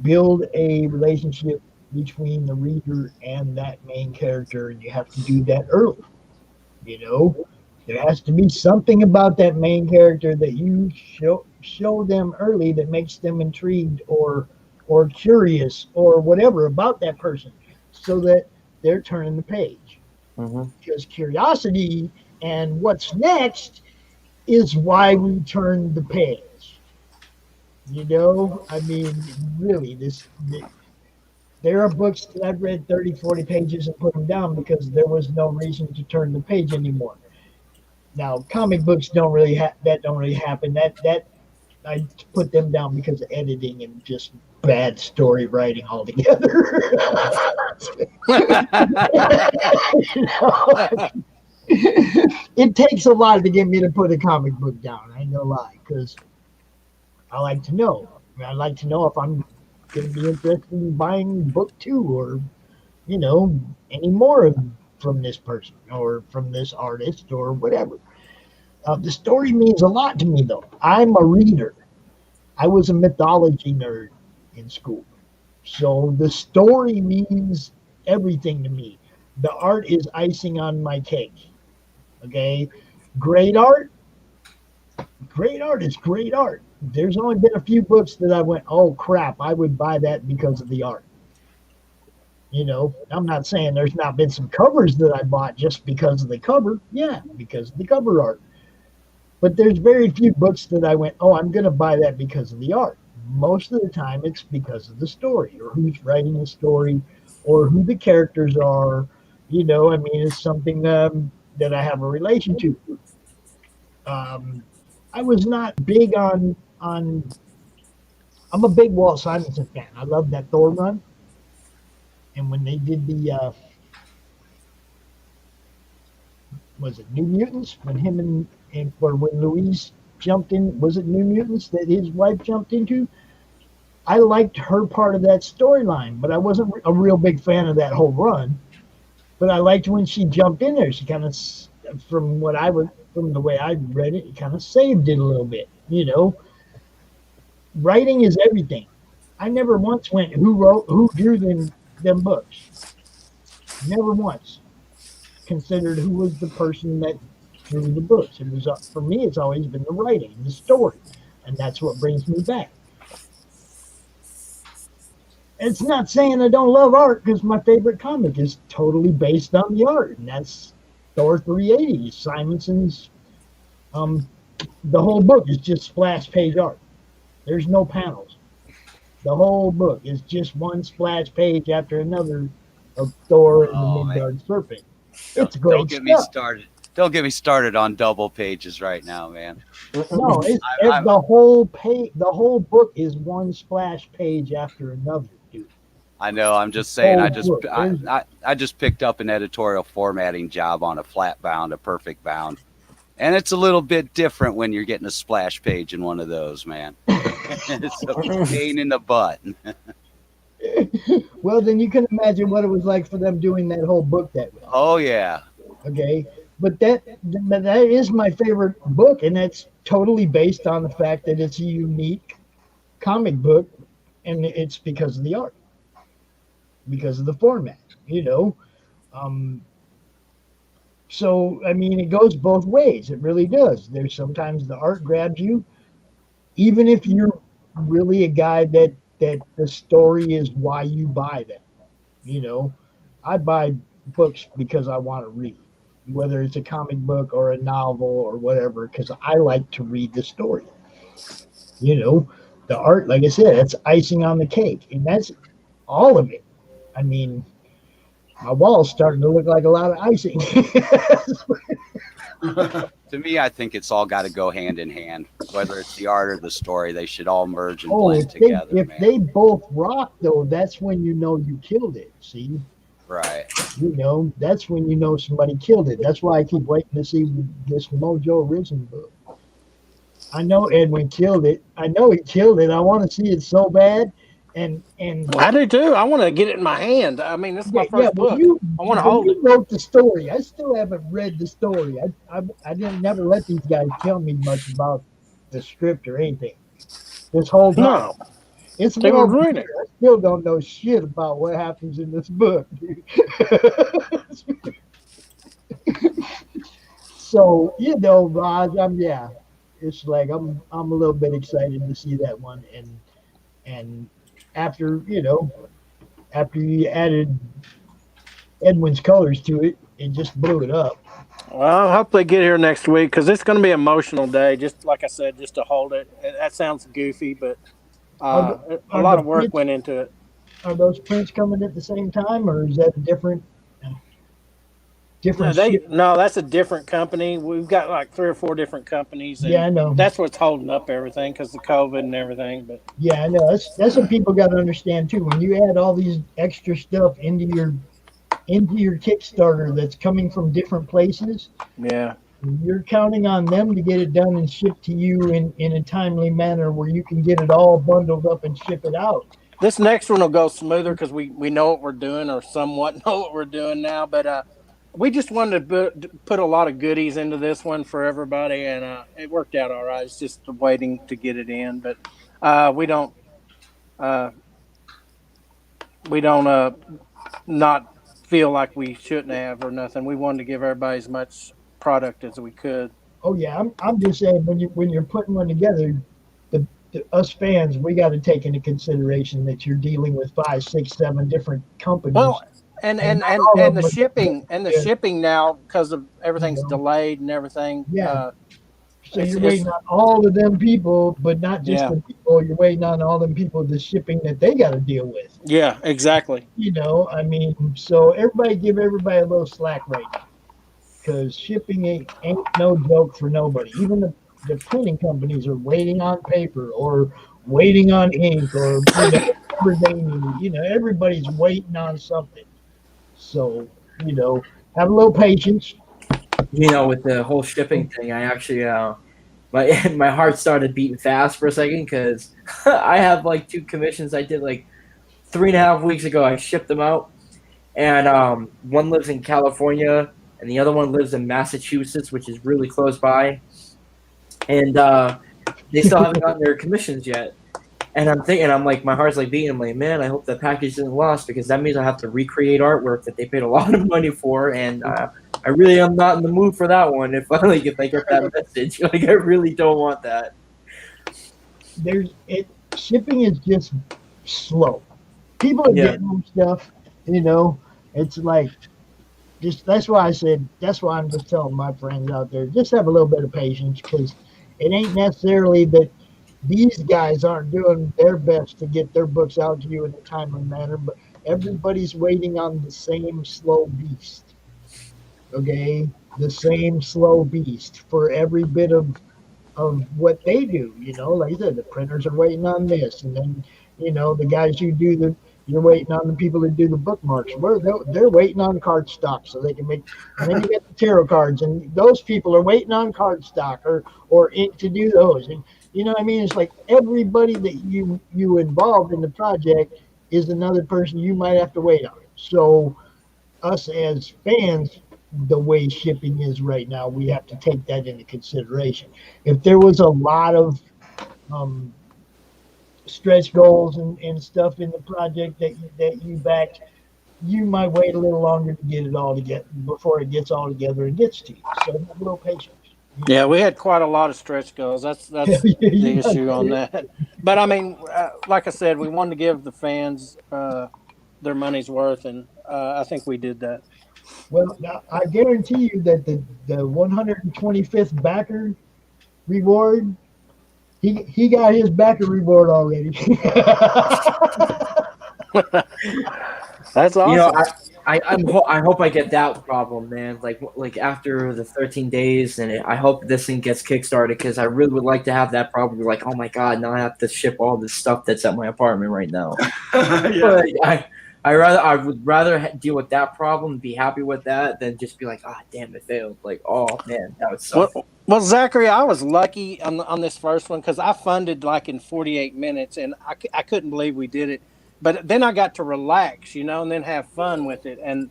[SPEAKER 1] build a relationship between the reader and that main character, and you have to do that early. There has to be something about that main character that you show them early that makes them intrigued or curious or whatever about that person, so that they're turning the page. Because curiosity and what's next is why we turn the page. I mean, really, there are books that I've read 30, 40 pages and put them down because there was no reason to turn the page anymore. Now, comic books don't really happen. That I put them down because of editing and just bad story writing altogether. It takes a lot to get me to put a comic book down. I ain't gonna lie, because I like to know. I like to know if I'm going to be interested in buying book 2 or, any more from this person or from this artist or whatever. The story means a lot to me, though. I'm a reader. I was a mythology nerd in school. So the story means everything to me. The art is icing on my cake. Okay? Great art is great art. There's only been a few books that I went, oh crap, I would buy that because of the art. I'm not saying there's not been some covers that I bought just because of the cover. Yeah, because of the cover art. But there's very few books that I went, oh, I'm going to buy that because of the art. Most of the time it's because of the story, or who's writing the story, or who the characters are. I mean, it's something that I have a relation to. I was not big on. I'm a big Walt Simonson fan. I love that Thor run. And when they did the was it New Mutants? When him or when Louise jumped in, was it New Mutants that his wife jumped into? I liked her part of that storyline, but I wasn't a real big fan of that whole run. But I liked when she jumped in there. She kind of, from the way I read it, kind of saved it a little bit. Writing is everything. I never once went, who drew them books. Never once considered who was the person that drew the books. It was, for me, it's always been the writing, the story, and that's what brings me back. It's not saying I don't love art, because my favorite comic is totally based on the art, and that's Thor 380. Simonson's, the whole book is just splash page art. There's no panels. The whole book is just one splash page after another of Thor and the
[SPEAKER 6] Oh, man.
[SPEAKER 1] Midgard Serpent.
[SPEAKER 6] Don't,
[SPEAKER 1] It's great
[SPEAKER 6] don't get me
[SPEAKER 1] stuff.
[SPEAKER 6] started. Don't get me started on double pages right now, man.
[SPEAKER 1] No, it's
[SPEAKER 6] I'm-
[SPEAKER 1] the whole page. The whole book is one splash page after another, dude.
[SPEAKER 6] I know. I'm just saying.
[SPEAKER 1] Oh,
[SPEAKER 6] I just
[SPEAKER 1] look,
[SPEAKER 6] I just picked up an editorial formatting job on a flat bound, a perfect bound, and it's a little bit different when you're getting a splash page in one of those, man. It's a pain in the butt.
[SPEAKER 1] Well, then you can imagine what it was like for them doing that whole book that way.
[SPEAKER 6] Oh yeah.
[SPEAKER 1] Okay, but that is my favorite book, and that's totally based on the fact that it's a unique comic book, and it's because of the art, because of the format, you know. So I mean, it goes both ways. It really does. There's sometimes the art grabs you, even if you're really a guy that the story is why you buy them. You know, I buy books because I want to read, whether it's a comic book or a novel or whatever, because I like to read the story. You know, the art, like I said, it's icing on the cake, and that's all of it. I mean, my wall's starting to look like a lot of icing.
[SPEAKER 6] To me, I think it's all got to go hand in hand. Whether it's the art or the story, they should all merge and blend together.
[SPEAKER 1] If they both rock, though, that's when you know you killed it. See,
[SPEAKER 6] right?
[SPEAKER 1] You know, that's when you know somebody killed it. That's why I keep waiting to see this Mojo Risen book. I know Edwin killed it. I know he killed it. I want to see it so bad. And
[SPEAKER 4] I do too. I want to get it in my hand. I mean, this is my first book. I want to hold it.
[SPEAKER 1] You wrote the story. I still haven't read the story. I didn't never let these guys tell me much about the script or anything. This whole time.
[SPEAKER 4] No.
[SPEAKER 1] It's
[SPEAKER 4] They were reading it.
[SPEAKER 1] I still don't know shit about what happens in this book. So, you know, Raj, it's like I'm a little bit excited to see that one, and after you added Edwin's colors to it, it just blew it up.
[SPEAKER 4] Well, I hope they get here next week because it's going to be an emotional day. Just like I said, just to hold it. That sounds goofy, but a lot of work went into it.
[SPEAKER 1] Are those prints coming at the same time, or is that different?
[SPEAKER 4] No, that's a different company. We've got like 3 or 4 different companies. And
[SPEAKER 1] yeah, I know.
[SPEAKER 4] That's what's holding up everything because of COVID and everything. But
[SPEAKER 1] yeah, I know. That's what people got to understand too. When you add all these extra stuff into your Kickstarter that's coming from different places,
[SPEAKER 4] yeah,
[SPEAKER 1] you're counting on them to get it done and shipped to you in a timely manner where you can get it all bundled up and ship it out.
[SPEAKER 4] This next one will go smoother because we know what we're doing, or somewhat know what we're doing now. But we just wanted to put a lot of goodies into this one for everybody, and it worked out all right. It's just waiting to get it in, but we don't not feel like we shouldn't have or nothing. We wanted to give everybody as much product as we could.
[SPEAKER 1] Oh yeah, I'm just saying when you're putting one together, us fans, we got to take into consideration that you're dealing with 5, 6, 7 different companies.
[SPEAKER 4] Well, and the shipping now because of everything's delayed and everything.
[SPEAKER 1] Yeah. So you're waiting on all of them people, but not just the people. You're waiting on all them people, the shipping that they got to deal with.
[SPEAKER 4] Yeah, exactly.
[SPEAKER 1] You know, I mean, so give everybody a little slack right now, because shipping ain't no joke for nobody. Even the printing companies are waiting on paper or waiting on ink or whatever they need. You know, everybody's waiting on something. So, you know, have a little patience.
[SPEAKER 5] You know, with the whole shipping thing, I actually, my heart started beating fast for a second because I have like 2 commissions I did like 3.5 weeks ago. I shipped them out, and one lives in California and the other one lives in Massachusetts, which is really close by. And they still haven't gotten their commissions yet. And I'm like, my heart's like beating. I'm like, man, I hope the package isn't lost because that means I have to recreate artwork that they paid a lot of money for. And I really am not in the mood for that one. If I get that message, like I really don't want that.
[SPEAKER 1] Shipping is just slow. People are getting them stuff. You know, it's like. That's why I'm just telling my friends out there, just have a little bit of patience, because it ain't necessarily that these guys aren't doing their best to get their books out to you in a timely manner, but everybody's waiting on the same slow beast. Okay, the same slow beast for every bit of what they do. Like I said, the printers are waiting on this, and then the guys you're waiting on the people that do the bookmarks. They're waiting on cardstock so they can make. And then you get the tarot cards, and those people are waiting on cardstock or ink to do those. And what I mean? It's like everybody that you involved in the project is another person you might have to wait on. So us as fans, the way shipping is right now, we have to take that into consideration. If there was a lot of stretch goals and stuff in the project that you backed, you might wait a little longer to get it all together before it gets all together and gets to you. So have a little patience.
[SPEAKER 4] Yeah, we had quite a lot of stretch goals. That's the issue on that. But I mean, like I said, we wanted to give the fans their money's worth, and I think we did that.
[SPEAKER 1] Well, I guarantee you that the 125th backer reward, he got his backer reward already.
[SPEAKER 4] That's awesome.
[SPEAKER 5] I hope I get that problem, man. Like after the 13 days, and I hope this thing gets kickstarted, because I really would like to have that problem. Like, oh my god, now I have to ship all this stuff that's at my apartment right now.
[SPEAKER 2] Yeah.
[SPEAKER 5] I would rather deal with that problem, be happy with that, than just be like, damn, it failed. Like, oh man, that would suck.
[SPEAKER 4] Well, Zackary, I was lucky on this first one because I funded like in 48 minutes, and I couldn't believe we did it. But then I got to relax, and then have fun with it. And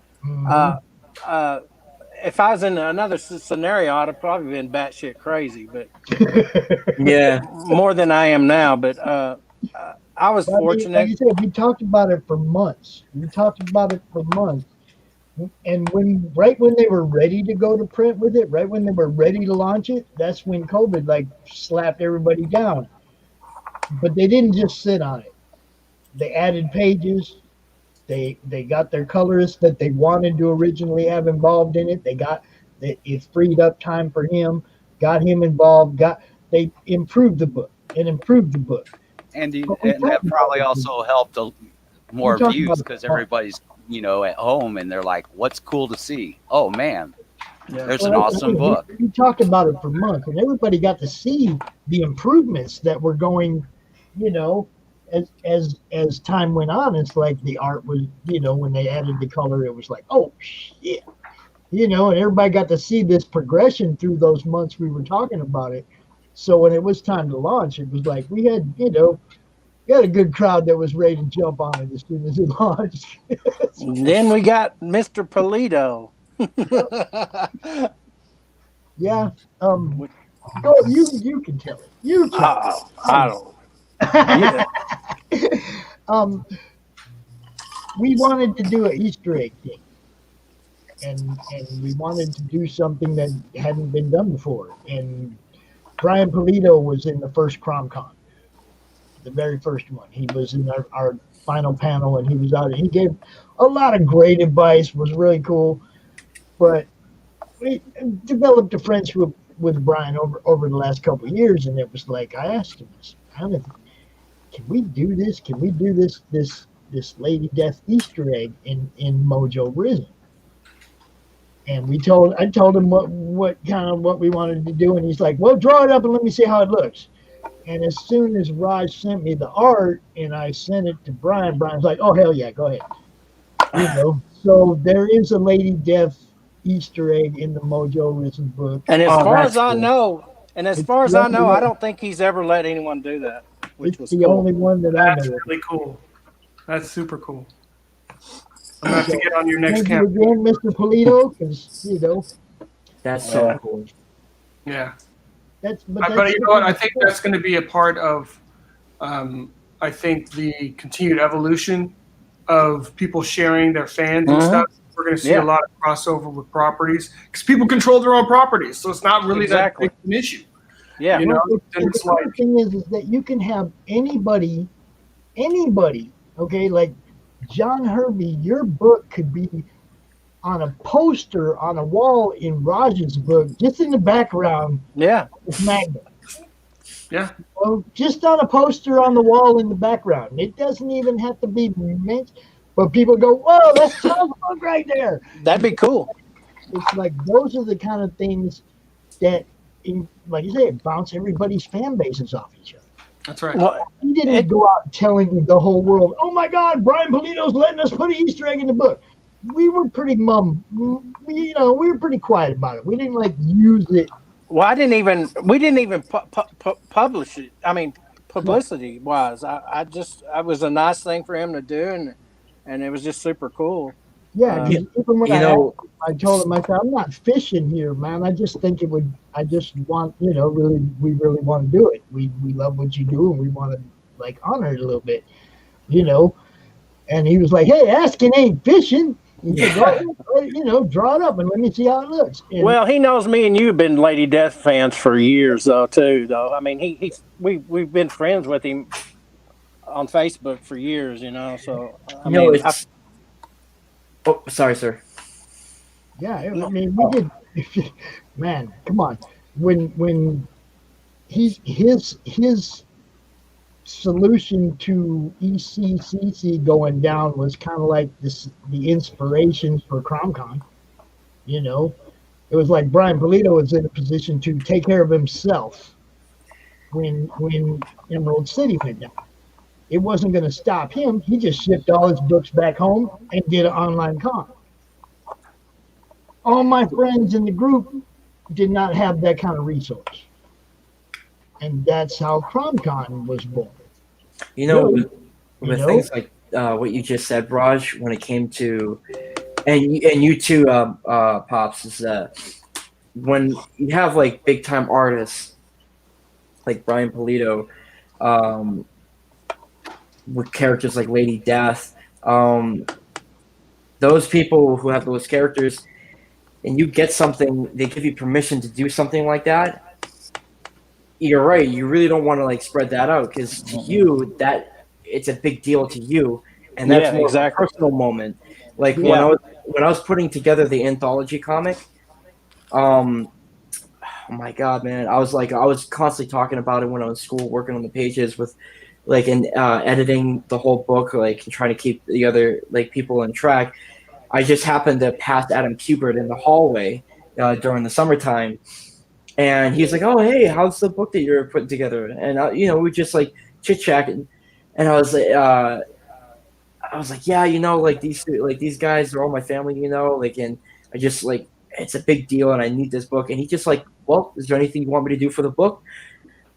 [SPEAKER 4] if I was in another scenario, I'd have probably been batshit crazy. But
[SPEAKER 5] yeah,
[SPEAKER 4] more than I am now. But I was fortunate.
[SPEAKER 1] Like you said, we talked about it for months. And right when they were ready to go to print with it, right when they were ready to launch it, that's when COVID slapped everybody down. But they didn't just sit on it. They added pages. They got their colorist that they wanted to originally have involved in it. It freed up time for him, got him involved. They improved the book.
[SPEAKER 6] And that probably also helped more views because everybody's at home and they're like, what's cool to see? Oh man, there's an awesome book.
[SPEAKER 1] We talked about it for months, and everybody got to see the improvements that were going. As time went on, it's like the art was, when they added the color, it was like, oh shit, and everybody got to see this progression through those months we were talking about it. So when it was time to launch, it was like we had, a good crowd that was ready to jump on it as soon as it launched.
[SPEAKER 4] Then we got Mr. Polito.
[SPEAKER 1] Yeah. Go. You can tell it. You can.
[SPEAKER 4] I don't.
[SPEAKER 1] We wanted to do an Easter egg thing, and we wanted to do something that hadn't been done before. And Brian Polito was in the first CromCon, the very first one. He was in our final panel, and he was out. He gave a lot of great advice. Was really cool, but we developed a friendship with Brian over the last couple of years, and it was like I asked him, can we do this? Can we do this Lady Death Easter egg in Mojo Risen? And I told him what we wanted to do, and he's like, well, draw it up and let me see how it looks. And as soon as Raj sent me the art and I sent it to Brian, Brian's like, oh hell yeah, go ahead. So there is a Lady Death Easter egg in the Mojo Risen book.
[SPEAKER 4] And as far as I know, I don't think he's ever let anyone do that. Which was the
[SPEAKER 1] only one that I know.
[SPEAKER 2] That's really cool. That's super cool. I'm going to have to get on your next camp.
[SPEAKER 1] Again, Mr. Polito, because,
[SPEAKER 5] That's so cool.
[SPEAKER 2] Yeah.
[SPEAKER 1] But
[SPEAKER 2] you know what? I think that's going to be a part of, I think, the continued evolution of people sharing their fans and stuff. We're going to see a lot of crossover with properties because people control their own proproperties. So it's not really that big an issue.
[SPEAKER 4] Yeah.
[SPEAKER 1] The thing is that you can have anybody, okay, like John Hervey, your book could be on a poster on a wall in Raj's book, just in the background.
[SPEAKER 4] Yeah.
[SPEAKER 1] With Magna.
[SPEAKER 2] Yeah.
[SPEAKER 1] Well, just on a poster on the wall in the background. It doesn't even have to be But people go, whoa, that's Tom's book right there.
[SPEAKER 4] That'd be cool.
[SPEAKER 1] It's like those are the kind of things that, like you say, bounce everybody's fan bases off each other.
[SPEAKER 2] That's right.
[SPEAKER 4] Well,
[SPEAKER 1] He didn't go out telling the whole world, oh my God, Brian Polito's letting us put an Easter egg in the book. We were pretty we were pretty quiet about it. We didn't like use it.
[SPEAKER 4] well, we didn't even publish it. I mean, publicity wise, I was a nice thing for him to do, and it was just super cool.
[SPEAKER 1] Yeah, even when
[SPEAKER 5] you know,
[SPEAKER 1] I told him, I said, I'm not fishing here, man. I just think I just want, we really want to do it. We love what you do, and we want to, like, honor it a little bit, And he was like, hey, asking ain't fishing. He said, draw it up and let me see how it looks. And
[SPEAKER 4] well, he knows me and you have been Lady Death fans for years, too. I mean, we've been friends with him on Facebook for years, So
[SPEAKER 5] oh, sorry, sir.
[SPEAKER 1] Yeah, I mean, we did. Man, come on. When his solution to ECCC going down was kind of like the inspiration for CromCon. It was like Brian Polito was in a position to take care of himself when Emerald City went down. It wasn't going to stop him. He just shipped all his books back home and did an online con. All my friends in the group did not have that kind of resource. And that's how CromCon was born.
[SPEAKER 5] With things like what you just said, Raj, when it came to, and you too, Pops, is that when you have like big time artists like Brian Polito, with characters like Lady Death, those people who have those characters, and you get something, they give you permission to do something like that. You're right. You really don't want to like spread that out because to you that it's a big deal to you, and that's more exactly. A personal moment. Like when I was putting together the anthology comic, oh my God, man! I was constantly talking about it when I was in school, working on the pages with, like, and editing the whole book, like trying to keep the other like people on track. I just happened to pass Adam Kubert in the hallway during the summertime. And he's like, "Oh, hey, how's the book that you're putting together?" And we just like chit chatting, and I was like, "Yeah, like these guys are all my family, like, and I just like it's a big deal, and I need this book." And he just like, "Well, is there anything you want me to do for the book?"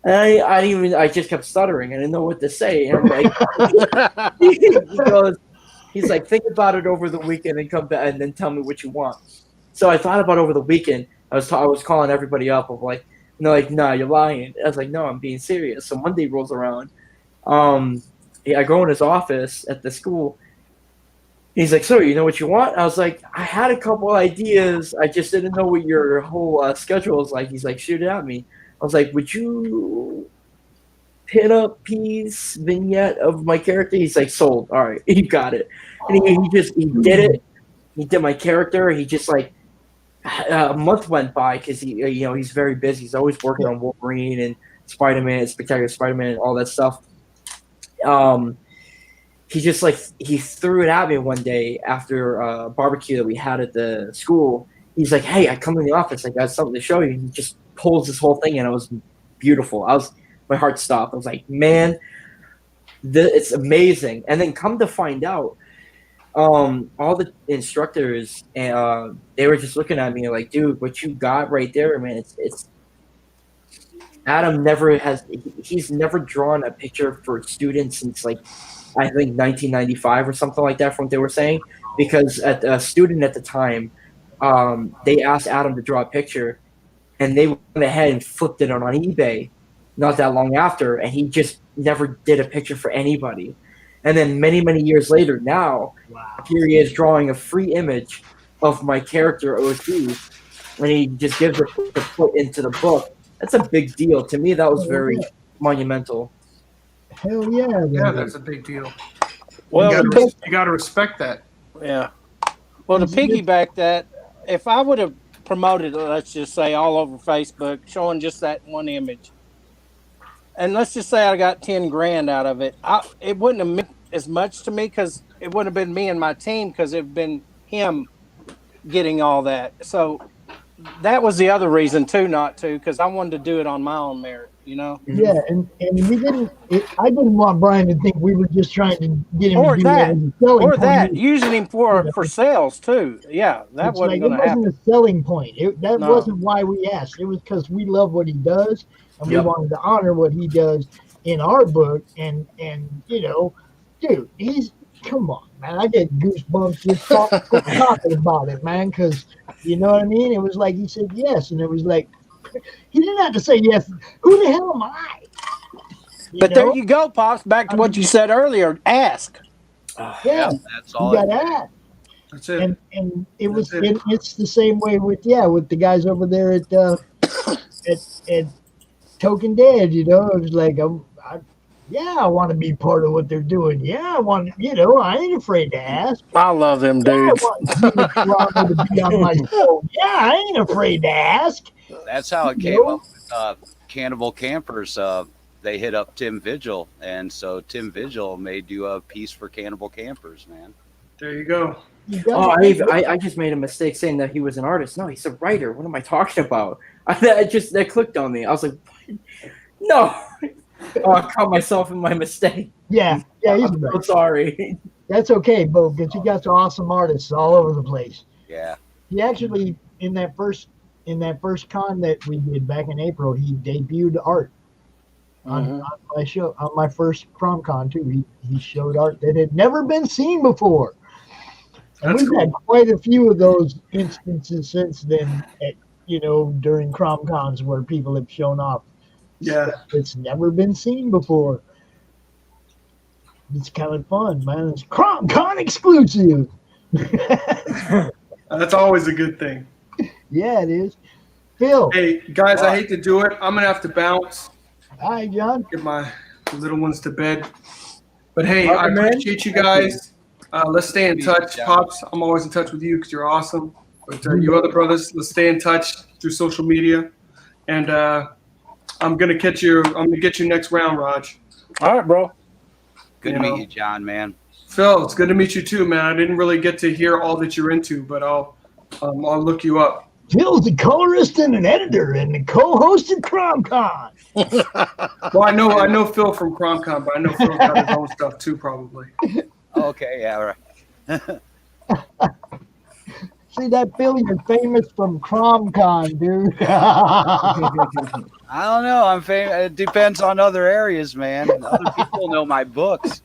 [SPEAKER 5] And I just kept stuttering. I didn't know what to say. And I'm like, he's like, "Think about it over the weekend and come back, and then tell me what you want." So I thought about it over the weekend. I was calling everybody up of like, and they're like, "No, you're lying." I was like, "No, I'm being serious." So Monday rolls around. I go in his office at the school. He's like, "So, you know what you want?" I was like, "I had a couple ideas. I just didn't know what your whole schedule is like." He's like, "Shoot it at me." I was like, "Would you pin up piece vignette of my character?" He's like, "Sold. All right, you got it." And he did it. He did my character. He just like. A month went by because he's very busy. He's always working on Wolverine and Spider-Man, Spectacular Spider-Man, and all that stuff. He just like he threw it at me one day after a barbecue that we had at the school. He's like, "Hey, I come in the office. I got something to show you." He just pulls this whole thing, and it was beautiful. My heart stopped. I was like, "Man, it's amazing." And then come to find out. All the instructors, they were just looking at me like, "Dude, what you got right there, man, it's Adam he's never drawn a picture for students since like, I think 1995 or something like that from what they were saying, because a student at the time, they asked Adam to draw a picture and they went ahead and flipped it on eBay not that long after, and he just never did a picture for anybody. And then many, many years later, now, here he is drawing a free image of my character, OC, and he just gives it to put into the book. That's a big deal. To me, that was very monumental.
[SPEAKER 1] Hell yeah.
[SPEAKER 2] Yeah, that's a big deal.
[SPEAKER 4] Well,
[SPEAKER 2] you got to respect that.
[SPEAKER 4] Yeah. Well, to piggyback that, if I would have promoted, let's just say, all over Facebook, showing just that one image, and let's just say I got $10,000 out of it, it wouldn't have meant as much to me because it wouldn't have been me and my team because it'd been him getting all that. So that was the other reason too, not to, because I wanted to do it on my own merit, you know.
[SPEAKER 1] Yeah, and we didn't. I didn't want Brian to think we were just trying to get him
[SPEAKER 4] Or
[SPEAKER 1] to do
[SPEAKER 4] that,
[SPEAKER 1] as a selling
[SPEAKER 4] or
[SPEAKER 1] point.
[SPEAKER 4] that, using him for sales too. Yeah, that
[SPEAKER 1] It's
[SPEAKER 4] wasn't
[SPEAKER 1] like,
[SPEAKER 4] going
[SPEAKER 1] it
[SPEAKER 4] to happen.
[SPEAKER 1] wasn't a selling point. That
[SPEAKER 4] No.
[SPEAKER 1] wasn't why we asked. It was because we love what he does, and we
[SPEAKER 3] Yep.
[SPEAKER 1] wanted to honor what he does in our book. And you know, dude, come on, man. I get goosebumps just talking about it, man. Because you know what I mean. It was like he said yes, and it was like he didn't have to say yes. Who the hell am I?
[SPEAKER 4] But there you go, Pops. Back to what you said earlier. Ask.
[SPEAKER 1] Yeah,
[SPEAKER 6] that's all.
[SPEAKER 1] you got that.
[SPEAKER 2] That's it.
[SPEAKER 1] And it's the same way with the guys over there at Token Dead. You know, it was like I want to be part of what they're doing. Yeah, I ain't afraid to ask.
[SPEAKER 4] I love them dudes.
[SPEAKER 1] I want Jimmy to be on my show. Yeah, I ain't afraid to ask.
[SPEAKER 6] That's how it came up with Cannibal Campers. They hit up Tim Vigil, and so Tim Vigil made you a piece for Cannibal Campers, man.
[SPEAKER 2] There you go.
[SPEAKER 5] I just made a mistake saying that he was an artist. No, he's a writer. What am I talking about? That clicked on me. I was like, what? No. I caught myself in my mistake.
[SPEAKER 1] Yeah, he's
[SPEAKER 5] I'm so sorry.
[SPEAKER 1] That's okay, Bo, because you got some awesome artists all over the place.
[SPEAKER 6] Yeah.
[SPEAKER 1] He actually, in that first con that we did back in April, he debuted art on my show, on my first CromCon too. He showed art that had never been seen before. And we've had quite a few of those instances since then, during CromCons where people have shown off stuff that's never been seen before. It's kind of fun, man. It's CromCon exclusive.
[SPEAKER 2] That's always a good thing.
[SPEAKER 1] Yeah, it is. Phil.
[SPEAKER 2] Hey, guys, I hate to do it. I'm going to have to bounce.
[SPEAKER 1] All right, John.
[SPEAKER 2] Get my little ones to bed. But, hey, I appreciate you guys. Let's stay in touch. Pops, I'm always in touch with you because you're awesome. But you other brothers, let's stay in touch through social media. And I'm going to get you next round, Raj.
[SPEAKER 4] All right, bro.
[SPEAKER 6] Good to meet you, John, man.
[SPEAKER 2] Phil, it's good to meet you too, man. I didn't really get to hear all that you're into, but I'll look you up.
[SPEAKER 1] Phil's the colorist and an editor and the co-host of CromCon.
[SPEAKER 2] Well, I know Phil from CromCon, but I know Phil's got his own stuff too, probably.
[SPEAKER 6] Okay, yeah, right.
[SPEAKER 1] See that, Phil? You're famous from CromCon, dude.
[SPEAKER 6] I don't know. I'm famous. It depends on other areas, man. Other people know my books.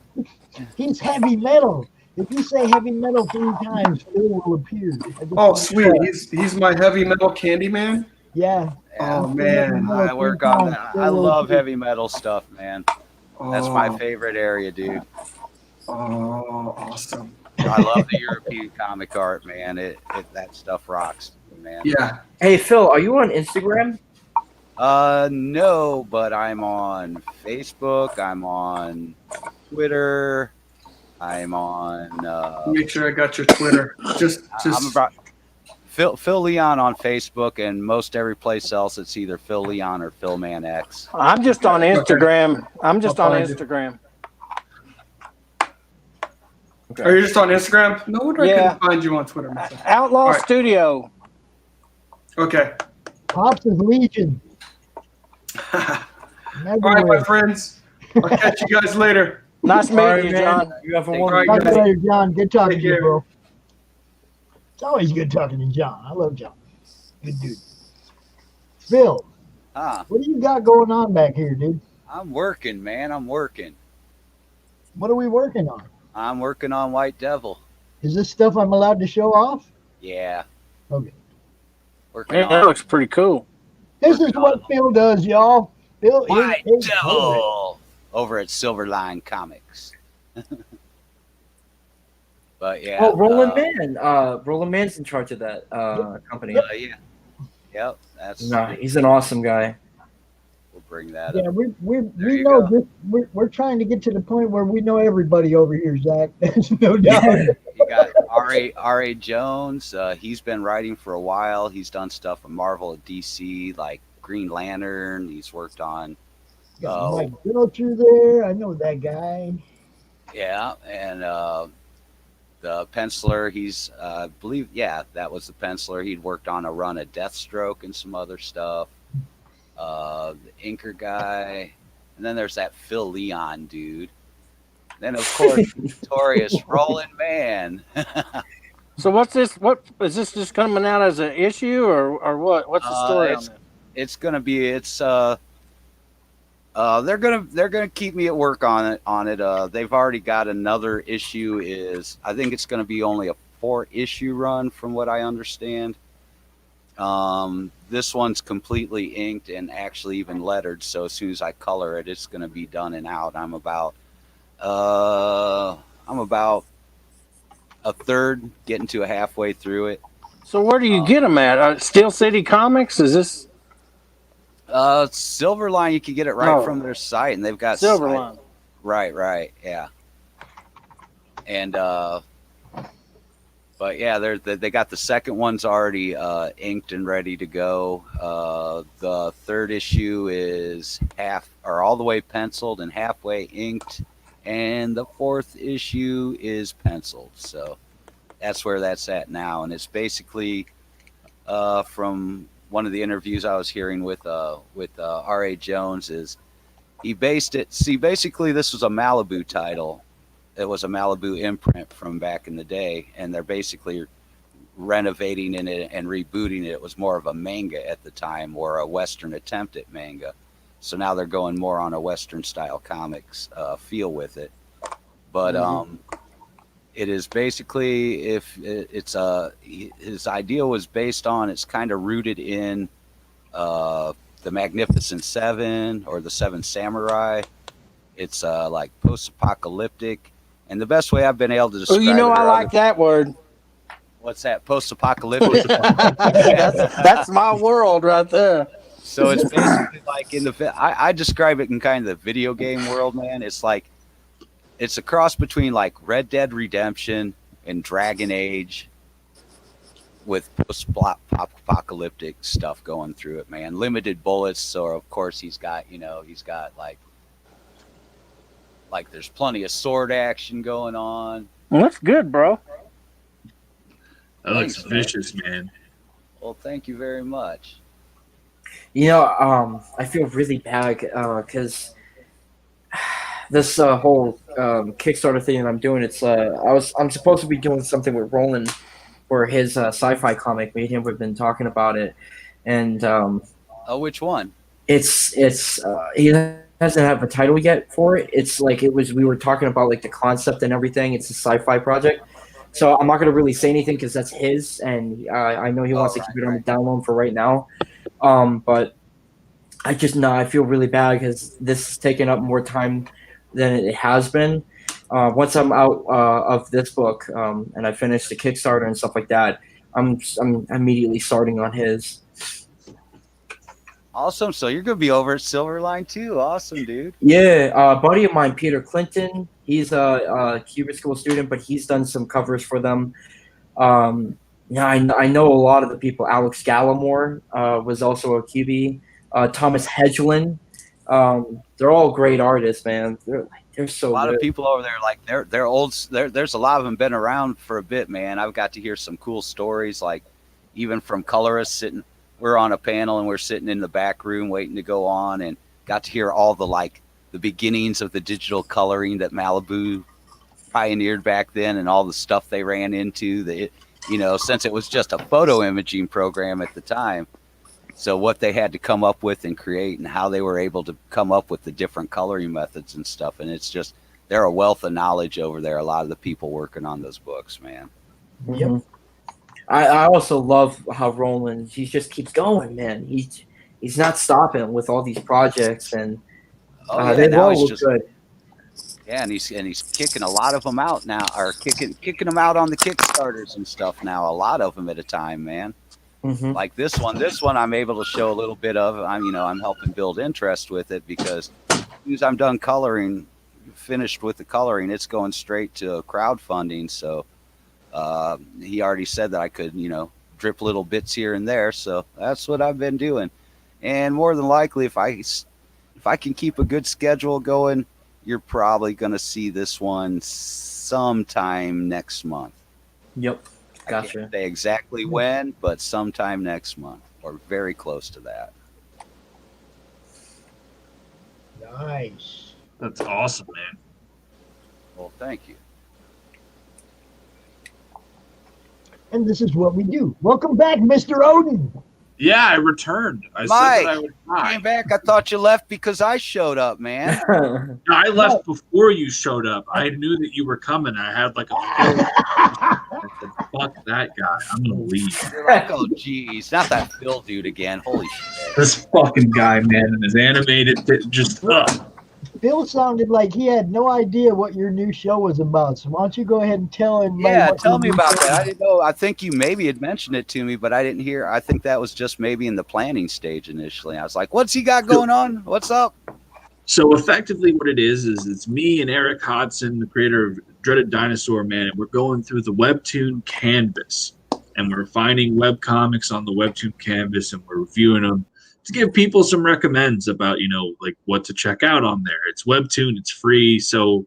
[SPEAKER 1] He's heavy metal. If you say heavy metal 3 times, Phil will appear.
[SPEAKER 2] Oh, sweet. He's my heavy metal candy man?
[SPEAKER 1] Yeah.
[SPEAKER 2] Oh, man.
[SPEAKER 6] I work on that. I love heavy metal stuff, man. That's my favorite area, dude.
[SPEAKER 2] Oh, awesome.
[SPEAKER 6] I love the European comic art, man. That stuff rocks, man.
[SPEAKER 2] Yeah.
[SPEAKER 5] Hey, Phil, are you on Instagram?
[SPEAKER 6] No, but I'm on Facebook. I'm on Twitter. I'm on.
[SPEAKER 2] Make sure I got your Twitter.
[SPEAKER 6] I'm about Phil Leon on Facebook, and most every place else it's either Phil Leon or Philman X.
[SPEAKER 4] I'm just on Instagram. I'm just on Instagram.
[SPEAKER 2] Okay. Are you just on Instagram? No wonder I couldn't find you on Twitter.
[SPEAKER 4] Outlaw Studio.
[SPEAKER 2] Okay.
[SPEAKER 1] Pops is Legion.
[SPEAKER 2] All right, my friends. I'll catch you guys later.
[SPEAKER 4] Nice meeting you, John.
[SPEAKER 5] You have a
[SPEAKER 1] Talk to you later, John. Good talking to you, bro. It's always good talking to John. I love John. Good dude. Phil, what do you got going on back here, dude?
[SPEAKER 6] I'm working, man. I'm working.
[SPEAKER 1] What are we working on?
[SPEAKER 6] I'm working on White Devil.
[SPEAKER 1] Is this stuff I'm allowed to show off?
[SPEAKER 6] Yeah.
[SPEAKER 1] Okay.
[SPEAKER 4] That looks pretty cool.
[SPEAKER 1] This is what Phil does, y'all. Phil
[SPEAKER 6] White
[SPEAKER 1] is
[SPEAKER 6] Devil over at Silverline Comics. But yeah.
[SPEAKER 5] Oh, Roland Man. Roland Man's in charge of that company.
[SPEAKER 6] Yeah. Yep. That's.
[SPEAKER 5] He's an awesome guy.
[SPEAKER 6] We'll bring that
[SPEAKER 1] Yeah,
[SPEAKER 6] up.
[SPEAKER 1] we know this. We're trying to get to the point where we know everybody over here, Zach. There's no doubt.
[SPEAKER 6] You got R.A. Jones. He's been writing for a while. He's done stuff with Marvel and DC, like Green Lantern. He's worked on.
[SPEAKER 1] Got Mike Belcher there. I know that guy.
[SPEAKER 6] Yeah, and the penciler, he's believe, yeah, that was the penciler. He'd worked on a run of Deathstroke and some other stuff. The inker guy, and then there's that Phil Leon dude. Then of course, notorious Roland Man.
[SPEAKER 4] So what's this? What is this just coming out as an issue or what? What's the story on this?
[SPEAKER 6] It's gonna be they're gonna keep me at work on it. They've already got another issue. I think it's gonna be only a 4-issue run from what I understand. This one's completely inked and actually even lettered. So as soon as I color it, it's gonna be done and out. I'm about a third, getting to a halfway through it.
[SPEAKER 4] So where do you get them at? Steel City Comics? Is this?
[SPEAKER 6] Silverline, you can get it right from their site, and they've got
[SPEAKER 4] Silverline.
[SPEAKER 6] Right, yeah. And but yeah, they got the second one's already inked and ready to go. The third issue is all the way penciled and halfway inked, and the fourth issue is penciled. So that's where that's at now, and it's basically from one of the interviews I was hearing with R.A. Jones is he based it. See, basically this was a Malibu title. It was a Malibu imprint from back in the day, and they're basically renovating it and rebooting it. It was more of a manga at the time, or a Western attempt at manga. So now they're going more on a Western style comics feel with it. But it is basically, his idea was based on, it's kind of rooted in the Magnificent Seven or the Seven Samurai. It's like post-apocalyptic, and the best way I've been able to describe
[SPEAKER 4] I like that word.
[SPEAKER 6] What's that? Post-apocalyptic.
[SPEAKER 4] That's my world right there.
[SPEAKER 6] So it's basically like I describe it in kind of the video game world, man. It's like it's a cross between like Red Dead Redemption and Dragon Age with post-apocalyptic stuff going through it, man. Limited bullets, so of course he's got like there's plenty of sword action going on.
[SPEAKER 4] Well, that's good, bro.
[SPEAKER 3] That looks vicious, man.
[SPEAKER 6] Well, thank you very much.
[SPEAKER 5] I feel really bad because this whole Kickstarter thing that I'm doing, I'm supposed to be doing something with Roland for his sci-fi comic. Me and him have been talking about it, and
[SPEAKER 6] which one?
[SPEAKER 5] It's he doesn't have a title yet for it. It's like we were talking about like the concept and everything. It's a sci-fi project. So I'm not going to really say anything because that's his, and I know he wants to keep it on the down low for right now. But I feel really bad because this is taking up more time than it has been. Once I'm out of this book and I finish the Kickstarter and stuff like that, I'm immediately starting on his.
[SPEAKER 6] Awesome. So you're going to be over at Silverline too. Awesome, dude.
[SPEAKER 5] Yeah. A buddy of mine, Peter Clinton, he's a Cuban school student, but he's done some covers for them. I know a lot of the people. Alex Gallimore was also a QB. Thomas Hedgeland. They're all great artists, man. They're so
[SPEAKER 6] a lot
[SPEAKER 5] good.
[SPEAKER 6] of people over there, like they're old. There's a lot of them been around for a bit, man. I've got to hear some cool stories, like even from colorists sitting. We're on a panel and we're sitting in the back room waiting to go on, and got to hear all the beginnings of the digital coloring that Malibu pioneered back then, and all the stuff they ran into. Since it was just a photo imaging program at the time. So what they had to come up with and create, and how they were able to come up with the different coloring methods and stuff. And it's just, they're a wealth of knowledge over there. A lot of the people working on those books, man.
[SPEAKER 5] Yep. I also love how Roland, he just keeps going, man. He's not stopping with all these projects, and they all look good.
[SPEAKER 6] Yeah, and he's kicking a lot of them out now, or kicking them out on the Kickstarters and stuff now. A lot of them at a time, man.
[SPEAKER 5] Mm-hmm.
[SPEAKER 6] Like this one I'm able to show a little bit of. I'm helping build interest with it, because as soon as I'm done finished with the coloring, it's going straight to crowdfunding. So he already said that I could, drip little bits here and there. So that's what I've been doing. And more than likely, if I can keep a good schedule going, you're probably going to see this one sometime next month.
[SPEAKER 5] Yep.
[SPEAKER 6] I
[SPEAKER 5] Gotcha.
[SPEAKER 6] can't say exactly when, but sometime next month or very close to that.
[SPEAKER 1] Nice.
[SPEAKER 3] That's awesome, man.
[SPEAKER 6] Well, thank you.
[SPEAKER 1] And this is what we do. Welcome back, Mr. Oden.
[SPEAKER 3] Yeah, I returned. I
[SPEAKER 6] Mike,
[SPEAKER 3] said that I would try.
[SPEAKER 6] came back. I thought you left because I showed up, man.
[SPEAKER 3] No, I left before you showed up. I knew that you were coming. I had like a feeling. I said, fuck that guy. I'm gonna leave.
[SPEAKER 6] You're like, oh, geez, not that Phil dude again. Holy shit.
[SPEAKER 3] This fucking guy, man, and his animated just.
[SPEAKER 1] Phil sounded like he had no idea what your new show was about. So why don't you go ahead and tell him?
[SPEAKER 6] Yeah, tell me about that. I didn't know. I think you maybe had mentioned it to me, but I didn't hear. I think that was just maybe in the planning stage initially. I was like, what's he got going on? What's up?
[SPEAKER 3] So effectively what it is it's me and Eric Hodson, the creator of Dreaded Dinosaur Man, and we're going through the Webtoon canvas. And we're finding web comics on the Webtoon canvas, and we're reviewing them to give people some recommends about, like what to check out on there. It's Webtoon, it's free. So,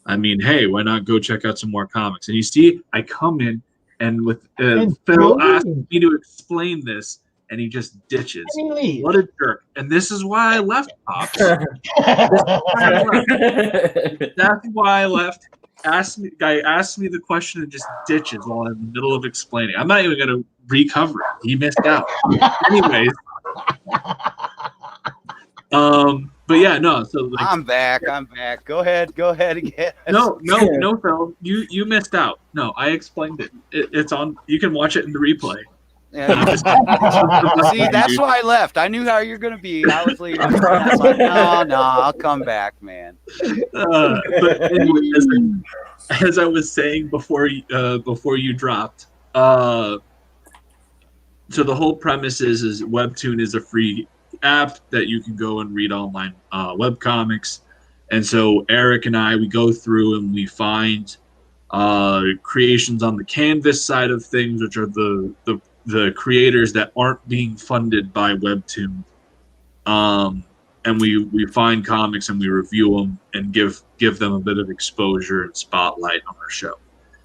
[SPEAKER 3] I mean, hey, why not go check out some more comics? And you see, I come in and with Phil asked me to explain this, and he just ditches. What a jerk. And this is why I left, Pops. That's why I left. Guy asked me the question and just ditches while I'm in the middle of explaining. I'm not even going to recover it. He missed out. Anyways. But yeah, no. So like,
[SPEAKER 6] I'm back. Go ahead again.
[SPEAKER 3] No, Phil. You missed out. No, I explained it. It's on. You can watch it in the replay.
[SPEAKER 6] Yeah. See, that's why I left. I knew how you're gonna be. I was leaving. I was like, no, I'll come back, man.
[SPEAKER 3] But anyway, as I was saying before you dropped, so the whole premise is Webtoon is a free app that you can go and read online webcomics. And so Eric and I, we go through and we find creations on the canvas side of things, which are the creators that aren't being funded by Webtoon. And we find comics and we review them and give them a bit of exposure and spotlight on our show.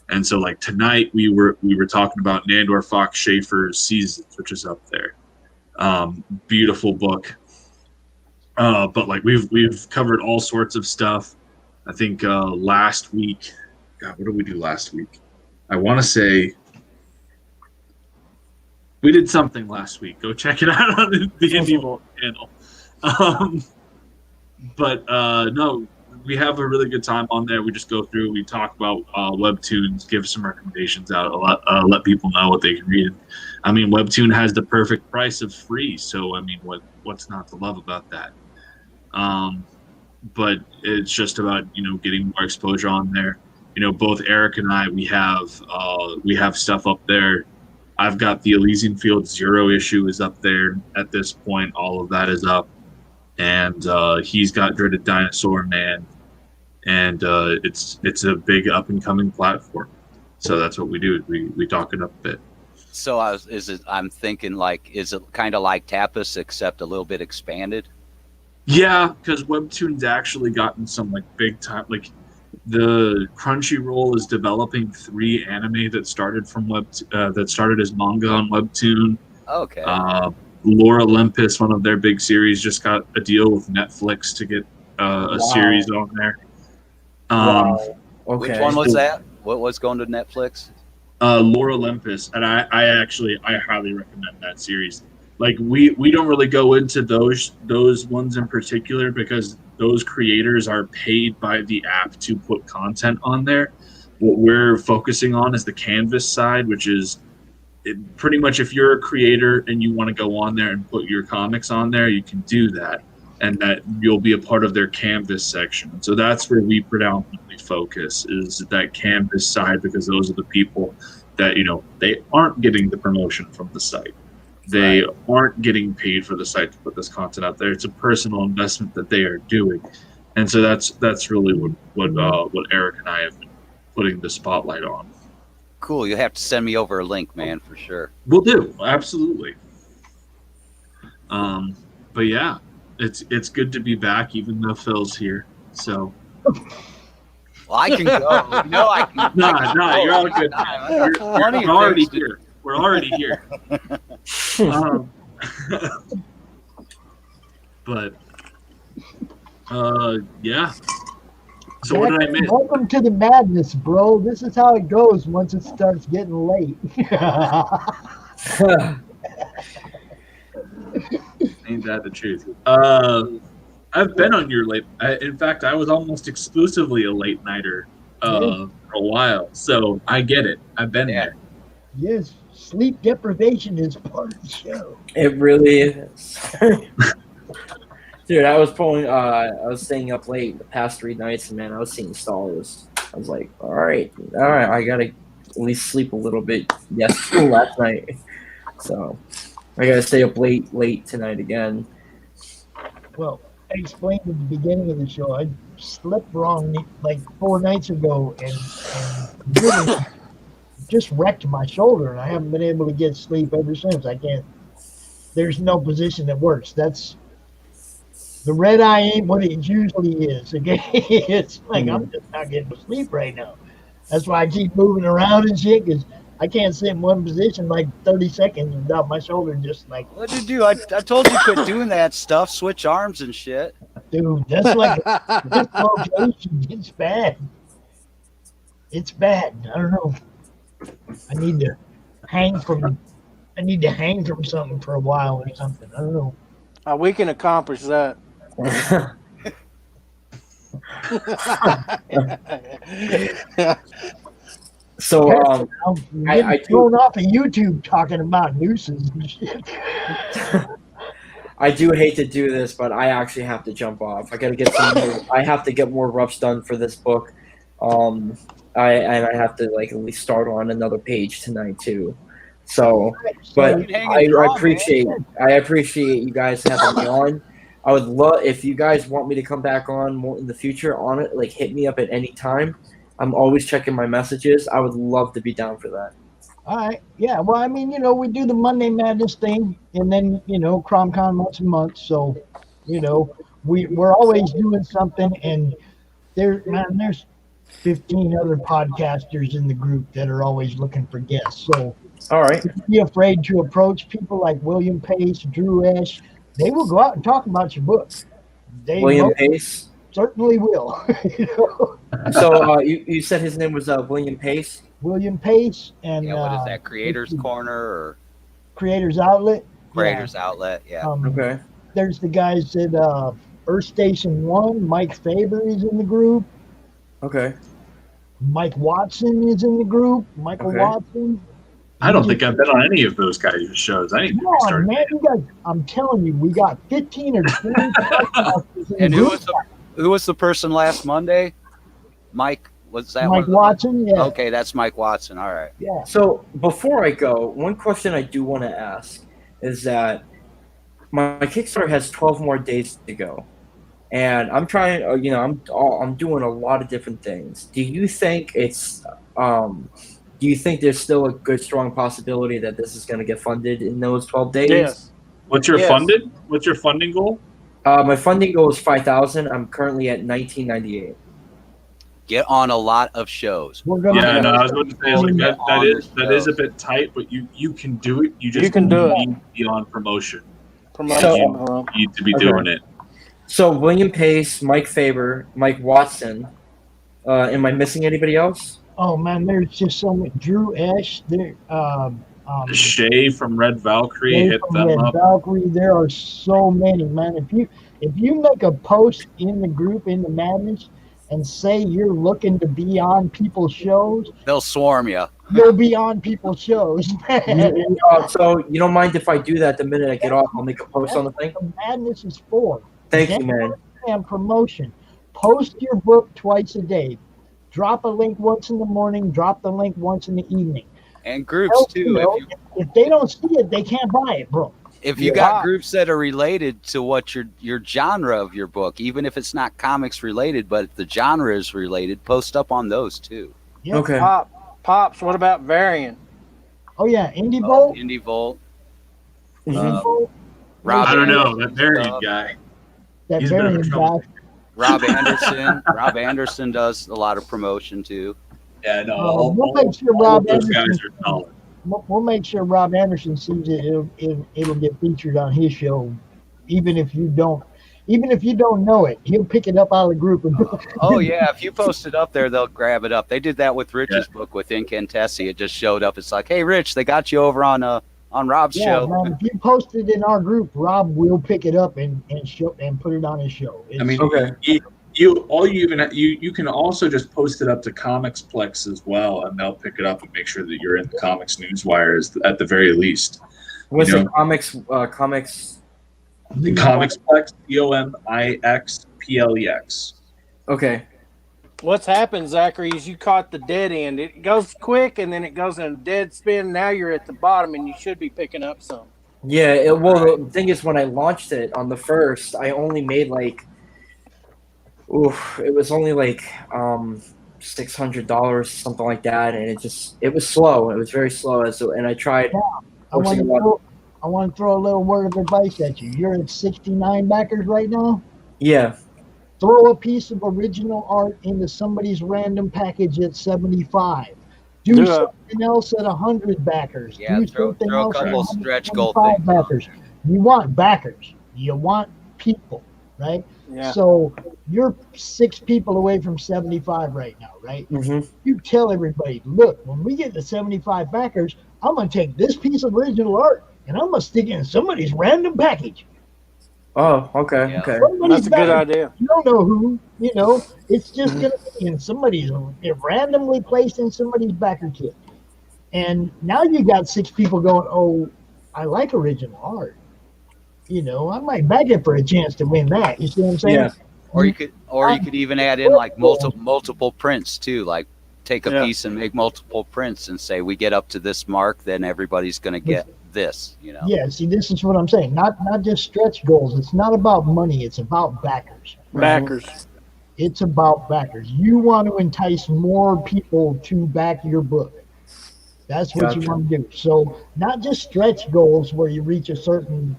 [SPEAKER 3] And so like tonight we were talking about Nandor Fox Schaefer's Seasons, which is up there. Beautiful book. But like we've covered all sorts of stuff. I think last week, God, what did we do last week? I want to say we did something last week. Go check it out on the Indie Vault channel. But no, we have a really good time on there. We just go through, we talk about Webtoons, give some recommendations out, let people know what they can read. I mean, Webtoon has the perfect price of free, so I mean, what's not to love about that? But it's just about getting more exposure on there. Both Eric and I, we have stuff up there. I've got the Elysian Field 0 issue is up there at this point. All of that is up. And he's got Dreaded Dinosaur Man, and it's a big up and coming platform. So that's what we do. We talk it up a bit.
[SPEAKER 6] So I'm thinking like, is it kind of like Tapas except a little bit expanded?
[SPEAKER 3] Yeah, because Webtoon's actually gotten some like big time. Like the Crunchyroll is developing 3 anime that started from that started as manga on Webtoon.
[SPEAKER 6] Okay.
[SPEAKER 3] Lore Olympus, one of their big series, just got a deal with Netflix to get a series on there.
[SPEAKER 5] Okay.
[SPEAKER 6] Which one was that? What was going to Netflix?
[SPEAKER 3] Lore Olympus, and I highly recommend that series. Like we don't really go into those ones in particular because those creators are paid by the app to put content on there. What we're focusing on is the canvas side, which is pretty much if you're a creator and you want to go on there and put your comics on there, you can do that, and that you'll be a part of their canvas section. So that's where we predominantly focus, is that canvas side, because those are the people that they aren't getting the promotion from the site. They aren't getting paid for the site to put this content out there. It's a personal investment that they are doing, and so that's really what Eric and I have been putting the spotlight on.
[SPEAKER 6] Cool. You'll have to send me over a link, man, for sure.
[SPEAKER 3] Will do. Absolutely. But yeah, it's good to be back, even though Phil's here. So
[SPEAKER 6] Well, I can go. No, I can.
[SPEAKER 3] No, you're all good. We're already here. We're already here. But, yeah. So what did I miss?
[SPEAKER 1] Welcome to the madness, bro. This is how it goes once it starts getting late.
[SPEAKER 3] Ain't that the truth? I've been on your late. In fact, I was almost exclusively a late nighter for a while, so I get it. I've been there.
[SPEAKER 1] Yes, sleep deprivation is part of the show.
[SPEAKER 5] It really is. Dude, I was staying up late the past 3 nights, and man, I was seeing stars. I was like, all right, I gotta at least sleep a little bit. Yes, last night. So I gotta stay up late tonight again.
[SPEAKER 1] Well, I explained at the beginning of the show, I slept wrong like 4 nights ago and really just wrecked my shoulder, and I haven't been able to get sleep ever since. There's no position that works. That's the red eye ain't what it usually is. Okay, it's like I'm just not getting to sleep right now. That's why I keep moving around and shit, because I can't sit in one position like 30 seconds without my shoulder just like.
[SPEAKER 6] What'd you do? I told you quit doing that stuff. Switch arms and shit.
[SPEAKER 1] Dude, that's like this location. It's bad. It's bad. I don't know. I need to hang from something for a while or something. I don't know.
[SPEAKER 4] We can accomplish that.
[SPEAKER 5] So
[SPEAKER 1] I thrown off of YouTube talking about nooses and shit.
[SPEAKER 5] I do hate to do this, but I actually have to jump off. I gotta get I have to get more roughs done for this book. I have to like at least start on another page tonight too. So, but I appreciate you guys having me on. I would love if you guys want me to come back on more in the future on it. Like, hit me up at any time. I'm always checking my messages. I would love to be down for that.
[SPEAKER 1] All right. Yeah. Well, I mean, we do the Monday Madness thing, and then CromCon once a month. So, we're always doing something, and there's 15 other podcasters in the group that are always looking for guests. So,
[SPEAKER 5] all right.
[SPEAKER 1] Don't be afraid to approach people like William Pace, Drew Esch. They will go out and talk about your book.
[SPEAKER 5] William Pace
[SPEAKER 1] certainly will.
[SPEAKER 5] So you said his name was William Pace.
[SPEAKER 1] William Pace, and
[SPEAKER 6] what is that? Creators Corner or
[SPEAKER 1] Creators Outlet?
[SPEAKER 6] Creators Outlet. Yeah.
[SPEAKER 5] Okay.
[SPEAKER 1] There's the guys at Earth Station 1. Mike Faber is in the group.
[SPEAKER 5] Okay.
[SPEAKER 1] Mike Watson is in the group. Michael Watson.
[SPEAKER 3] I don't think I've been on any of those guys' shows. I need to restart.
[SPEAKER 1] Man, I'm telling you, we got 15 or 20.
[SPEAKER 6] And who was the person last Monday? Mike, was that
[SPEAKER 1] Mike Watson? Yeah.
[SPEAKER 6] Okay, that's Mike Watson. All right.
[SPEAKER 1] Yeah.
[SPEAKER 5] So before I go, one question I do want to ask is that my Kickstarter has 12 more days to go, and I'm trying. I'm doing a lot of different things. Do you think Do you think there's still a good, strong possibility that this is going to get funded in those 12 days?
[SPEAKER 4] Yes.
[SPEAKER 3] What's your funding goal?
[SPEAKER 5] My funding goal is $5,000. I'm currently at $19.98.
[SPEAKER 6] Get on a lot of shows.
[SPEAKER 3] I was going to say that is a bit tight, but you can do it. You just need to be on promotion. You need to be doing it.
[SPEAKER 5] So William Pace, Mike Faber, Mike Watson. Am I missing anybody else?
[SPEAKER 1] Oh man, there's just so many. Drew Esch,
[SPEAKER 3] Shay from Red Valkyrie, hit them up.
[SPEAKER 1] Valkyrie, there are so many, man. If you make a post in the group in the Madness and say you're looking to be on people's shows,
[SPEAKER 6] they'll swarm you.
[SPEAKER 1] You'll be on people's shows.
[SPEAKER 5] So you don't mind if I do that the minute I get off? I'll make a post on the thing.
[SPEAKER 1] The Madness is for.
[SPEAKER 5] Thank you, man.
[SPEAKER 1] And promotion. Post your book twice a day. Drop a link once in the morning. Drop the link once in the evening.
[SPEAKER 6] And groups too.
[SPEAKER 1] If they don't see it, they can't buy it, bro.
[SPEAKER 6] If you got groups that are related to what your genre of your book, even if it's not comics related, but if the genre is related, post up on those too.
[SPEAKER 1] Yeah.
[SPEAKER 5] Okay.
[SPEAKER 4] Pops, what about Variant?
[SPEAKER 1] Oh yeah, Indie Volt.
[SPEAKER 6] Indie Volt.
[SPEAKER 1] Rob,
[SPEAKER 3] I don't know that Variant guy.
[SPEAKER 1] That Variant guy.
[SPEAKER 6] Rob Anderson. Rob Anderson does a lot of promotion too.
[SPEAKER 3] Yeah, no.
[SPEAKER 1] We'll make sure Rob
[SPEAKER 3] those
[SPEAKER 1] Anderson.
[SPEAKER 3] guys are solid.
[SPEAKER 1] We'll make sure Rob Anderson sees it. It'll get featured on his show, even if you don't know it. He'll pick it up out of the group.
[SPEAKER 6] Oh yeah, if you post it up there, they'll grab it up. They did that with Rich's book with Incantessi. It just showed up. It's like, hey, Rich, they got you over on Rob's show.
[SPEAKER 1] Man, if you post it in our group, Rob will pick it up and show and put it on his show.
[SPEAKER 3] You can also just post it up to Comixplex as well, and they'll pick it up and make sure that you're in the Comics Newswires at the very least.
[SPEAKER 5] What's
[SPEAKER 3] the
[SPEAKER 5] comics?
[SPEAKER 3] The Comixplex, Comixplex.
[SPEAKER 5] Okay.
[SPEAKER 4] What's happened, Zackary, is you caught the dead end. It goes quick, and then it goes in a dead spin. Now you're at the bottom, and you should be picking up some.
[SPEAKER 5] Yeah, well, the thing is, when I launched it on the 1st, I only made it was only $600, something like that, and it was slow. It was very slow, and I tried.
[SPEAKER 1] I want to throw a little word of advice at you. You're at 69 backers right now.
[SPEAKER 5] Yeah.
[SPEAKER 1] Throw a piece of original art into somebody's random package at 75. Do something else at 100 backers.
[SPEAKER 6] Yeah, throw a couple stretch goal things.
[SPEAKER 1] Backers. You want backers. You want people, right?
[SPEAKER 4] Yeah.
[SPEAKER 1] So you're 6 people away from 75 right now, right?
[SPEAKER 5] Mm-hmm.
[SPEAKER 1] You tell everybody, look, when we get to 75 backers, I'm going to take this piece of original art and I'm going to stick it in somebody's random package.
[SPEAKER 5] Oh, okay, okay.
[SPEAKER 4] That's a good idea.
[SPEAKER 1] You don't know who, it's just going to be in somebody's, randomly placed in somebody's backer kit. And now you got 6 people going, oh, I like original art. I might back it for a chance to win that. You see what I'm saying?
[SPEAKER 5] Yeah.
[SPEAKER 6] Or you could even add in like multiple prints too, like take a piece and make multiple prints and say we get up to this mark, then everybody's going to get this.
[SPEAKER 1] Yeah. See, this is what I'm saying. Not just stretch goals. It's not about money. It's about backers.
[SPEAKER 4] Backers.
[SPEAKER 1] It's about backers. You want to entice more people to back your book. That's what you want to do. So not just stretch goals where you reach a certain.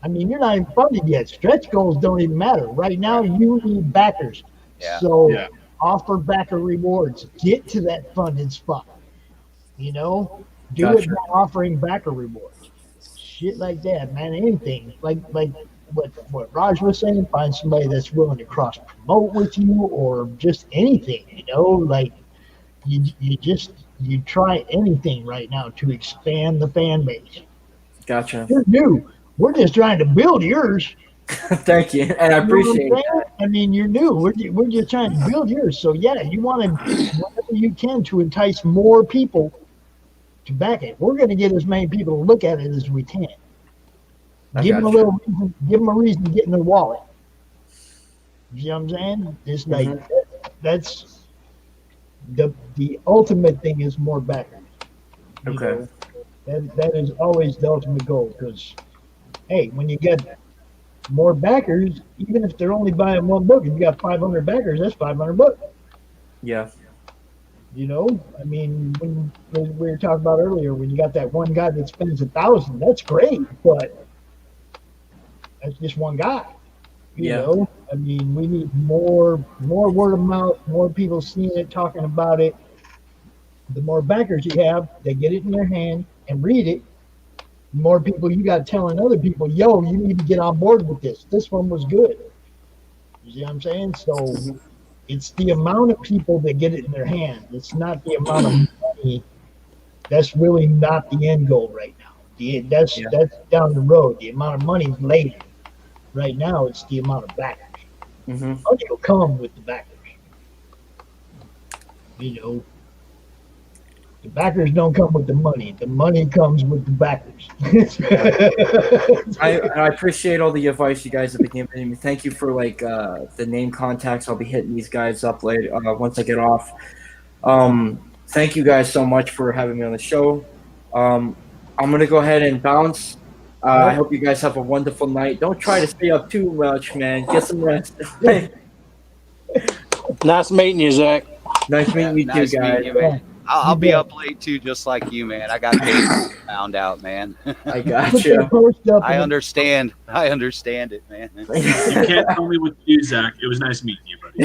[SPEAKER 1] You're not even funded yet. Stretch goals don't even matter. Right now, you need backers.
[SPEAKER 6] Yeah.
[SPEAKER 1] So offer backer rewards. Get to that funded spot. Do it by offering backer rewards. Shit like that, man. Anything. Like what Raj was saying, find somebody that's willing to cross promote with you or just anything, like you try anything right now to expand the fan base.
[SPEAKER 5] Gotcha.
[SPEAKER 1] You're new. We're just trying to build yours.
[SPEAKER 5] Thank you, and I appreciate that.
[SPEAKER 1] You're new. We're just trying to build yours. So yeah, you want to whatever you can to entice more people to back it. We're going to get as many people to look at it as we can. Give them a reason to get in their wallet. You see what I'm saying? It's like that's the ultimate thing is more backers.
[SPEAKER 5] Okay.
[SPEAKER 1] That is always the ultimate goal because. Hey, when you get more backers, even if they're only buying one book, if you got 500 backers, that's 500 books.
[SPEAKER 5] Yeah.
[SPEAKER 1] When we were talking about earlier, when you got that one guy that spends 1,000, that's great, but that's just one guy. We need more word of mouth, more people seeing it, talking about it. The more backers you have, they get it in their hand and read it. More people you got telling other people, yo, you need to get on board with this. This one was good. You see what I'm saying? So it's the amount of people that get it in their hand. It's not the amount of money. That's really not the end goal right now. That's down the road. The amount of money is later. Right now, it's the amount of backers. Money will come with the backers. The backers don't come with the money. The money comes with the backers.
[SPEAKER 5] I appreciate all the advice you guys have been giving me. Thank you for the name contacts. I'll be hitting these guys up later once I get off. Thank you guys so much for having me on the show. I'm gonna go ahead and bounce. I hope you guys have a wonderful night. Don't try to stay up too much, man. Get some rest.
[SPEAKER 4] Nice meeting you, Zach.
[SPEAKER 5] Nice meeting you too, guys.
[SPEAKER 6] I'll be up late too, just like you, man. I got paid. Found out, man.
[SPEAKER 5] I got you.
[SPEAKER 6] I understand. I understand it, man.
[SPEAKER 3] You can't tell me what to do, Zach. It was nice meeting you, buddy.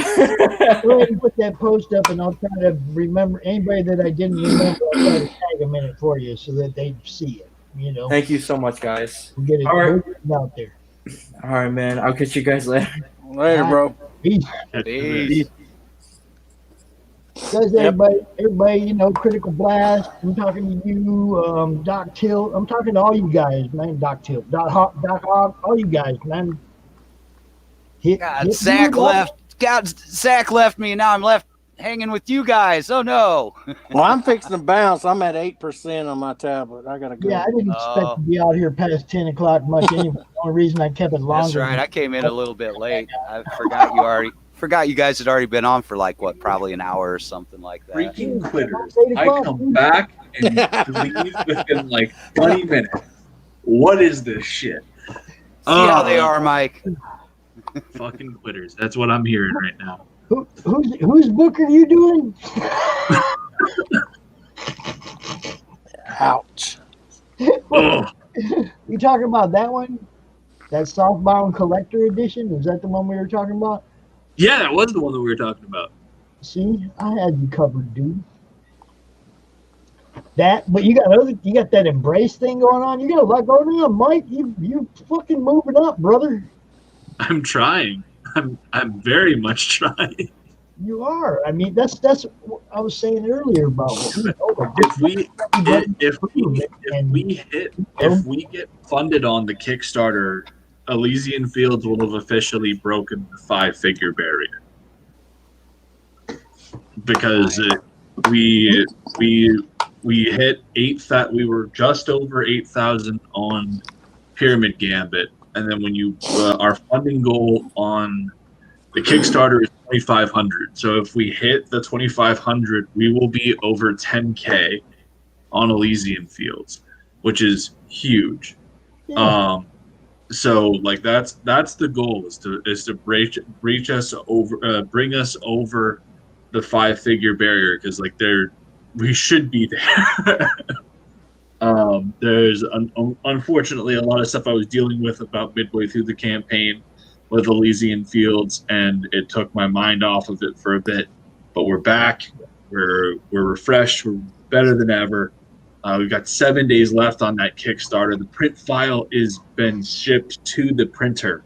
[SPEAKER 1] Go ahead and put that post up, and I'll try to remember anybody that I didn't remember. I'll try to tag them in it for you so that they see it. You know.
[SPEAKER 5] Thank you so much, guys.
[SPEAKER 1] We'll get it out there.
[SPEAKER 5] All right, man. I'll catch you guys later.
[SPEAKER 4] Later, bro.
[SPEAKER 1] Peace.
[SPEAKER 6] Peace.
[SPEAKER 1] Guys, everybody, you know, Critical Blast. I'm talking to you, Doc Till. I'm talking to all you guys, man. Doc Till, Doc Hogg, all you guys, man.
[SPEAKER 6] Zach left. Zach left me, and now I'm left hanging with you guys. Oh no.
[SPEAKER 4] Well, I'm fixing to bounce. I'm at 8% on my tablet. I gotta go.
[SPEAKER 1] Yeah, I didn't expect to be out here past 10 o'clock much anyway. The only reason I kept it longer.
[SPEAKER 6] That's right. I came in a little bit late. I forgot you guys had already been on for like probably an hour or something like that.
[SPEAKER 3] Freaking quitters. I come back and leave within like 20 minutes. What is this shit?
[SPEAKER 6] See how they are, Mike.
[SPEAKER 3] Fucking quitters. That's what I'm hearing right now.
[SPEAKER 1] Whose book are you doing?
[SPEAKER 4] Ouch.
[SPEAKER 3] Oh.
[SPEAKER 1] You talking about that one? That softbound collector edition? Was that the one we were talking about?
[SPEAKER 3] Yeah, that was the one that we were talking about.
[SPEAKER 1] See, I had you covered, dude. But you got that embrace thing going on. You got a lot going on, Mike. You fucking moving up, brother.
[SPEAKER 3] I'm trying. I'm very much trying.
[SPEAKER 1] You are. I mean, that's what I was saying earlier about.
[SPEAKER 3] If we get funded on the Kickstarter, Elysian Fields will have officially broken the 5-figure barrier, because we hit 8,000. We were just over 8,000 on Pyramid Gambit, and then when you our funding goal on the Kickstarter is 2,500. So if we hit the 2,500, we will be over 10K on Elysian Fields, which is huge. Yeah. So like that's the goal is to bring us over the 5-figure barrier, because like we should be there. There's unfortunately a lot of stuff I was dealing with about midway through the campaign with Elysian Fields, and it took my mind off of it for a bit. But we're back. We're refreshed. We're better than ever. We've got 7 days left on that Kickstarter. The print file is been shipped to the printer.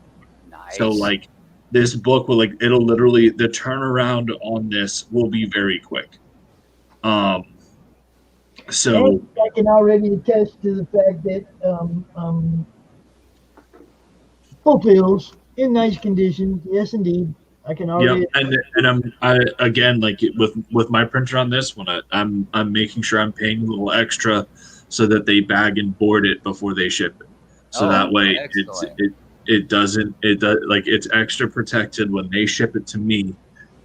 [SPEAKER 3] Nice. So like this book will it'll literally, the turnaround on this will be very quick. So
[SPEAKER 1] I can already attest to the fact that fulfills in nice condition. Yes, indeed. I can already.
[SPEAKER 3] Yep. And I again, like with my printer on this one, I'm making sure I'm paying a little extra so that they bag and board it before they ship it. So that way it's extra protected when they ship it to me,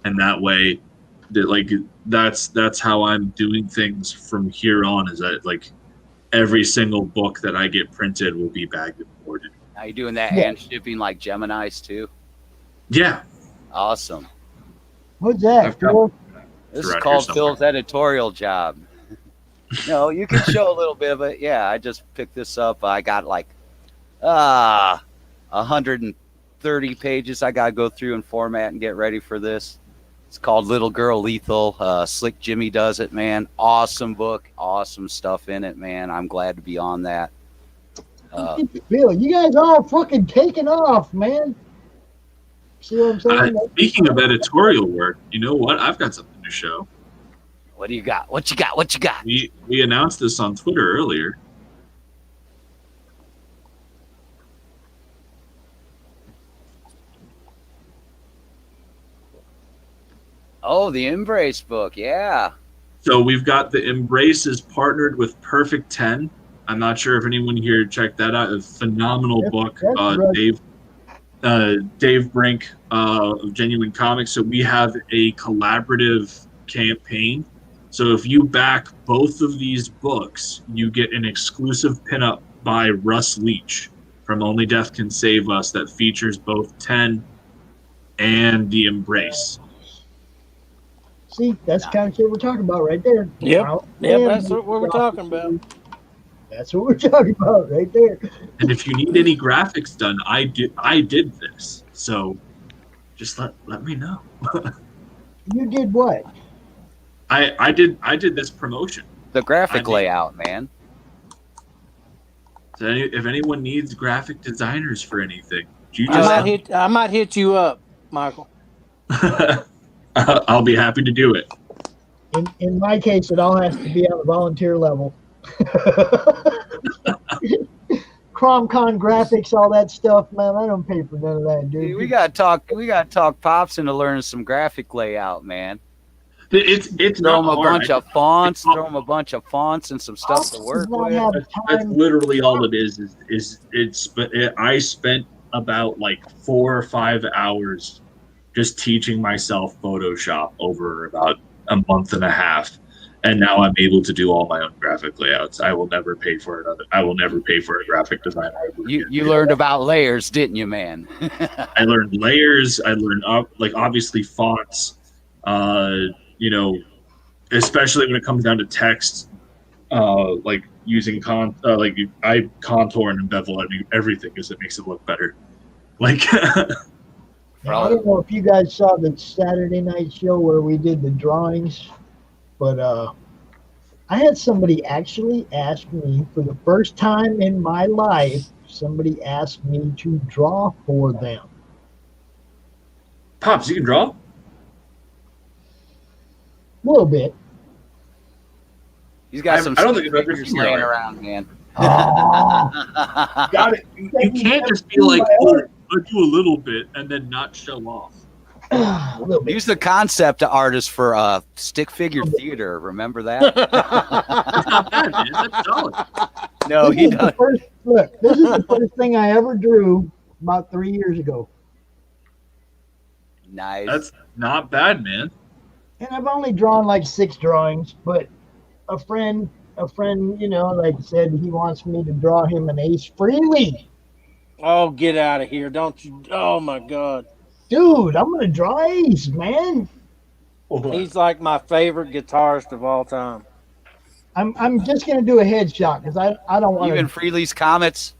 [SPEAKER 3] and that way that's how I'm doing things from here on, is that like every single book that I get printed will be bagged and boarded.
[SPEAKER 6] Are you doing that hand shipping like Gemini's too?
[SPEAKER 3] Yeah.
[SPEAKER 6] Awesome.
[SPEAKER 1] What's that, Phil?
[SPEAKER 6] This is called Phil's editorial job. No, you can show a little bit of it. Yeah, I just picked this up. I got like 130 pages I got to go through and format and get ready for this. It's called Little Girl Lethal. Slick Jimmy does it, man. Awesome book. Awesome stuff in it, man. I'm glad to be on that.
[SPEAKER 1] Bill, you guys all fucking taking off, man. See what I'm saying?
[SPEAKER 3] Speaking of editorial work, you know what? I've got something to show.
[SPEAKER 6] What do you got? What you got? What you got?
[SPEAKER 3] We announced this on Twitter earlier.
[SPEAKER 6] Oh, the Embrace book, yeah.
[SPEAKER 3] So we've got the Embraces partnered with Perfect 10. I'm not sure if anyone here checked that out. A phenomenal book. Dave Brink of Genuine Comics. So we have a collaborative campaign. So if you back both of these books, you get an exclusive pinup by Russ Leach from Only Death Can Save Us that features both 10 and the Embrace.
[SPEAKER 1] See, that's the kind of shit we're talking about right there.
[SPEAKER 4] Yep, that's what we're talking about.
[SPEAKER 1] That's what we're talking about right there.
[SPEAKER 3] And if you need any graphics done, I did this. So just let me know.
[SPEAKER 1] You did what?
[SPEAKER 3] I did this promotion.
[SPEAKER 6] The graphic layout, man.
[SPEAKER 3] So if anyone needs graphic designers for anything,
[SPEAKER 4] I might hit you up, Michael.
[SPEAKER 3] I'll be happy to do it.
[SPEAKER 1] In my case, it all has to be on a volunteer level. CromCon graphics, all that stuff, man. I don't pay for none of that, dude.
[SPEAKER 6] We gotta talk Pops into learning some graphic layout, man.
[SPEAKER 3] It's
[SPEAKER 6] throw them a bunch of fonts, and some stuff to work with.
[SPEAKER 3] That's literally all it is. I spent about like 4 or 5 hours just teaching myself Photoshop over about a month and a half, and now I'm able to do all my own graphic layouts. I will never pay for another. I will never pay for a graphic designer.
[SPEAKER 6] You learned about layers, didn't you, man?
[SPEAKER 3] I learned layers. I learned obviously fonts. Especially when it comes down to text, like using I contour and bevel everything because it makes it look better.
[SPEAKER 1] Now, I don't know if you guys saw the Saturday night show where we did the drawings, but I had somebody actually ask me for the first time in my life. Somebody asked me to draw for them.
[SPEAKER 3] Pops, you can draw?
[SPEAKER 1] A little bit.
[SPEAKER 6] He's got some.
[SPEAKER 3] I don't think I've ever
[SPEAKER 6] figures
[SPEAKER 3] seen
[SPEAKER 6] laying
[SPEAKER 3] that.
[SPEAKER 6] around, man.
[SPEAKER 3] Got it. You can't just be like, oh, I'll do a little bit and then not show off.
[SPEAKER 6] Use the concept artist for stick figure theater. Remember that?
[SPEAKER 3] That's not bad, man. That's solid.
[SPEAKER 6] No, he doesn't.
[SPEAKER 1] Look, this is the first thing I ever drew about 3 years ago.
[SPEAKER 6] Nice.
[SPEAKER 3] That's not bad, man.
[SPEAKER 1] And I've only drawn like 6 drawings, but a friend, said he wants me to draw him an Ace Frehley.
[SPEAKER 4] Oh, get out of here. Don't you? Oh, my God.
[SPEAKER 1] Dude, I'm going to draw Ace, man.
[SPEAKER 4] He's like my favorite guitarist of all time.
[SPEAKER 1] I'm just going to do a headshot because I don't want to.
[SPEAKER 6] You in Frehley's Comets?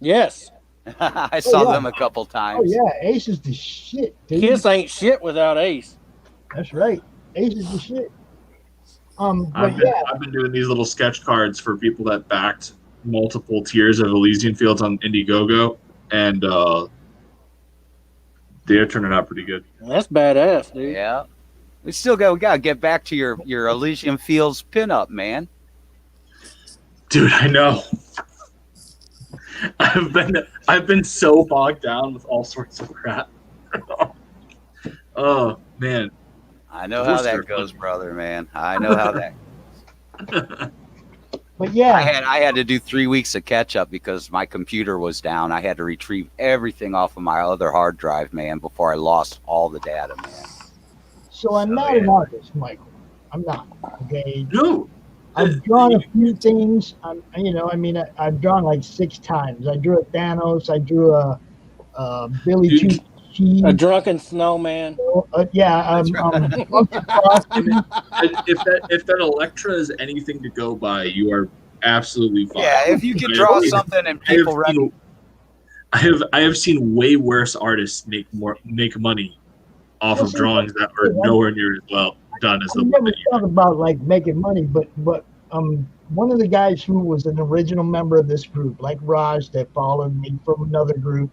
[SPEAKER 4] Yes.
[SPEAKER 6] I saw them a couple times.
[SPEAKER 1] Oh, yeah. Ace is the shit, dude.
[SPEAKER 4] Kiss ain't shit without Ace.
[SPEAKER 1] That's right. Ace is the shit.
[SPEAKER 3] I've been doing these little sketch cards for people that backed multiple tiers of Elysian Fields on Indiegogo, and they're turning out pretty good.
[SPEAKER 4] That's badass, dude.
[SPEAKER 6] Yeah. We gotta get back to your Elysian Fields pinup, man.
[SPEAKER 3] Dude, I know. I've been so bogged down with all sorts of crap. Oh man.
[SPEAKER 6] I know how that goes, brother, man. I know how that
[SPEAKER 1] goes. But yeah.
[SPEAKER 6] I had to do 3 weeks of catch up because my computer was down. I had to retrieve everything off of my other hard drive, man, before I lost all the data, man.
[SPEAKER 1] So I'm not an artist, Michael. I'm not. Okay.
[SPEAKER 3] No.
[SPEAKER 1] I've drawn a few things. I've drawn like 6 times. I drew a Thanos. I drew a Billy Two Cheese.
[SPEAKER 4] A drunken snowman.
[SPEAKER 3] If that Electra is anything to go by, you are absolutely fine.
[SPEAKER 6] Yeah, if you can draw something and people
[SPEAKER 3] I have seen way worse artists make money off of drawings that are nowhere near as well done as the one that you
[SPEAKER 1] talk about like making money, but one of the guys who was an original member of this group, like Raj, that followed me from another group,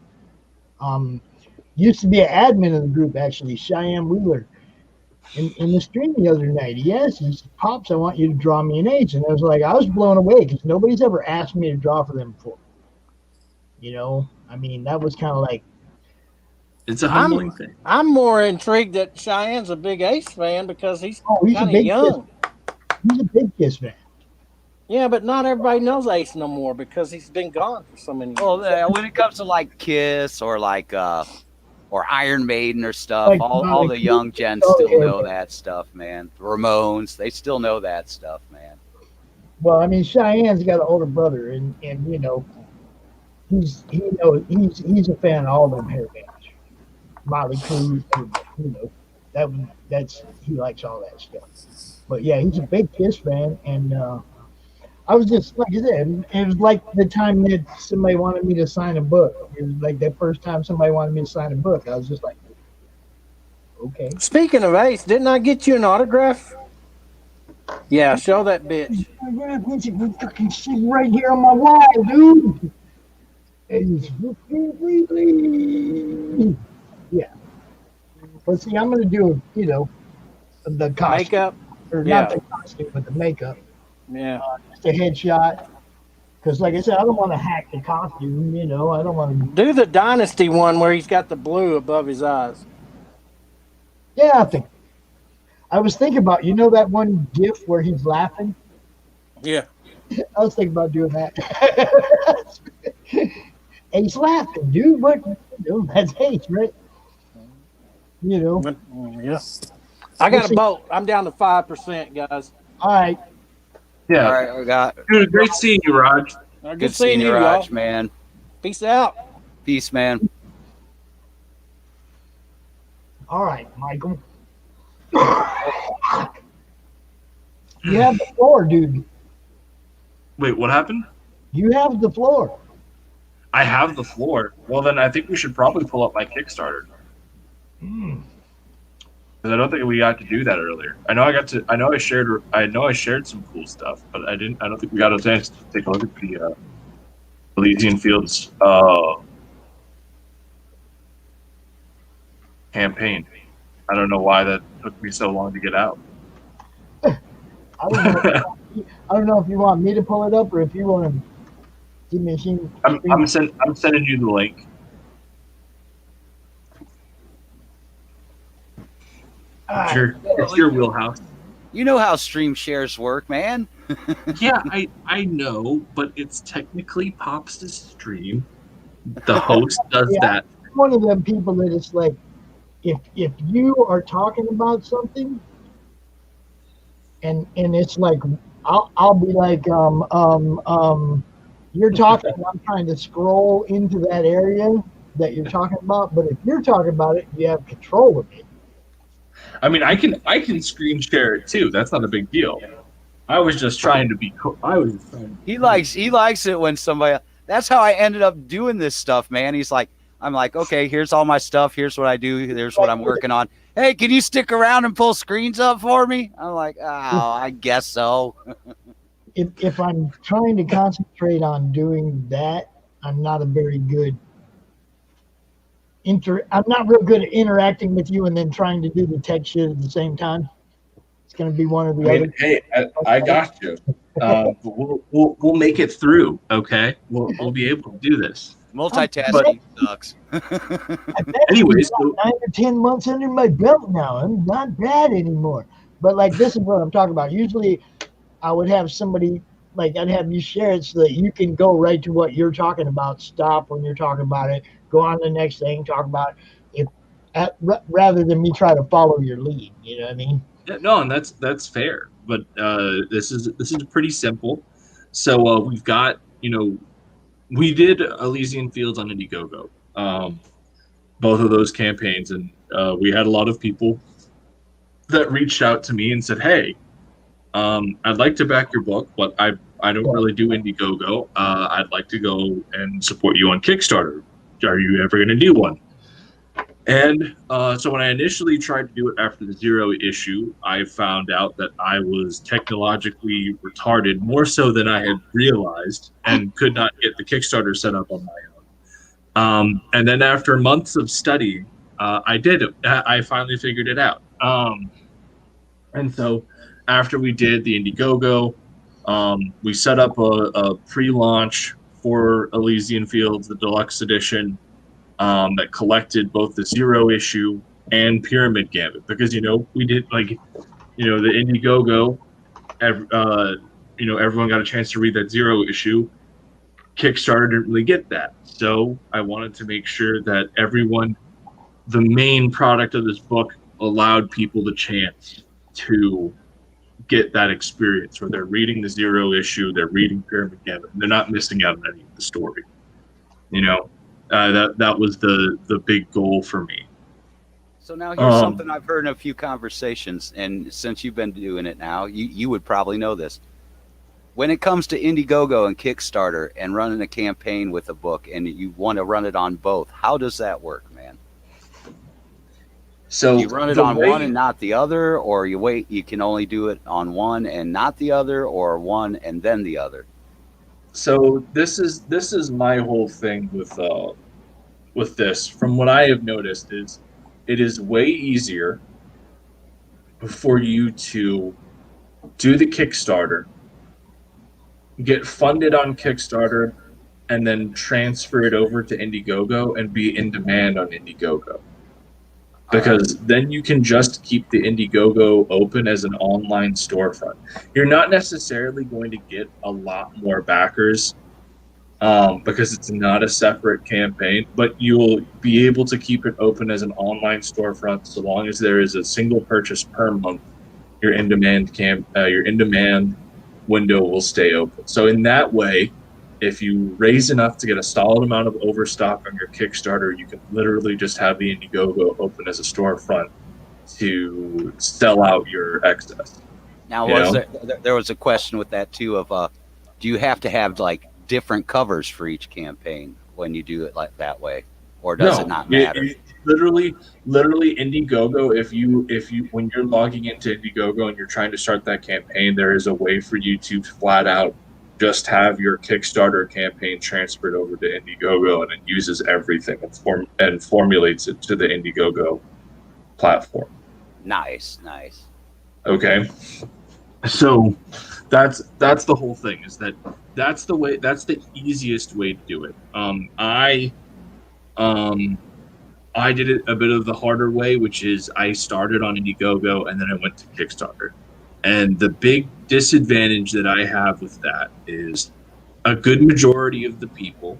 [SPEAKER 1] used to be an admin of the group, actually, Cheyenne Wheeler. In the stream the other night, he said, Pops, I want you to draw me an Ace. And I was blown away because nobody's ever asked me to draw for them before. That was kind of like.
[SPEAKER 3] It's a humbling thing.
[SPEAKER 4] I'm more intrigued that Cheyenne's a big Ace fan because he's kind of young.
[SPEAKER 1] He's a big Kiss fan.
[SPEAKER 4] Yeah, but not everybody knows Ace no more because he's been gone for so many years.
[SPEAKER 6] Well, when it comes to like Kiss or like or Iron Maiden or stuff, like, all the young gens still know that stuff, man. The Ramones, they still know that stuff, man.
[SPEAKER 1] Well, Cheyenne's got an older brother, and he's a fan of all them hair bands. Molly Cruz, That's he likes all that stuff. But yeah, he's a big Kiss fan, and I was just like I said, it was like the time that somebody wanted me to sign a book. It was like that first time somebody wanted me to sign a book. I was just like, okay.
[SPEAKER 4] Speaking of Ace, didn't I get you an autograph? Yeah, show that bitch.
[SPEAKER 1] It's fucking sitting right here on my wall, dude. It's yeah. But see, I'm gonna do the costume,
[SPEAKER 4] Makeup?
[SPEAKER 1] or
[SPEAKER 4] Yeah.
[SPEAKER 1] not the costume, but the makeup.
[SPEAKER 4] Yeah.
[SPEAKER 1] Just a headshot. Because, like I said, I don't want to hack the costume. I don't want to.
[SPEAKER 4] Do the Dynasty one where he's got the blue above his eyes.
[SPEAKER 1] Yeah, I was thinking about that one GIF where he's laughing.
[SPEAKER 4] Yeah.
[SPEAKER 1] I was thinking about doing that. Ace laughing, dude. What? That's Ace, right?
[SPEAKER 4] Yeah. I got a boat. I'm down to 5%, guys.
[SPEAKER 1] All right.
[SPEAKER 3] Yeah.
[SPEAKER 6] All right, we got.
[SPEAKER 3] Dude, great seeing you, Rog.
[SPEAKER 4] Good seeing you,
[SPEAKER 6] Rog,
[SPEAKER 4] y'all.
[SPEAKER 6] man.
[SPEAKER 4] Peace out.
[SPEAKER 6] Peace, man.
[SPEAKER 1] All right, Michael. You have the floor, dude.
[SPEAKER 3] Wait, what happened?
[SPEAKER 1] You have the floor.
[SPEAKER 3] I have the floor. Well, then I think we should probably pull up my Kickstarter.
[SPEAKER 1] Hmm.
[SPEAKER 3] Because I don't think we got to do that earlier. I know I shared some cool stuff, but I don't think we got a chance to take a look at the Elysian Fields campaign. I don't know why that took me so long to get out.
[SPEAKER 1] I don't know if you want me to pull it up or if you want to give me a scene.
[SPEAKER 3] I'm sending you the link. It's your wheelhouse.
[SPEAKER 6] You know how stream shares work, man.
[SPEAKER 3] Yeah, I know, but it's technically Pops' stream. The host does that.
[SPEAKER 1] I'm one of them people that it's like, if you are talking about something, and it's like, I'll be like, you're talking, and I'm trying to scroll into that area that you're talking about, but if you're talking about it, you have control of it.
[SPEAKER 3] I mean, I can screen share it too. That's not a big deal. I was just trying to be cool.
[SPEAKER 6] He likes it when somebody. That's how I ended up doing this stuff, man. I'm like, okay, here's all my stuff. Here's what I do. Here's what I'm working on. Hey, can you stick around and pull screens up for me? I'm like, oh, I guess so.
[SPEAKER 1] If I'm trying to concentrate on doing that, I'm not a very good. I'm not real good at interacting with you and then trying to do the tech shit at the same time. It's going to be one of the other.
[SPEAKER 3] Hey, I got you. We'll make it through. Okay, we'll be able to do this.
[SPEAKER 6] Multitasking sucks.
[SPEAKER 3] Anyways,
[SPEAKER 1] 9 or 10 months under my belt now. I'm not bad anymore. But like, this is what I'm talking about. Usually, I would have somebody like I'd have you share it so that you can go right to what you're talking about. Stop when you're talking about it. Go on to the next thing. Talk about it. Rather than me try to follow your lead. You know what I mean?
[SPEAKER 3] Yeah, no, and that's fair. But this is pretty simple. So we've got we did Elysian Fields on Indiegogo, both of those campaigns, and we had a lot of people that reached out to me and said, "Hey, I'd like to back your book, but I don't really do Indiegogo. I'd like to go and support you on Kickstarter. Are you ever going to do one?" And so when I initially tried to do it after the 0 issue, I found out that I was technologically retarded more so than I had realized and could not get the Kickstarter set up on my own. And then after months of study, I did it. I finally figured it out. And so after we did the Indiegogo, we set up a pre-launch for Elysian Fields, the deluxe edition, that collected both the 0 issue and Pyramid Gambit, because we did the Indiegogo. Everyone got a chance to read that 0 issue. Kickstarter didn't really get that, so I wanted to make sure that the main product of this book, allowed people the chance to get that experience where they're reading the 0 issue, they're reading Pyramid Gambit, and they're not missing out on any of the story. That was the big goal for me.
[SPEAKER 6] So now here's something I've heard in a few conversations, and since you've been doing it now, you would probably know this. When it comes to Indiegogo and Kickstarter and running a campaign with a book and you want to run it on both, how does that work, man?
[SPEAKER 3] So
[SPEAKER 6] you run it on one and not the other, or you can only do it on one and not the other, or one and then the other?
[SPEAKER 3] So this is my whole thing with this. From what I have noticed is it is way easier for you to do the Kickstarter, get funded on Kickstarter, and then transfer it over to Indiegogo and be in demand on Indiegogo. Because then you can just keep the Indiegogo open as an online storefront. You're not necessarily going to get a lot more backers because it's not a separate campaign, but you'll be able to keep it open as an online storefront so long as there is a single purchase per month. Your in-demand window will stay open. So in that way, if you raise enough to get a solid amount of overstock on your Kickstarter, you can literally just have the Indiegogo open as a storefront to sell out your excess.
[SPEAKER 6] Now, there was a question with that too of, do you have to have like different covers for each campaign when you do it like that way, or does it not matter?
[SPEAKER 3] Literally Indiegogo, if you when you're logging into Indiegogo and you're trying to start that campaign, there is a way for you to flat out just have your Kickstarter campaign transferred over to Indiegogo, and it uses everything and formulates it to the Indiegogo platform.
[SPEAKER 6] Nice.
[SPEAKER 3] Okay, so that's the whole thing. Is that's the easiest way to do it. I did it a bit of the harder way, which is I started on Indiegogo and then I went to Kickstarter. And the big disadvantage that I have with that is a good majority of the people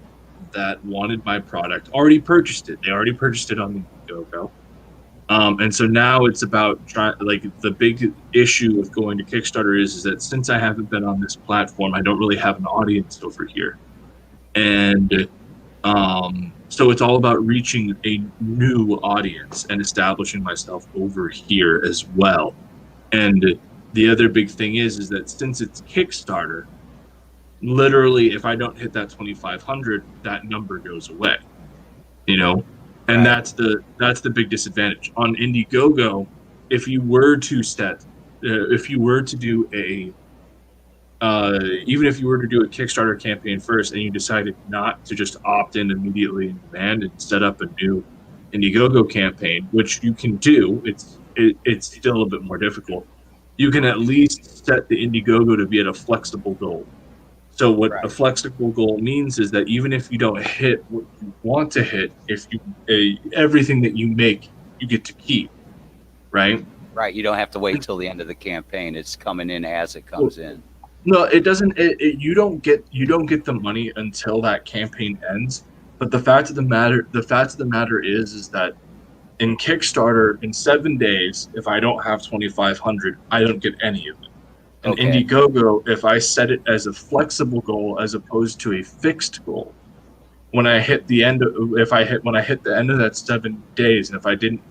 [SPEAKER 3] that wanted my product already purchased it. They already purchased it on Indiegogo. And so now it's about the big issue with going to Kickstarter is that since I haven't been on this platform, I don't really have an audience over here. And so it's all about reaching a new audience and establishing myself over here as well. And the other big thing is that since it's Kickstarter, literally if I don't hit that 2,500, that number goes away, and right. that's the big disadvantage on Indiegogo. If you were to do a even if you were to do a Kickstarter campaign first and you decided not to just opt in immediately in demand and set up a new Indiegogo campaign, which you can do, it's still a bit more difficult. You can at least set the Indiegogo to be at a flexible goal. So what a flexible goal means is that even if you don't hit what you want to hit, if you everything that you make, you get to keep, right?
[SPEAKER 6] Right. You don't have to wait till the end of the campaign. It's coming in as it comes in.
[SPEAKER 3] No, it doesn't. You don't get the money until that campaign ends. But the fact of the matter is that in Kickstarter, in 7 days, if I don't have 2,500, I don't get any of it. In Indiegogo, if I set it as a flexible goal as opposed to a fixed goal, when I hit the end of that 7 days, and if I didn't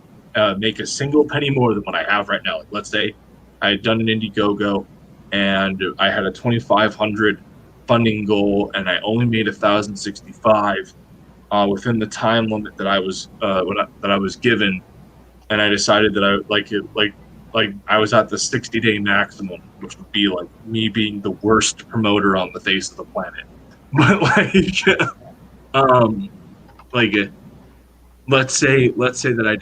[SPEAKER 3] make a single penny more than what I have right now, like let's say I had done an Indiegogo and I had a 2,500 funding goal and I only made 1,065 within the time limit that I was given, and I decided that I was at the 60-day maximum, which would be like me being the worst promoter on the face of the planet. But let's say that I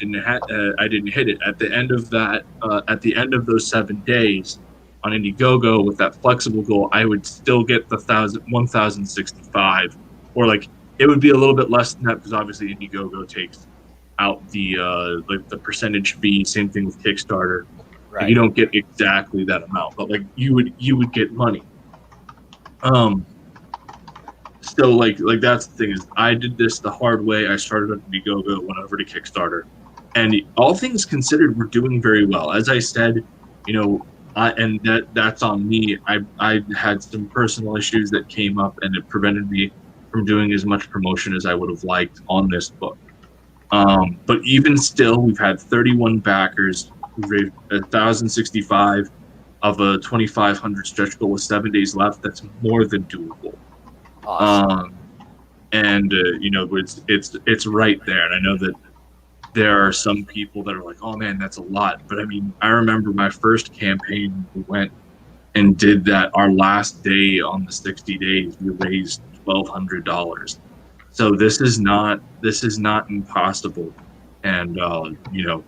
[SPEAKER 3] didn't hit it at the end of that at the end of those 7 days on Indiegogo with that flexible goal, I would still get the 1,065, or it would be a little bit less than that because obviously Indiegogo takes out the percentage fee. Same thing with Kickstarter. Right. You don't get exactly that amount, but you would get money. Still, that's the thing is I did this the hard way. I started on Indiegogo, went over to Kickstarter, and all things considered, we're doing very well. As I said, and that's on me. I had some personal issues that came up, and it prevented me from doing as much promotion as I would have liked on this book. But even still, we've had 31 backers. We've raised 1,065 of a 2,500 stretch goal with 7 days left. That's more than doable.
[SPEAKER 6] Awesome.
[SPEAKER 3] You know, it's right there. And I know that there are some people that are like, oh man, that's a lot. But I mean, I remember my first campaign, we went and did that. Our last day on the 60 days, we raised $1,200. So this is not impossible. And you know,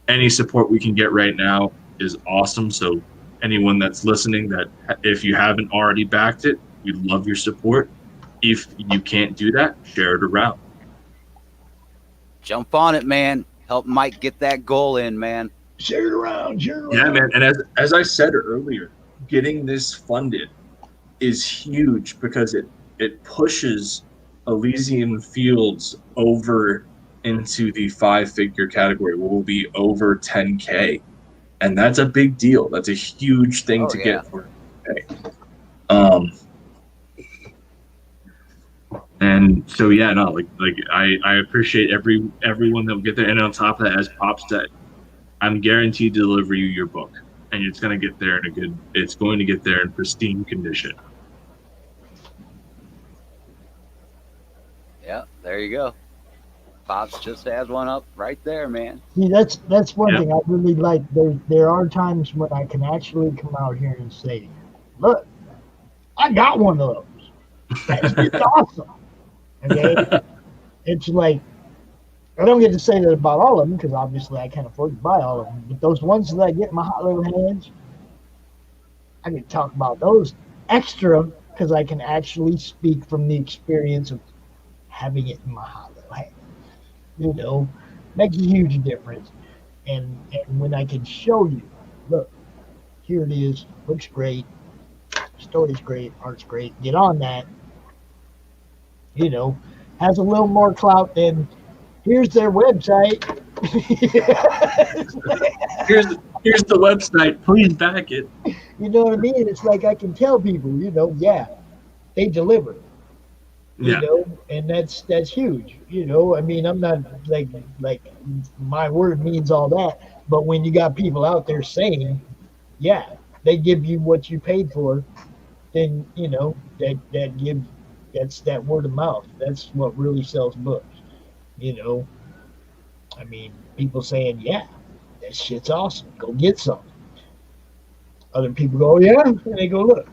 [SPEAKER 3] any support we can get right now is awesome. So anyone that's listening, that if you haven't already backed it, we'd love your support. If you can't do that, share it around.
[SPEAKER 6] Jump on it, man. Help Mike get that goal in, man.
[SPEAKER 1] Share it around.
[SPEAKER 3] Yeah, man. And as I said earlier, getting this funded is huge because it pushes Elysian Fields over into the 5-figure category where we'll be over 10K. And that's a big deal. That's a huge thing to get for 10K. And so yeah, no, like I appreciate everyone that will get there. And on top of that, as Pop said, I'm guaranteed to deliver you your book, and it's going to get there it's going to get there in pristine condition.
[SPEAKER 6] Yeah, there you go. Pops just has one up right there, man.
[SPEAKER 1] See, that's one thing I really like. There are times when I can actually come out here and say, look, I got one of those. That's just awesome. Okay? It's like, I don't get to say that about all of them because obviously I can't afford to buy all of them. But those ones that I get in my hot little hands, I can talk about those extra because I can actually speak from the experience of having it in my hot little hands. You know, makes a huge difference. And when I can show you, look, here it is, looks great, story's great, art's great, get on that, you know, has a little more clout than here's their website.
[SPEAKER 3] here's the website, please back it.
[SPEAKER 1] You know what I mean? It's like I can tell people, you know, yeah, they deliver. You know, and that's huge. You know, I mean, I'm not like my word means all that, but when you got people out there saying, yeah, they give you what you paid for, then you know that's that word of mouth. That's what really sells books. You know, I mean, people saying, yeah, that shit's awesome. Go get some. Other people go, yeah, and they go look.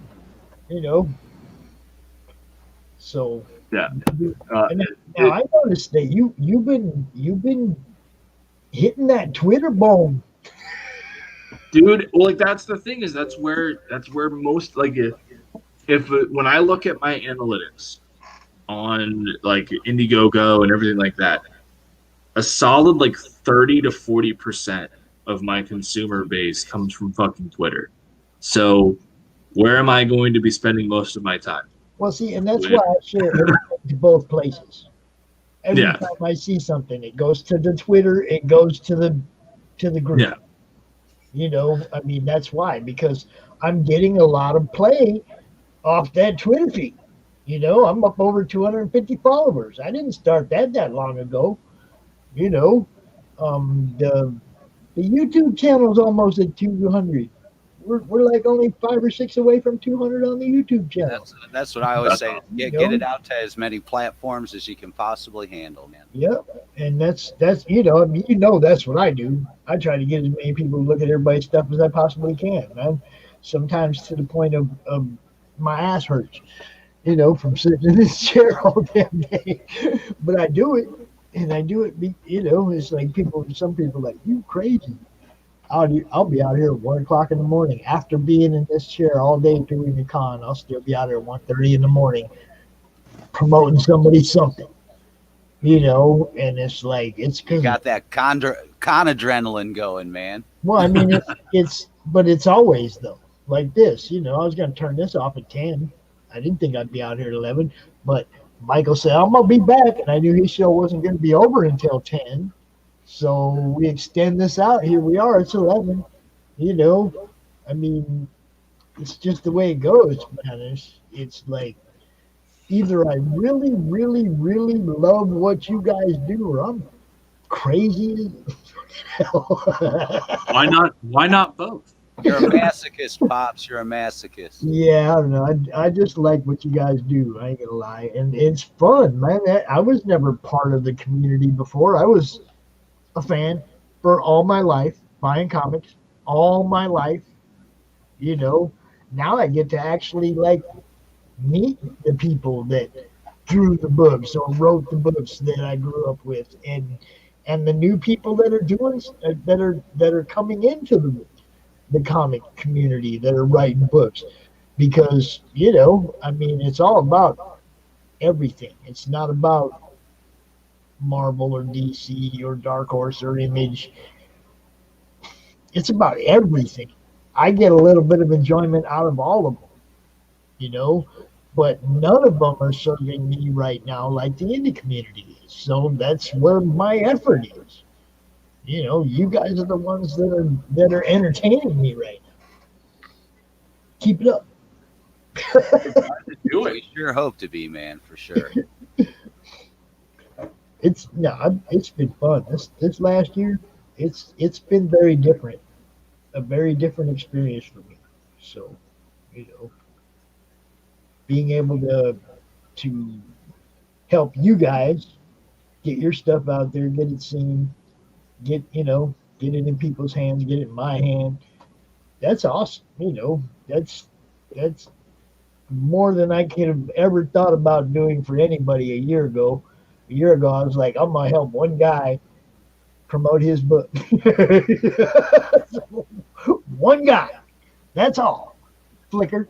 [SPEAKER 1] You know. So
[SPEAKER 3] yeah.
[SPEAKER 1] Now I noticed that you've been hitting that Twitter bone,
[SPEAKER 3] dude. Well, like that's the thing is that's where most like if when I look at my analytics on like Indiegogo and everything like that, a solid like 30 to 40% of my consumer base comes from fucking Twitter. So where am I going to be spending most of my time?
[SPEAKER 1] Well, see, and that's why I share everything to both places. Every
[SPEAKER 3] Yeah.
[SPEAKER 1] time I see something, it goes to the Twitter, it goes to the group.
[SPEAKER 3] Yeah.
[SPEAKER 1] You know, I mean, that's why, because I'm getting a lot of play off that Twitter feed. You know, I'm up over 250 followers. I didn't start that long ago. You know, the YouTube channel is almost at 200. We're like only 5 or 6 away from 200 on the YouTube channel.
[SPEAKER 6] That's what I always say. Get it out to as many platforms as you can possibly handle, man.
[SPEAKER 1] Yep, and that's you know, I mean, you know, that's what I do. I try to get as many people to look at everybody's stuff as I possibly can, man. Sometimes to the point of my ass hurts, you know, from sitting in this chair all damn day. But I do it, and I do it. You know, it's like some people are like, you crazy. I'll be out here at 1 o'clock in the morning after being in this chair all day doing the con. I'll still be out here at 1:30 in the morning promoting something, you know. And it's like
[SPEAKER 6] you got that con adrenaline going, man.
[SPEAKER 1] Well, I mean, but it's always though like this. You know, I was gonna turn this off at 10. I didn't think I'd be out here at 11, but Michael said I'm gonna be back, and I knew his show wasn't gonna be over until 10. So we extend this out. Here we are. It's 11. You know, I mean, it's just the way it goes, man. It's like either I really, really, really love what you guys do, or crazy as hell.
[SPEAKER 3] Why not both?
[SPEAKER 6] You're a masochist, Pops. You're a masochist.
[SPEAKER 1] Yeah, I don't know. I just like what you guys do. I ain't gonna lie, and it's fun, man. I was never part of the community before. I was a fan for all my life, buying comics all my life. You know, now I get to actually like meet the people that drew the books or wrote the books that I grew up with, and the new people that are doing that are coming into the comic community that are writing books, because I mean, it's all about everything. It's not about Marvel or DC or Dark Horse or Image. It's about everything. I get a little bit of enjoyment out of all of them, but none of them are serving me right now like the indie community is. So that's where my effort is. You guys are the ones that are entertaining me right now. Keep it up.
[SPEAKER 6] Do it. We sure hope to be, man, for sure.
[SPEAKER 1] It's been fun. This last year, it's been very different, a very different experience for me. So, being able to help you guys get your stuff out there, get it seen, get it in people's hands, get it in my hand. That's awesome. That's more than I could have ever thought about doing for anybody a year ago. A year ago, I was like, I'm gonna help one guy promote his book. One guy. That's all. Flicker.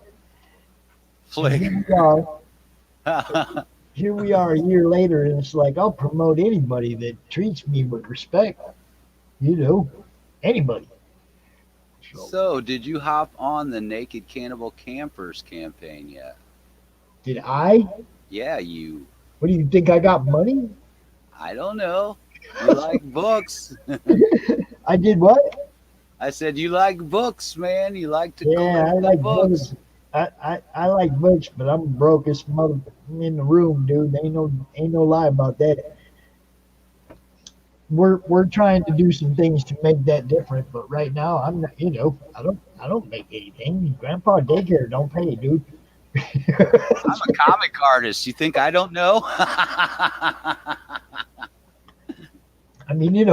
[SPEAKER 1] Here we are a year later, and it's like, I'll promote anybody that treats me with respect. Anybody.
[SPEAKER 6] So, did you hop on the Naked Cannibal Campers campaign yet?
[SPEAKER 1] Did I?
[SPEAKER 6] Yeah, you.
[SPEAKER 1] What do you think? I got money?
[SPEAKER 6] I don't know. You like books.
[SPEAKER 1] I did what?
[SPEAKER 6] I said you like books, man. You like to
[SPEAKER 1] I like books. I like books, but I'm the brokest mother in the room, dude. Ain't no lie about that. We're trying to do some things to make that different, but right now I'm not. I don't make anything. Grandpa daycare don't pay, dude.
[SPEAKER 6] I'm a comic artist. You think I don't know?
[SPEAKER 1] I mean,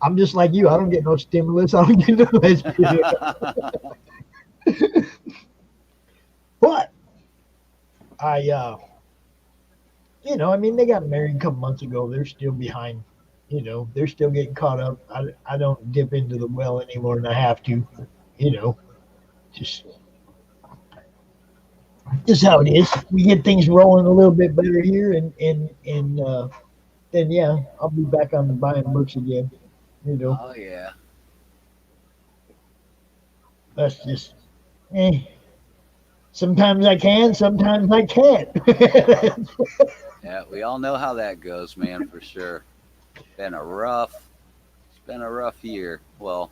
[SPEAKER 1] I'm just like you. I don't get no stimulus. I don't get no lesbian. But I mean, they got married a couple months ago. They're still behind. They're still getting caught up. I don't dip into the well any more than I have to. Just how it is. We get things rolling a little bit better here, and then I'll be back on the buying books again.
[SPEAKER 6] Oh yeah.
[SPEAKER 1] That's just. Sometimes I can, sometimes I can't.
[SPEAKER 6] Yeah, we all know how that goes, man, for sure. It's been a rough year. Well,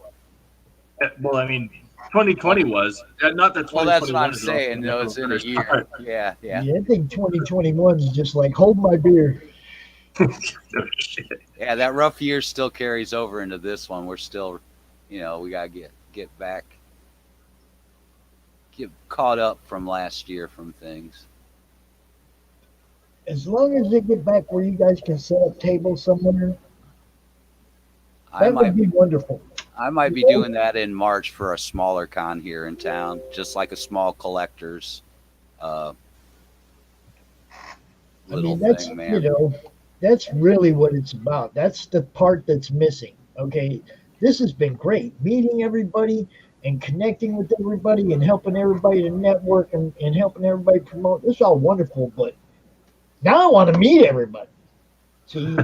[SPEAKER 3] I mean, 2020 was not that.
[SPEAKER 6] Well, that's what I'm saying. No, it's in a year. Yeah.
[SPEAKER 1] I think 2021 is just like, hold my beer.
[SPEAKER 6] Yeah, that rough year still carries over into this one. We're still, we gotta get back, get caught up from last year from things.
[SPEAKER 1] As long as they get back where you guys can set up tables somewhere, that would be wonderful.
[SPEAKER 6] I might be doing that in March for a smaller con here in town, just like a small collector's little thing, man.
[SPEAKER 1] That's really what it's about. That's the part that's missing. Okay, this has been great, meeting everybody and connecting with everybody and helping everybody to network and helping everybody promote. This is all wonderful, but now I want to meet everybody. See,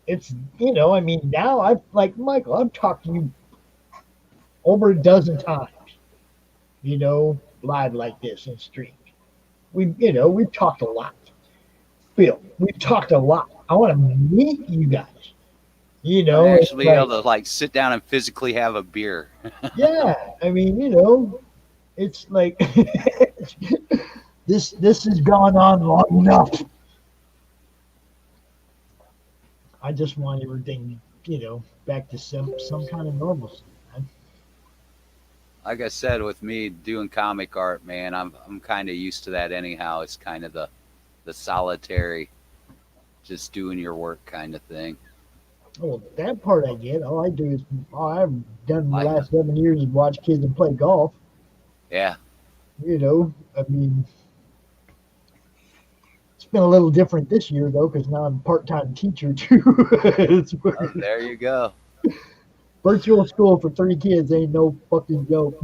[SPEAKER 1] it's, I mean, now I've, like Michael, I've talked to you over a dozen times, live like this in streams. We've talked a lot. Bill, we've talked a lot. I want to meet you guys.
[SPEAKER 6] Actually be able to sit down and physically have a beer.
[SPEAKER 1] Yeah, I mean, it's like this has gone on long enough. I just want everything, back to some kind of normalcy. Man.
[SPEAKER 6] Like I said, with me doing comic art, man, I'm kind of used to that anyhow. It's kind of the solitary, just doing your work kind of thing.
[SPEAKER 1] Oh, that part I get. All I do is all I've done the last 7 years is watch kids and play golf.
[SPEAKER 6] Yeah.
[SPEAKER 1] I mean, it's been a little different this year though, because now I'm a part-time teacher too.
[SPEAKER 6] Oh, there you go.
[SPEAKER 1] Virtual school for 3 kids ain't no fucking joke.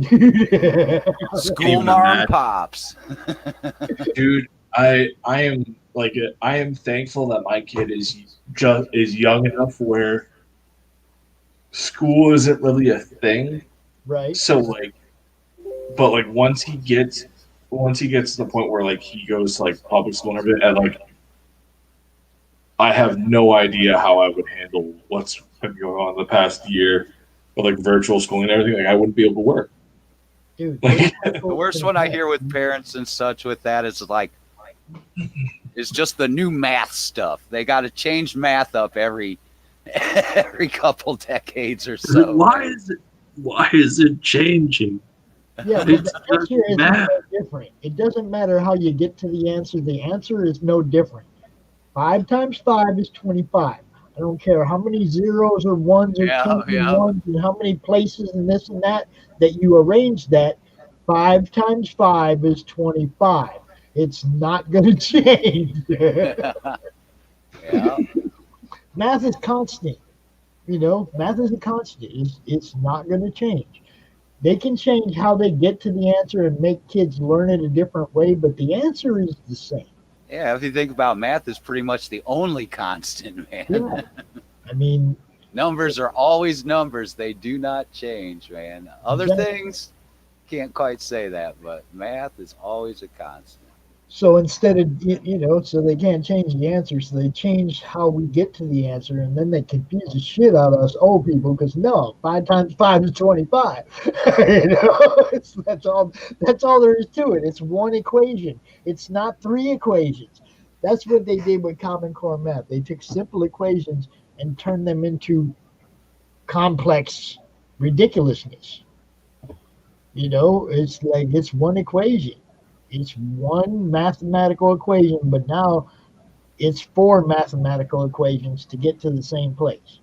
[SPEAKER 6] School mom pops.
[SPEAKER 3] Dude, I am thankful that my kid is young enough where school isn't really a thing.
[SPEAKER 1] Right.
[SPEAKER 3] So but once he gets to the point where he goes to public school and everything, and I have no idea how I would handle what's been going on the past year with virtual schooling and everything. I wouldn't be able to work.
[SPEAKER 1] Dude,
[SPEAKER 6] the worst one I hear with parents and such with that is it's just the new math stuff. They got to change math up every couple decades or so.
[SPEAKER 3] Why is it changing?
[SPEAKER 1] Yeah, but the answer is no different. It doesn't matter how you get to the answer. The answer is no different. 5 times 5 is 25. I don't care how many zeros or ones or tens and ones and how many places and this and that you arrange that. 5 times 5 is 25. It's not going to change.
[SPEAKER 6] Yeah.
[SPEAKER 1] Math is constant. Math is a constant. It's not going to change. They can change how they get to the answer and make kids learn it a different way, but the answer is the same.
[SPEAKER 6] Yeah, if you think about math, is pretty much the only constant, man.
[SPEAKER 1] Yeah. I mean,
[SPEAKER 6] numbers are always numbers. They do not change, man. Other things, can't quite say that, but math is always a constant.
[SPEAKER 1] So instead of, so they can't change the answer, so they change how we get to the answer, and then they confuse the shit out of us old people because 5 times 5 is 25. That's all there is to it. It's one equation. It's not 3 equations. That's what they did with Common Core math. They took simple equations and turned them into complex ridiculousness. It's one equation. It's one mathematical equation, but now it's 4 mathematical equations to get to the same place.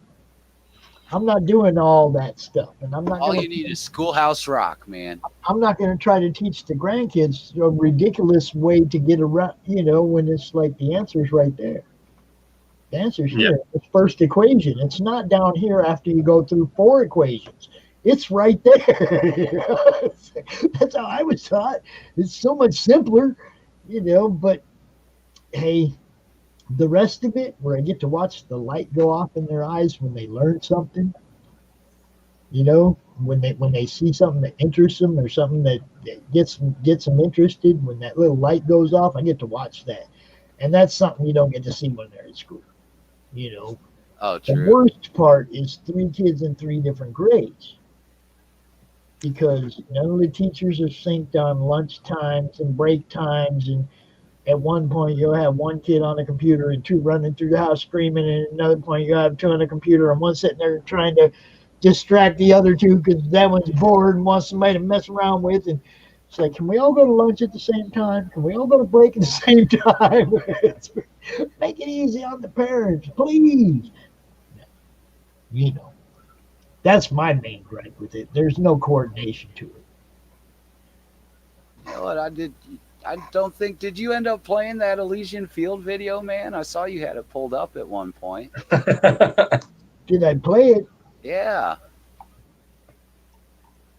[SPEAKER 1] I'm not doing all that stuff, and I'm not.
[SPEAKER 6] All you need is Schoolhouse Rock, man.
[SPEAKER 1] I'm not going to try to teach the grandkids a ridiculous way to get around. When it's the answer's right there. The answer's here. It's first equation. It's not down here after you go through 4 equations. It's right there. That's how I was taught. It's so much simpler, but hey, the rest of it, where I get to watch the light go off in their eyes when they learn something, when they see something that interests them or something that gets them interested, when that little light goes off, I get to watch that. And that's something you don't get to see when they're in school,
[SPEAKER 6] Oh, true.
[SPEAKER 1] The worst part is 3 kids in 3 different grades. Because none of the teachers are synced on lunch times and break times, and at one point you'll have 1 kid on a computer and 2 running through the house screaming, and at another point you'll have 2 on a computer and 1 sitting there trying to distract the other 2 because that one's bored and wants somebody to mess around with. And it's can we all go to lunch at the same time? Can we all go to break at the same time? Make it easy on the parents, please. That's my main gripe with it. There's no coordination to it.
[SPEAKER 6] You know what I don't think, did you end up playing that Elysian Field video, man? I saw you had it pulled up at one point.
[SPEAKER 1] Did I play it?
[SPEAKER 6] Yeah.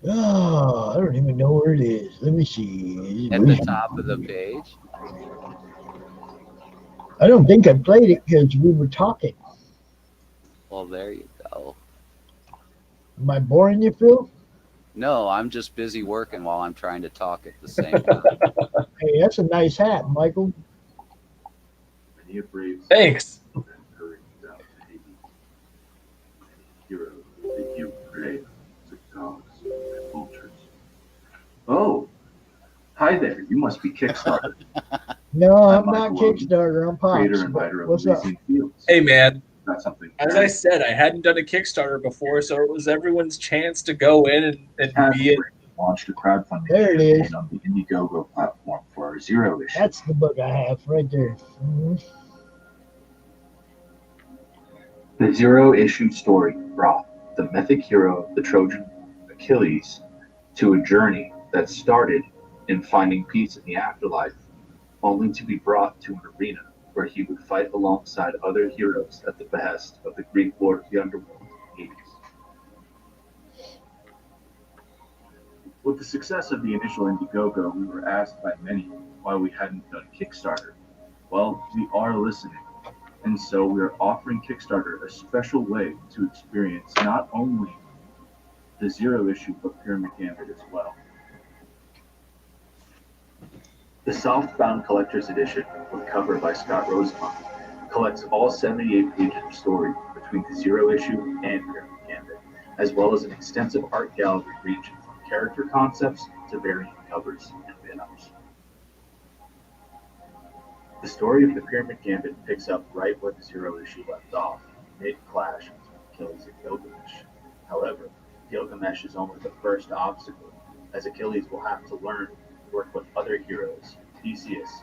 [SPEAKER 1] Oh, I don't even know where it is. Let me see.
[SPEAKER 6] At the top of the page.
[SPEAKER 1] I don't think I played it because we were talking.
[SPEAKER 6] Well, there you go.
[SPEAKER 1] Am I boring you, Phil?
[SPEAKER 6] No, I'm just busy working while I'm trying to talk at the same time.
[SPEAKER 1] Hey, that's a nice hat, Michael.
[SPEAKER 3] Thanks.
[SPEAKER 9] Oh, hi there. You must be Kickstarter.
[SPEAKER 1] No, I'm not Kickstarter. I'm Pops. What's up?
[SPEAKER 3] Hey, man.
[SPEAKER 9] That's something.
[SPEAKER 3] As I said, I hadn't done a Kickstarter before, so it was everyone's chance to go in and be it.
[SPEAKER 9] Launched a crowdfunding
[SPEAKER 1] There it is.
[SPEAKER 9] campaign on the Indiegogo platform for our Zero issue.
[SPEAKER 1] That's the book I have right there.
[SPEAKER 9] The Zero issue story brought the mythic hero, the Trojan Achilles, to a journey that started in finding peace in the afterlife, only to be brought to an arena where he would fight alongside other heroes at the behest of the Greek lord of the underworld, Hades. With the success of the initial Indiegogo, we were asked by many why we hadn't done Kickstarter. Well, we are listening, and so we are offering Kickstarter a special way to experience not only the Zero issue, but Pyramid Gambit as well. The Softbound Collector's Edition, with cover by Scott Rosenbaum, collects all 78 pages of story between the Zero issue and Pyramid Gambit, as well as an extensive art gallery ranging from character concepts to variant covers and pin-ups. The story of the Pyramid Gambit picks up right where the Zero issue left off, mid-clash between Achilles and Gilgamesh. However, Gilgamesh is only the first obstacle, as Achilles will have to learn to work with other heroes, Theseus,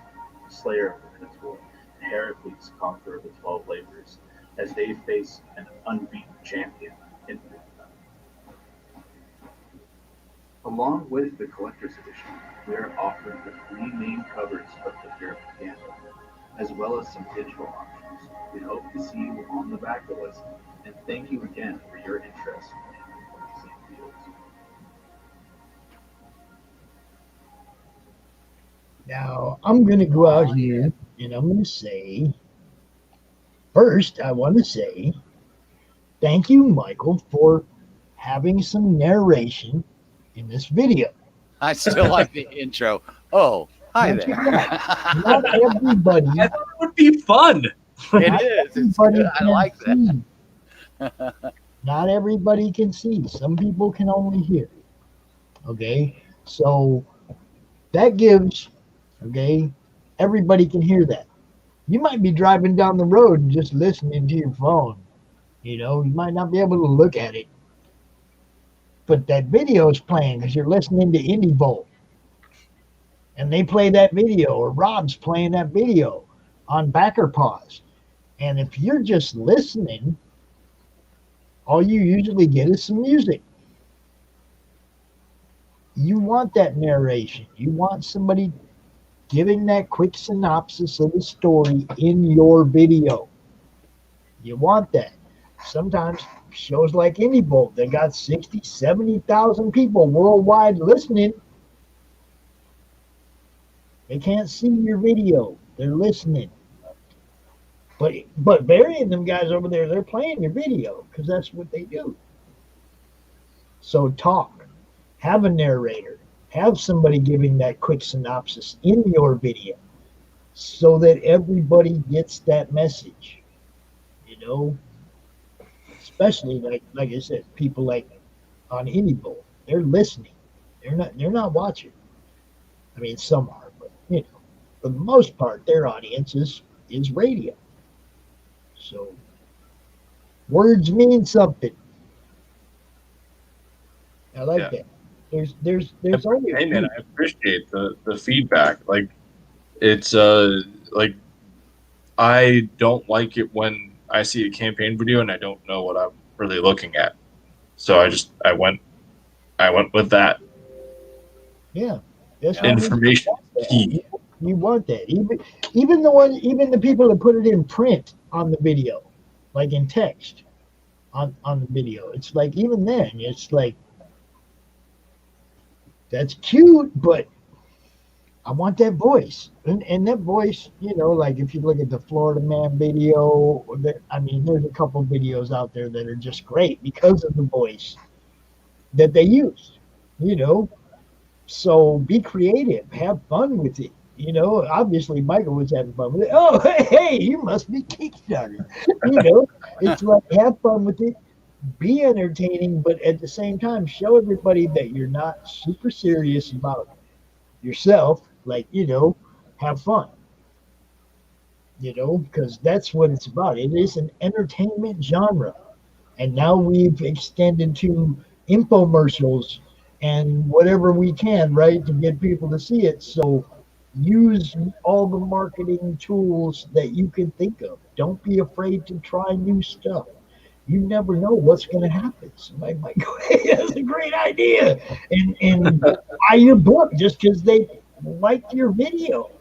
[SPEAKER 9] Slayer of the Minotaur, and Heracles, conqueror of the 12 labors, as they face an unbeaten champion in the Along with the Collector's Edition, we are offering the 3 main covers of the Pyramid Gambit, as well as some digital options. We hope to see you on the back of us, and thank you again for your interest in the same fields.
[SPEAKER 1] Now, I'm going to go out here and I'm going to say, first, I want to say thank you, Michael, for having some narration in this video.
[SPEAKER 6] I still like the intro. Oh, hi there.
[SPEAKER 1] Not everybody.
[SPEAKER 3] I thought it would be fun.
[SPEAKER 6] It is. It's good. I like that.
[SPEAKER 1] Not everybody can see. Some people can only hear. Okay? So that gives, okay, everybody can hear that. You might be driving down the road and just listening to your phone. You know, you might not be able to look at it. But that video is playing because you're listening to Indie Bolt. And they play that video, or Rob's playing that video on Backer Pause. And if you're just listening, all you usually get is some music. You want that narration. You want somebody giving that quick synopsis of the story in your video. You want that. Sometimes shows like Indie Bolt, they got 60, 70,000 people worldwide listening. They can't see your video. They're listening. But Barry and them guys over there, they're playing your video because that's what they do. So talk. Have a narrator. Have somebody giving that quick synopsis in your video so that everybody gets that message. You know? Especially like I said, people like on Indie Bolt, they're listening. They're not watching. I mean, some are, but you know, for the most part, their audience is radio. So words mean something. I like that. There's only
[SPEAKER 3] hey man, I appreciate the feedback. Like it's like I don't like it when I see a campaign video and I don't know what I'm really looking at. So I went with that.
[SPEAKER 1] Yeah. That's
[SPEAKER 3] information key.
[SPEAKER 1] You want that. Even the people that put it in print on the video, like in text on the video. It's like even then, it's like that's cute, but I want that voice. And that voice, you know, like if you look at the Florida Man video, I mean, there's a couple videos out there that are just great because of the voice that they used, you know. So be creative, have fun with it. You know, obviously Michael was having fun with it. Oh, hey, you must be Kickstarter. You know, it's like have fun with it, be entertaining, but at the same time, show everybody that you're not super serious about yourself. Like, you know, have fun. you know, because that's what it's about. It is an entertainment genre. And now we've extended to infomercials and whatever we can, right, to get people to see it. So use all the marketing tools that you can think of. Don't be afraid to try new stuff. You never know what's going to happen. Somebody might go, hey, that's a great idea. And buy your book just because they liked your video,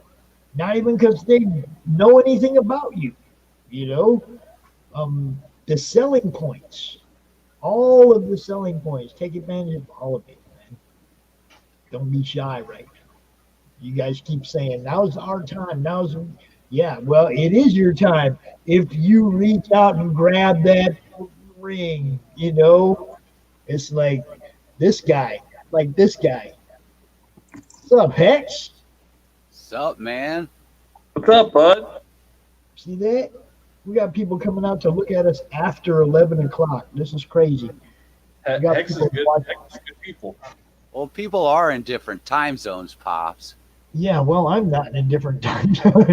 [SPEAKER 1] not even because they know anything about you, you know? The selling points, all of the selling points, take advantage of all of it, man. Don't be shy right now. You guys keep saying, now's our time. Yeah, well, it is your time. If you reach out and grab that ring, you know, it's like this guy. What's up, Hex?
[SPEAKER 6] What's up, man?
[SPEAKER 3] What's up, bud?
[SPEAKER 1] See that? We got people coming out to look at us after 11 o'clock. This is crazy.
[SPEAKER 3] Hex is good. Hex is good people.
[SPEAKER 6] Well, people are in different time zones, Pops.
[SPEAKER 1] Yeah, well, I'm not in a different time zone.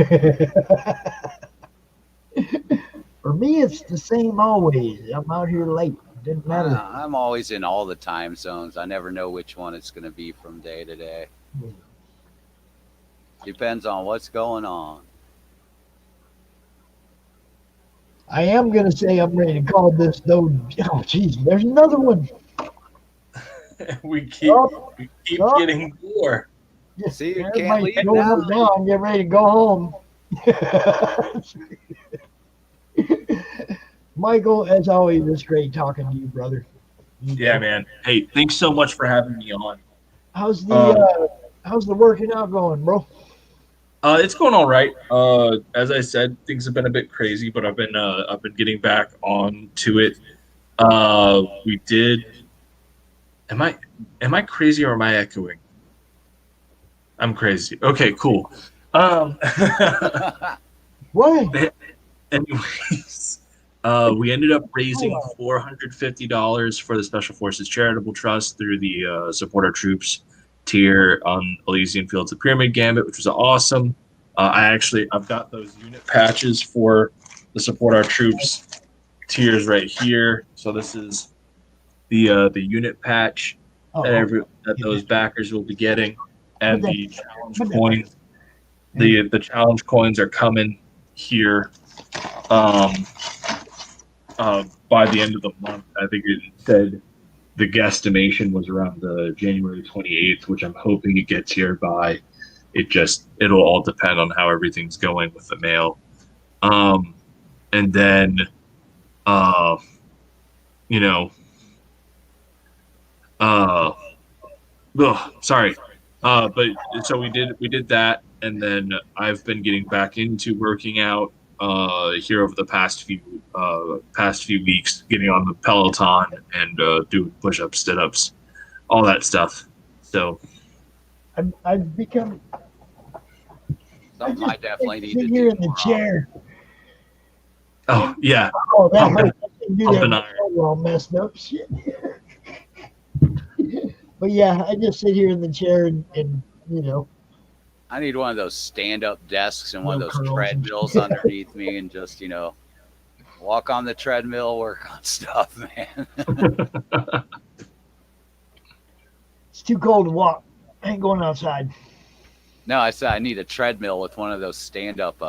[SPEAKER 1] For me, it's the same always. I'm out here late. Didn't matter.
[SPEAKER 6] I'm always in all the time zones. I never know which one it's going to be from day to day. Depends on what's going on.
[SPEAKER 1] I am going to say I'm ready to call this, though. Oh, geez, there's another one.
[SPEAKER 3] we keep getting more.
[SPEAKER 6] See, you can't leave
[SPEAKER 1] now. I'm getting ready to go home. Michael, as always, it's great talking to you, brother.
[SPEAKER 3] Yeah, man. Hey, thanks so much for having me on.
[SPEAKER 1] How's the working out going, bro?
[SPEAKER 3] It's going all right. As I said, things have been a bit crazy, but I've been getting back on to it. We did. Am I crazy or am I echoing? I'm crazy. Okay, cool.
[SPEAKER 1] What?
[SPEAKER 3] Anyways, we ended up raising $450 for the Special Forces Charitable Trust through the Support Our Troops tier on Elysian Fields of Pyramid Gambit, which was awesome. I've got those unit patches for the Support Our Troops tiers right here. So this is the unit patch that those backers will be getting, and the challenge coins. The challenge coins are coming here by the end of the month. I think it said the guesstimation was around the January 28th, which I'm hoping it gets here by. It'll all depend on how everything's going with the mail. And then, sorry. But so we did that. And then I've been getting back into working out here over the past few weeks, getting on the Peloton and doing push-ups, sit-ups, all that stuff. So
[SPEAKER 1] I've become.
[SPEAKER 6] I definitely need to
[SPEAKER 1] here in the chair.
[SPEAKER 3] Oh yeah.
[SPEAKER 1] Oh, that hurt. We're all messed up. Shit. But yeah, I just sit here in the chair and
[SPEAKER 6] I need one of those stand-up desks and one of those treadmills underneath me, and just walk on the treadmill, work on stuff, man.
[SPEAKER 1] It's too cold to walk. I ain't going outside.
[SPEAKER 6] No, I said I need a treadmill with one of those stand-up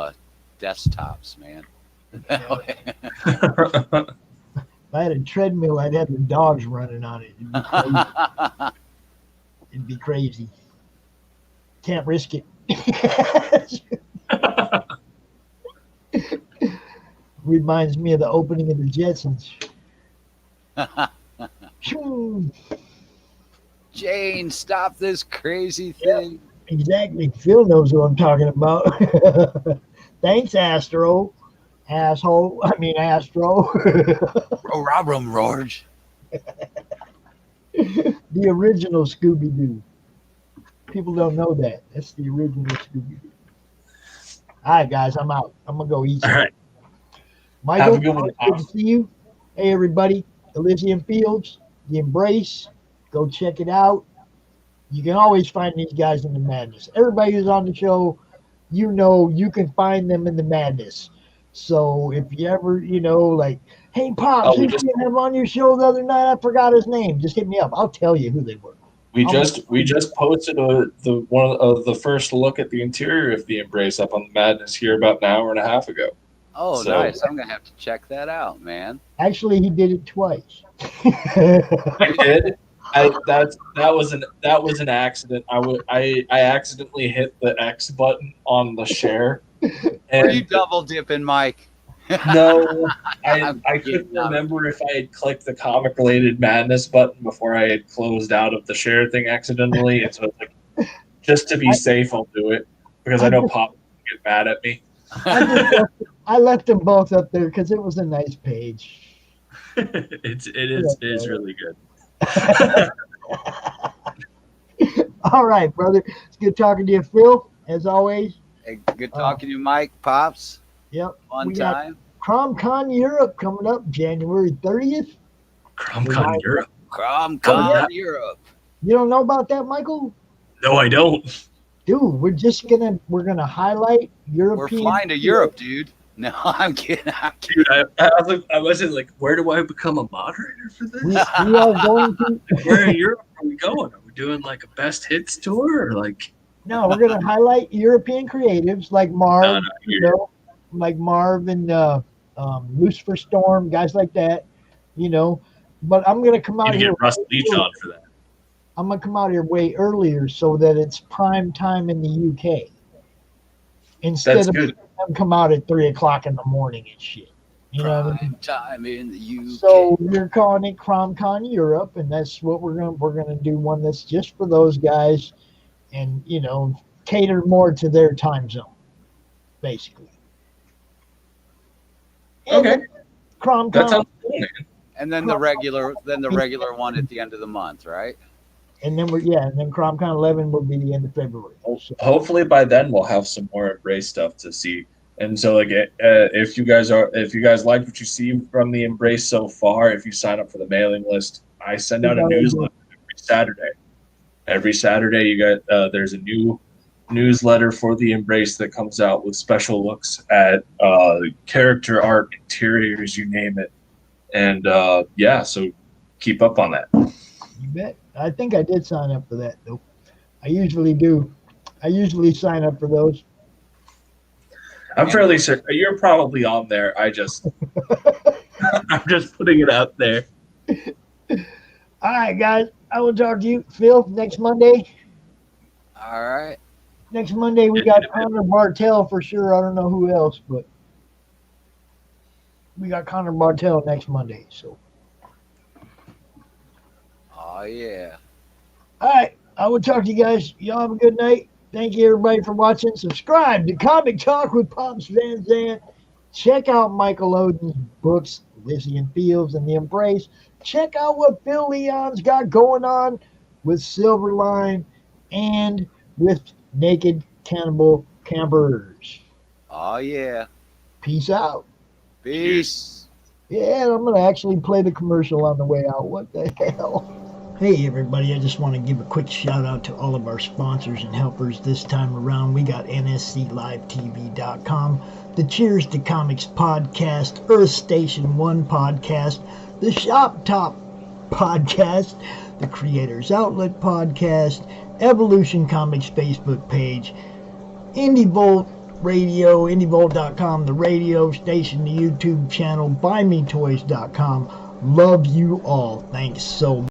[SPEAKER 6] desktops, man.
[SPEAKER 1] If I had a treadmill, I'd have the dogs running on it. It'd be crazy. Can't risk it. Reminds me of the opening of the Jetsons.
[SPEAKER 6] Jane, stop this crazy thing.
[SPEAKER 1] Yep, exactly. Phil knows what I'm talking about. Thanks, Astro. Asshole. I mean, Astro.
[SPEAKER 6] Robrum, George.
[SPEAKER 1] The original Scooby-Doo. People don't know that. That's the original Scooby-Doo. All right, guys, I'm out. I'm going to go eat some.
[SPEAKER 3] All right.
[SPEAKER 1] Michael, good to see you. Hey, everybody. Elysian Fields, The Embrace. Go check it out. You can always find these guys in the madness. Everybody who's on the show, you know you can find them in the madness. So if you ever, like, hey Pops, who you have on your show the other night? I forgot his name. Just hit me up. I'll tell you who they were.
[SPEAKER 3] We just posted one of the first look at the interior of the Embrace up on the Madness here about an hour and a half ago.
[SPEAKER 6] Oh, so, nice! I'm gonna have to check that out, man.
[SPEAKER 1] Actually, he did it twice.
[SPEAKER 3] I did. That was an accident. I accidentally hit the X button on the share.
[SPEAKER 6] Were you double dipping, Mike?
[SPEAKER 3] No, I couldn't remember if I had clicked the comic related madness button before I had closed out of the share thing accidentally. And so it's like, just to be safe, I'll do it because I know Pop will get mad at me.
[SPEAKER 1] I left them both up there because it was a nice page.
[SPEAKER 3] It is really good.
[SPEAKER 1] All right, brother. It's good talking to you, Phil, as always.
[SPEAKER 6] Hey, good talking to you, Mike. Pops.
[SPEAKER 1] Yep.
[SPEAKER 6] Fun time.
[SPEAKER 1] CromCon Europe coming up January 30th.
[SPEAKER 3] CromCon Europe.
[SPEAKER 6] CromCon Europe.
[SPEAKER 1] You don't know about that, Michael?
[SPEAKER 3] No, I don't.
[SPEAKER 1] Dude, we're gonna highlight European.
[SPEAKER 6] We're flying to Europe, dude. No, I'm kidding.
[SPEAKER 3] Dude, I wasn't like, where do I become a moderator for this?
[SPEAKER 1] We are going to.
[SPEAKER 3] Where in Europe are we going? Are we doing like a best hits tour or like?
[SPEAKER 1] No, we're gonna highlight European creatives like Marv, like Marv and Lucifer Storm, guys like that, But I'm gonna come out here.
[SPEAKER 3] Get Russ Leach on for that.
[SPEAKER 1] I'm gonna come out here way earlier so that it's prime time in the UK. Instead of them come out at 3:00 in the morning and shit. You know what I mean?
[SPEAKER 6] Time in the UK.
[SPEAKER 1] So we're calling it CromCon Europe, and that's what we're gonna do one that's just for those guys, and cater more to their time zone, basically.
[SPEAKER 3] Okay.
[SPEAKER 1] CromCon.
[SPEAKER 3] That sounds cool, man.
[SPEAKER 6] And then the regular one at the end of the month, right?
[SPEAKER 1] And then CromCon 11 will be the end of February.
[SPEAKER 3] So hopefully by then we'll have some more Embrace stuff to see. And so like if you guys like what you see from the Embrace so far, if you sign up for the mailing list, I send out a newsletter every Saturday. Every Saturday you got there's a new newsletter for the Embrace that comes out with special looks at character art, interiors, you name it. And so keep up on that.
[SPEAKER 1] You bet. I think I did sign up for that, though. I usually do. I usually sign up for those.
[SPEAKER 3] I'm fairly certain you're probably on there. I'm just putting it out there.
[SPEAKER 1] All right, guys. I will talk to you, Phil, next Monday.
[SPEAKER 6] All right.
[SPEAKER 1] Next Monday we got Connor Bartel for sure. I don't know who else, but we got Connor Bartel next Monday. So.
[SPEAKER 6] Oh yeah.
[SPEAKER 1] All right. I will talk to you guys. Y'all have a good night. Thank you, everybody, for watching. Subscribe to Comic Talk with Pops Van Zandt. Check out Michael Oden's books, Elysian Fields and The Embrace. Check out what Phil Leon's got going on with Silverline and with Naked Cannibal Campers.
[SPEAKER 6] Oh, yeah.
[SPEAKER 1] Peace out.
[SPEAKER 6] Peace.
[SPEAKER 1] Yeah, I'm going to actually play the commercial on the way out. What the hell? Hey everybody, I just want to give a quick shout out to all of our sponsors and helpers this time around. We got NSCLiveTV.com, the Cheers to Comics podcast, Earth Station 1 podcast, the Shop Top podcast, the Creators Outlet podcast, Evolution Comics Facebook page, IndieVolt Radio, IndieVolt.com, the radio station, the YouTube channel, BuyMeToys.com. Love you all. Thanks so much.